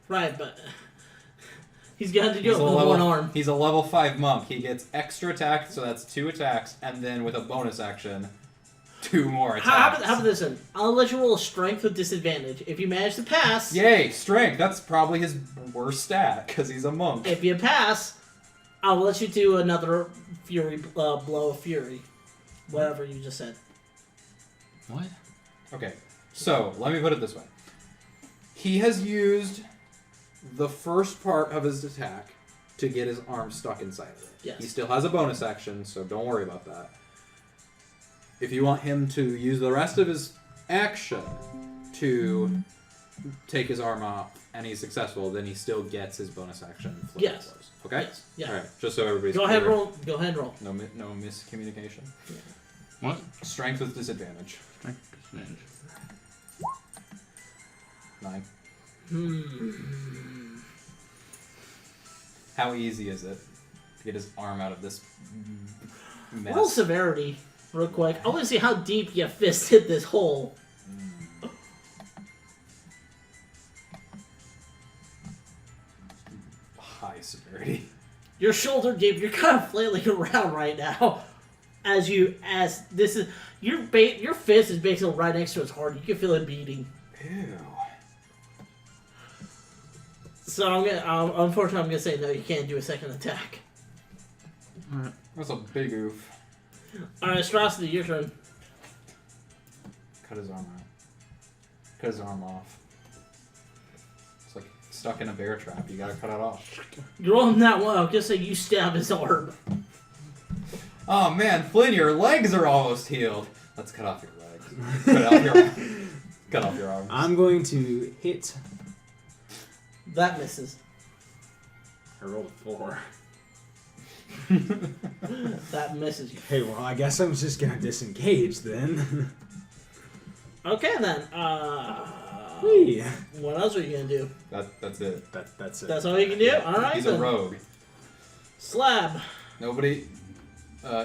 Right, but he's got to do it with one arm. He's a level 5 monk. He gets extra attack, so that's 2 attacks, and then with a bonus action, 2 more attacks. How about this one? I'll let you roll a strength with disadvantage. If you manage to pass, Yay, strength. That's probably his worst stat, because he's a monk. if you pass, I'll let you do another fury blow of fury. Whatever you just said. What? Okay, so let me put it this way. He has used the first part of his attack to get his arm stuck inside of it. Yes. He still has a bonus action, so don't worry about that. If you want him to use the rest of his action to take his arm off and he's successful, then he still gets his bonus action. Yes. Blows. Okay? Yes. Yeah. All right, just so everybody's Go clear. ahead, roll. Go ahead, roll. No miscommunication. What? Strength with disadvantage. Strength disadvantage. 9. Hmm. How easy is it to get his arm out of this mess? Roll severity, real quick. I want to see how deep your fist hit this hole. High severity. Your shoulder deep. You're kind of flailing around right now, as this is your fist is basically right next to his heart. You can feel it beating. Ew. So I'm gonna, unfortunately, I'm gonna say no. You can't do a second attack. Alright. That's a big oof. All right, Astrosity, your turn. Cut his arm out. Cut his arm off. It's like stuck in a bear trap. You gotta cut it off. You're rolling that one. I'll just say you stab his arm. Oh man, Flynn, your legs are almost healed. Let's cut off your legs. Cut off your arms. I'm going to hit. That misses. I rolled a 4. That misses you. Hey, well, I guess I'm just gonna disengage then. Okay then. Whee! What else are you gonna do? That's it. That's it. That's all you can do. All right. He's then. a rogue. Slab. Nobody.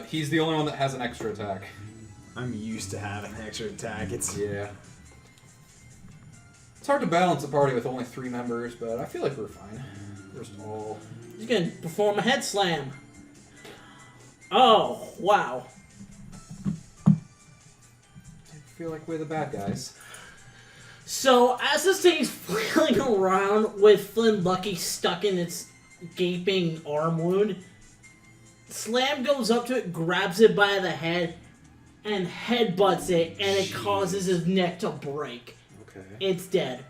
He's the only one that has an extra attack. I'm used to having extra attack. It's Yeah. It's hard to balance a party with only 3 members, but I feel like we're fine. We're just all. He's gonna perform a head slam. Oh wow. I feel like we're the bad guys. So as this thing's flailing around with Flynn Lucky stuck in its gaping arm wound, Slam goes up to it, grabs it by the head, and headbutts it, and it causes his neck to break. Okay. It's dead.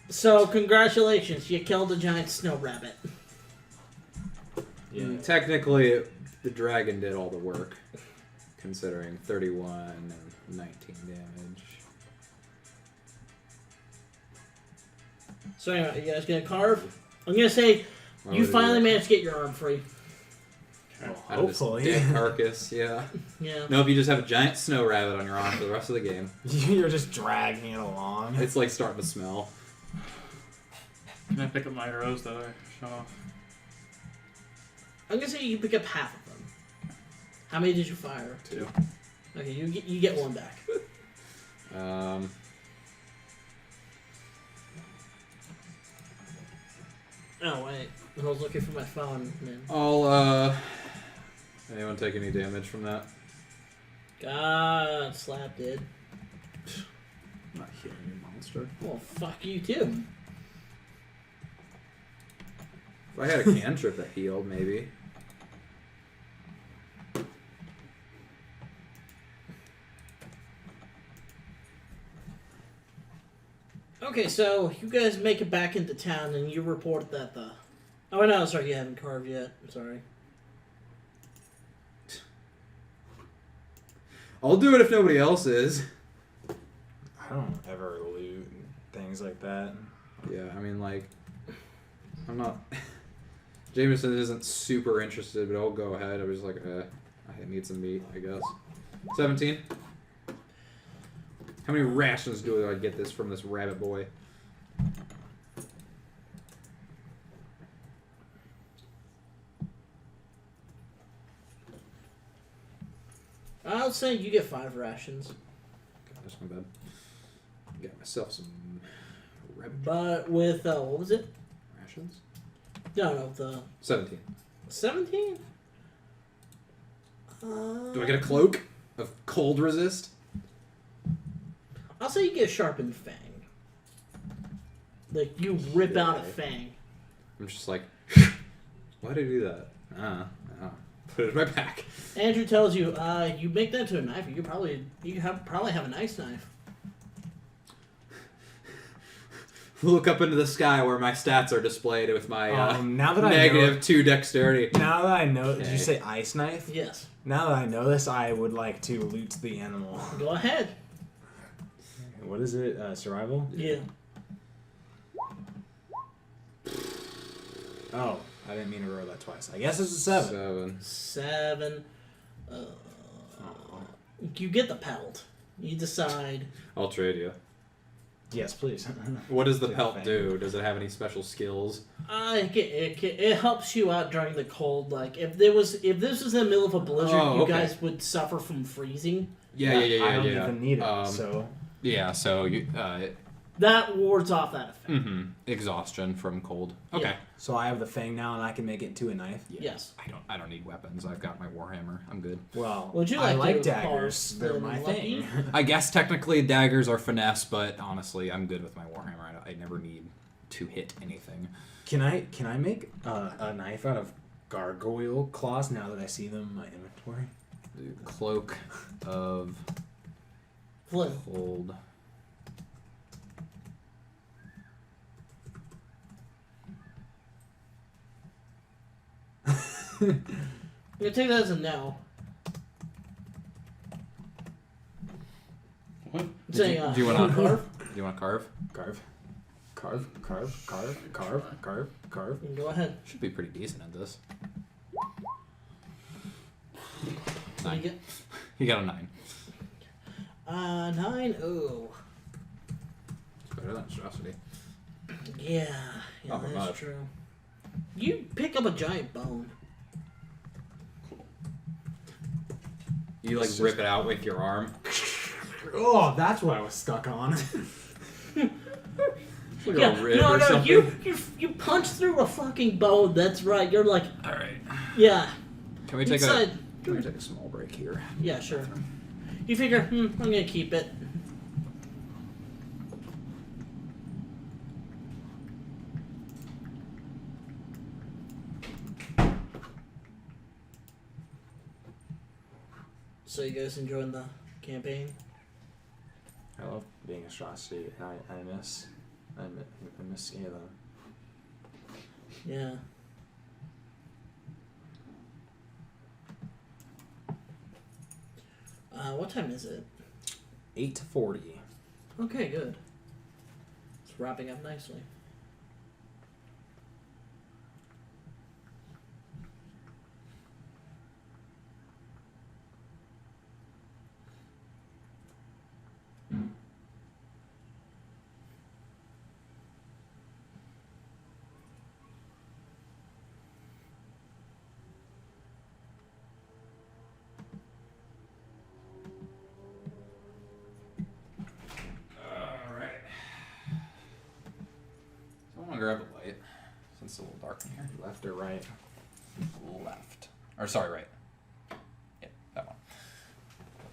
So congratulations, you killed a giant snow rabbit. yeah. Technically, the dragon did all the work, considering 31 and 19 damage. So anyway, you guys gonna carve? I'm gonna say Why you would it finally do that? managed to get your arm free. Out of this Hopefully. dead carcass, yeah. Yeah. No, if you just have a giant snow rabbit on your arm for the rest of the game, You're just dragging it along. it's like starting to smell. Can I pick up my arrows that I shot off? I'm gonna say you pick up half of them. How many did you fire? 2. Okay, you get one back. Oh wait, I was looking for my phone. Man. I'll, anyone take any damage from that? God, Slap did. I'm not hitting you, monster. Well, fuck you too. If I had a cantrip that healed, maybe. Okay, so you guys make it back into town, and you report that the. Oh no, sorry, you haven't carved yet. Sorry. I'll do it if nobody else is. I don't ever loot things like that. Yeah, I mean, like, I'm not. Jameson isn't super interested, but I'll go ahead. I was like, I need some meat, I guess. 17. How many rations do I get this from this rabbit boy? I'll say you get 5 rations. God, that's not bad. Got myself some rabbit But with, what was it? rations. No, the 17. 17? Do I get a cloak of cold resist? I'll say you get a sharpened fang. Like, you rip out a Okay. fang. I'm just like, why did I do that? Put it in my pack. Andrew tells you, you make that to a knife. You could probably have a nice knife. Look up into the sky where my stats are displayed with my now that negative 2 dexterity. Now that I know, did you Okay. say ice knife? Yes. Now that I know this, I would like to loot the animal. Go ahead. What is it? Survival? Yeah. Oh, I didn't mean to roll that twice. I guess it's a 7. 7. 7. You get the pelt. You decide. I'll trade you. Yes, please. What does the Take pelt the do? Does it have any special skills? It helps you out during the cold. Like if this was in the middle of a blizzard, Oh, you okay. guys would suffer from freezing. Yeah. I don't even need it, so... Yeah, so you... That wards off that effect. exhaustion from cold. Okay. Yeah. So I have the fang now, and I can make it into a knife? Yeah. Yes. I don't need weapons. I've got my warhammer. I'm good. Well, Would you I like like to daggers. carve They're the my lucky? thing. I guess technically daggers are finesse, but honestly, I'm good with my warhammer. I never need to hit anything. Can I make a knife out of gargoyle claws now that I see them in my inventory? The cloak of Flynn. cold. I'm gonna take that as a no. What? Saying, do you wanna- carve? Do you want to carve? Carve. Go ahead. Should be pretty decent at this. What do 9. you get? You got a 9. 9. Oh. It's better than atrocity. Yeah. Not That's much. true. You pick up a giant bone. You like rip it out with your arm. Oh, that's what I was stuck on. Like Yeah, a rib no, or no, something. you punch through a fucking bone. That's right. You're like, All right. yeah. Can we take Inside. Can we take a small break here? Yeah, sure. You figure, I'm gonna keep it. So you guys enjoying the campaign? I love being atrocity, and I miss Scala. Yeah. What time is it? 8:40. Okay, good. It's wrapping up nicely. Alright. Someone grab a light. Since it's a little dark in here. Left or right? Left. Or sorry, right. Yeah, that one.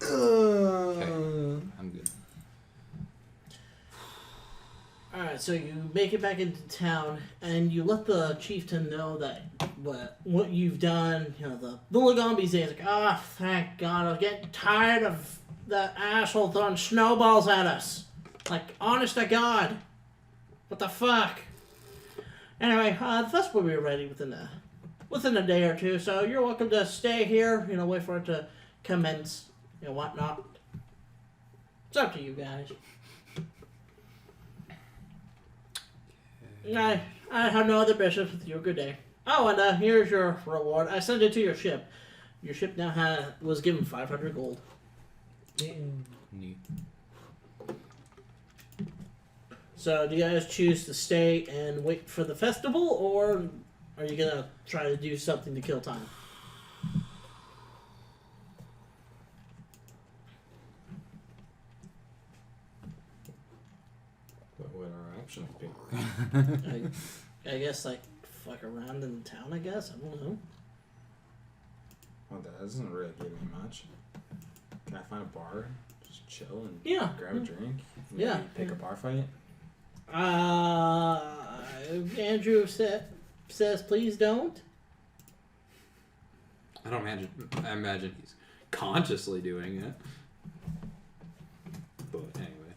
Okay. I'm good. Alright, so you make it back into town, and you let the chieftain know that what you've done. You know, the Lagombi say, like, ah, thank God, I'm getting tired of that asshole throwing snowballs at us. Like, honest to God. What the fuck? Anyway, the festival will be ready within a day or two, so you're welcome to stay here, you know, wait for it to commence, you know, whatnot. It's up to you guys. I have no other business with you. Good day. Oh, and here's your reward. I sent it to your ship. Your ship now was given 500 gold. Neat. So, do you guys choose to stay and wait for the festival, or are you gonna try to do something to kill time? What would our options be? I guess, like, fuck around in town, I guess? I don't know. Well, that doesn't really give me much. Can I find a bar? Just chill and Yeah. grab a drink? Maybe Yeah. Pick a bar fight? Andrew says, please don't. I don't imagine. I imagine he's consciously doing it. But anyway.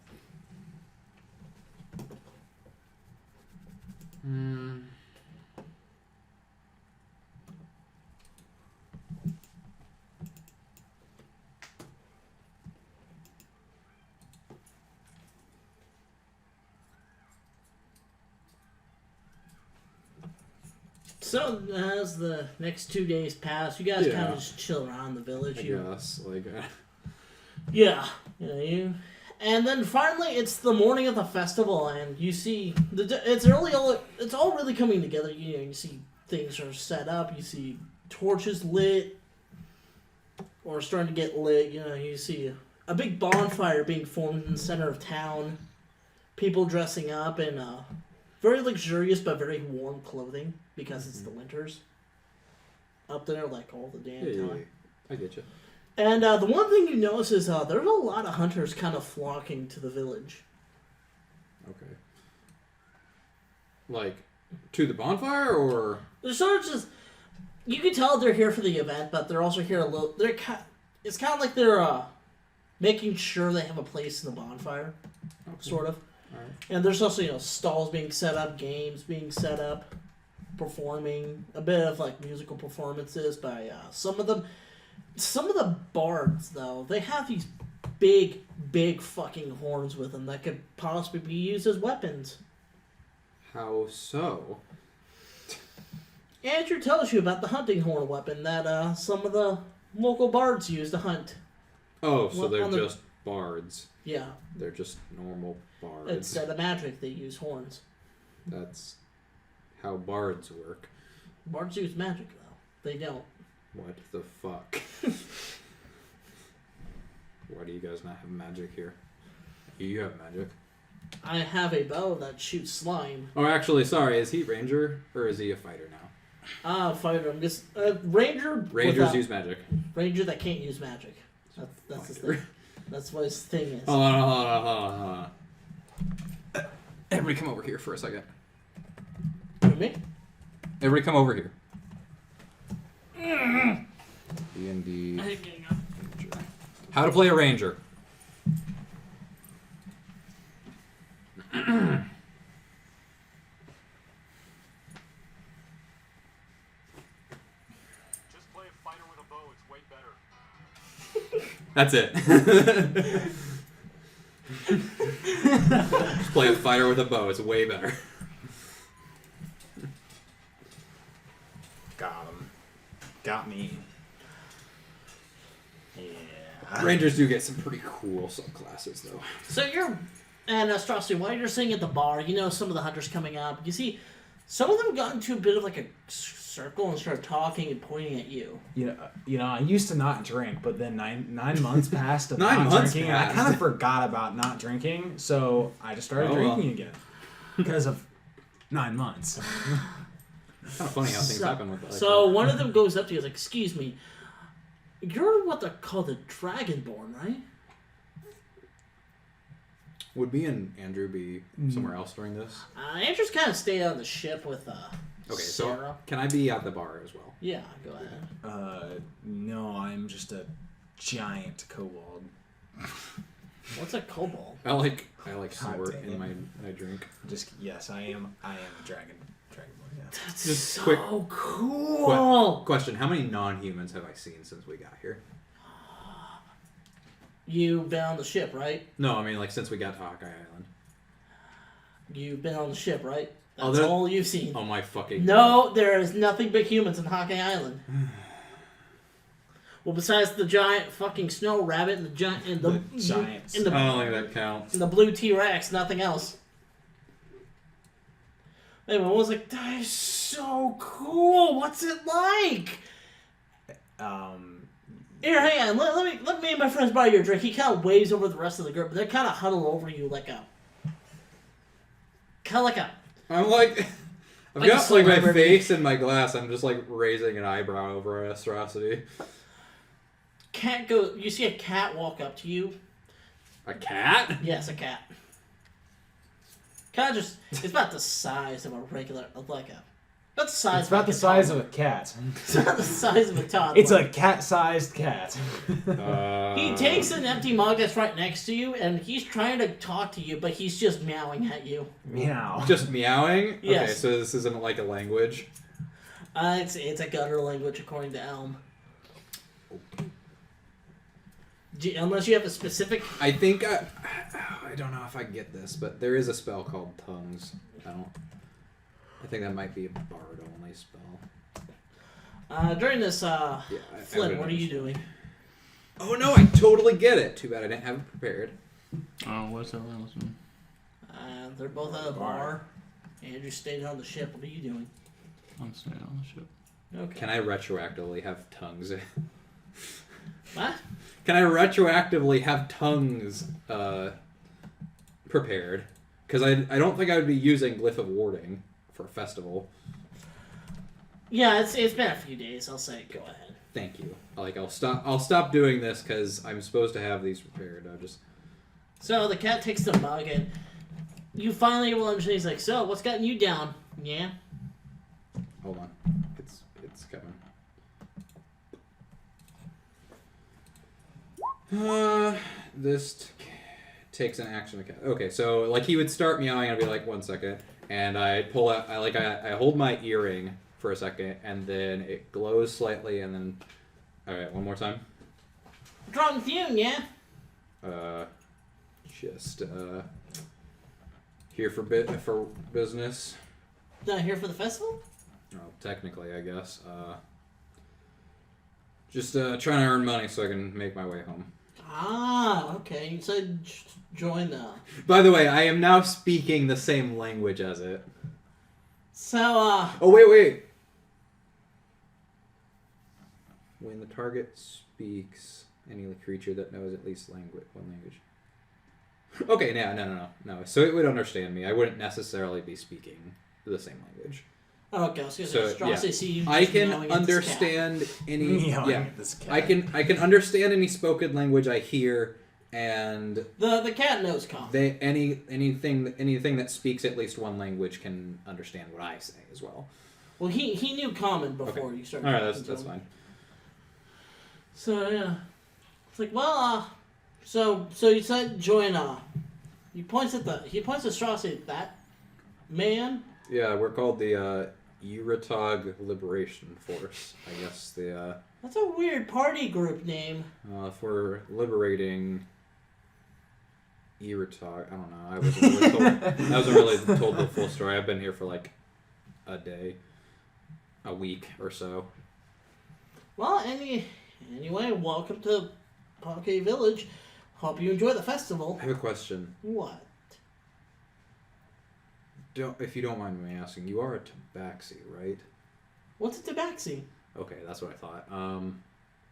So as the next 2 days pass, you guys Yeah. kind of just chill around the village. I guess. Like, Yeah, you. And then finally, it's the morning of the festival, and you see it's all really coming together. You see things are set up. You see torches lit, or starting to get lit. You see a big bonfire being formed in the center of town. People dressing up in very luxurious but very warm clothing because it's the winters up there, like all the damn time. I get you. And the one thing you notice is there's a lot of hunters kind of flocking to the village. Okay. Like, to the bonfire, or? They're sort of just... You can tell they're here for the event, but they're also here a little... It's kind of like they're making sure they have a place in the bonfire, sort of. All right. And there's also, stalls being set up, games being set up, performing, a bit of, like, musical performances by some of them. Some of the bards, though, they have these big, big fucking horns with them that could possibly be used as weapons. How so? Andrew tells you about the hunting horn weapon that some of the local bards use to hunt. Oh, so Well, they're on the- just bards. Yeah, They're just normal bards. instead of magic, they use horns. That's how bards work. Bards use magic, though. They don't. What the fuck? Why do you guys not have magic here? You have magic. I have a bow that shoots slime. Oh, actually, sorry. Is he ranger or is he a fighter now? Fighter. I'm just ranger. Rangers use magic. Ranger that can't use magic. That's his thing. That's what his thing is. Hold on. Everybody come over here for a second. Me? Everybody come over here. D&D. Ranger. How to play a ranger. Just play a fighter with a bow, it's way better. That's it. Just play a fighter with a bow. It's way better. Got him. Got me. Yeah. Rangers do get some pretty cool subclasses, though. So and Strassi, while you're sitting at the bar, some of the hunters coming up. You see, some of them got into a bit of like a circle and started talking and pointing at you. I used to not drink, but then nine months passed of 9 not months drinking, and I passed. kind of forgot about not drinking, so I just started drinking again because of 9 months. Kind of funny how things happen with that. So one of them goes up to you and is like, "Excuse me, you're what they call the Dragonborn, right?" Would me and Andrew be somewhere else during this? Andrew's kind of stayed on the ship with Okay, Sarah. so can I be at the bar as well? Yeah, go ahead. No, I'm just a giant kobold. What's a kobold? I like God snort dang in it. my drink. Yes, I am a dragonborn. Yeah. That's Just so quick- cool. Question: how many non-humans have I seen since we got here? You've been on the ship, right? No, I mean like since we got to Hawkeye Island. You've been on the ship, right? Oh, That's there- all you've seen. Oh my fucking! No, there is nothing but humans in Hawkeye Island. Well, besides the giant fucking snow rabbit and the giant and the giants. and the, I don't think that counts. and the blue T-Rex, nothing else. Anyway, I was like, that is so cool. What's it like? Here, hang on. Let me and my friends buy you a drink. He kind of waves over the rest of the group, but they kind of huddle over you like a. I'm like, I've Like a got like my celebrity. face in my glass. I'm just like raising an eyebrow over a atrocity. Cat go. You see a cat walk up to you. A cat? Yes, a cat. Kind of just. It's about the size of a regular, like a That's the size. It's about the size of a cat. It's about the size of a toddler. It's a cat-sized cat. He takes an empty mug that's right next to you, and he's trying to talk to you, but he's just meowing at you. Meow. Just meowing? Okay, Yes. so this isn't like a language. It's a gutter language according to Elm. Unless you have a specific. I think I don't know if I get this, but there is a spell called Tongues. I think that might be a bard only spell. During this, I Flynn, would what are you understand. doing? Oh no, I totally get it. Too bad I didn't have it prepared. Oh, what's that last one? They're both at a bar. Andrew stayed on the ship. What are you doing? I'm staying on the ship. Okay. Can I retroactively have tongues? What? Can I retroactively have tongues prepared? Because I don't think I would be using Glyph of Warding for a festival. Yeah, it's been a few days. I'll say go ahead. Thank you. I'll stop doing this because I'm supposed to have these prepared. So the cat takes the mug and you finally will understand. He's like, "So, what's gotten you down?" Yeah. Hold on. It's coming. This takes an action. Okay, so like he would start meowing, I'd be like 1 second, and I pull out. I hold my earring for a second, and then it glows slightly, and then. All right, one more time. What's wrong with you? Yeah. Just here for business. Not here for the festival. Well, technically, I guess. Just trying to earn money so I can make my way home. Ah, okay. You said join the. By the way, I am now speaking the same language as it. So, Oh, wait. When the target speaks, any creature that knows at least one language. Okay, no. So it would understand me. I wouldn't necessarily be speaking the same language. okay, I was gonna So, say, Strauss, yeah. I see you. I just can meowing at this understand any. Meowing Yeah, at this cat. I can understand any spoken language I hear, and cat. The cat knows common. anything that speaks at least one language can understand what I say as well. Well, he knew common before Okay. you started. All right, talking to that's him. fine. So yeah, it's like so you said join he points at Strauss at that man. Yeah, we're called the Uratog Liberation Force. I guess That's a weird party group name. for liberating Uratog. I don't know. I wasn't really told the full story. I've been here for like a week or so. Well, anyway, welcome to Poké Village. Hope you enjoy the festival. I have a question. What? If you don't mind me asking, you are a Tabaxi, right? What's a tabaxi? Okay, that's what I thought.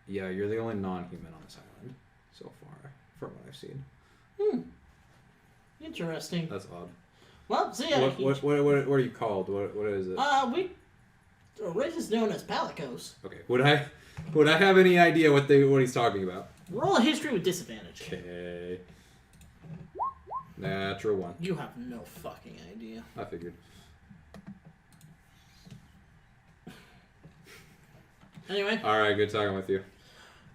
Yeah, you're the only non-human on this island so far, from what I've seen. Interesting. That's odd. Well, so yeah, What are you called? What is it? our race is known as Palicos. Okay. Would I have any idea what he's talking about? Roll a history with disadvantage. Okay. Natural 1. You have no fucking idea. I figured. Anyway. All right. Good talking with you.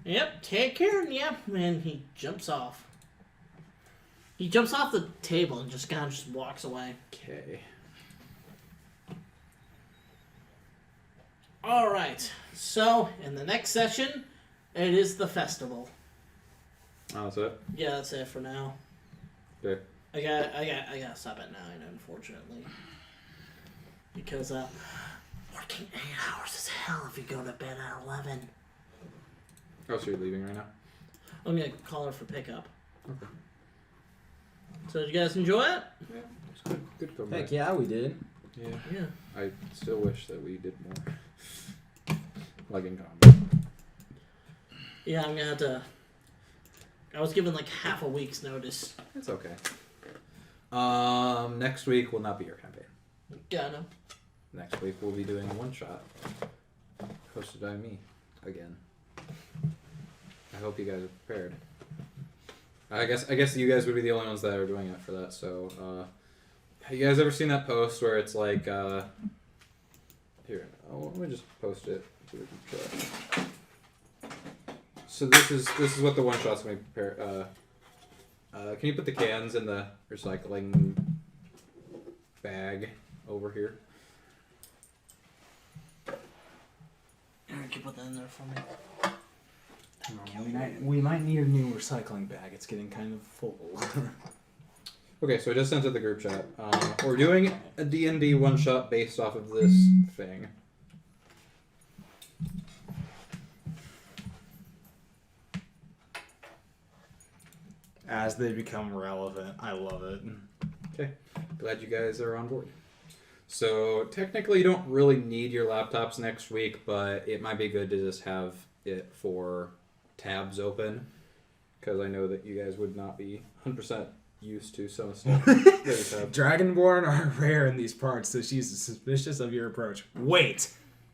Yep, take care, yeah. And he jumps off. He jumps off the table and just kind of just walks away. Okay. Alright, so in the next session, it is the festival. Oh, that's it. Yeah, that's it for now. Okay. I gotta stop at 9, unfortunately. Because, working 8 hours is hell if you go to bed at 11. Oh, so you're leaving right now? I'm gonna call her for pickup. Okay. So did you guys enjoy it? Yeah. It's good. Good comeback. Heck yeah, we did. Yeah. Yeah. I still wish that we did more. Like in combat. Yeah, I'm gonna have to... I was given like half a week's notice. It's okay. Next week will not be your campaign. Yeah, I know. Next week we'll be doing a one-shot. Hosted by me. Again. I hope you guys are prepared. I guess you guys would be the only ones that are doing it for that, so have you guys ever seen that post where it's like let me just post it to the group chat. So this is what the one shot's gonna be prepared. Can you put the cans in the recycling bag over here? Aaron, can you put that in there for me? We might need a new recycling bag. It's getting kind of full. Okay, so I just sent it to the group chat. We're doing a D&D one shot based off of this thing. As they become relevant, I love it. Okay, glad you guys are on board. So technically you don't really need your laptops next week, but it might be good to just have it for tabs open, because I know that you guys would not be 100% used to some stuff. Dragonborn are rare in these parts, so she's suspicious of your approach. Wait,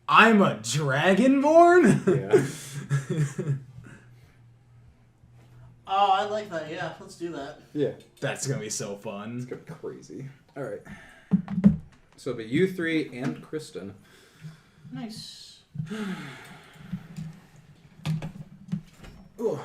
I'm a Dragonborn? Yeah. Oh, I like that. Yeah, let's do that. Yeah. That's gonna be so It's fun. gonna be crazy. Alright. So it'll be you three and Kristen. Nice. Ugh.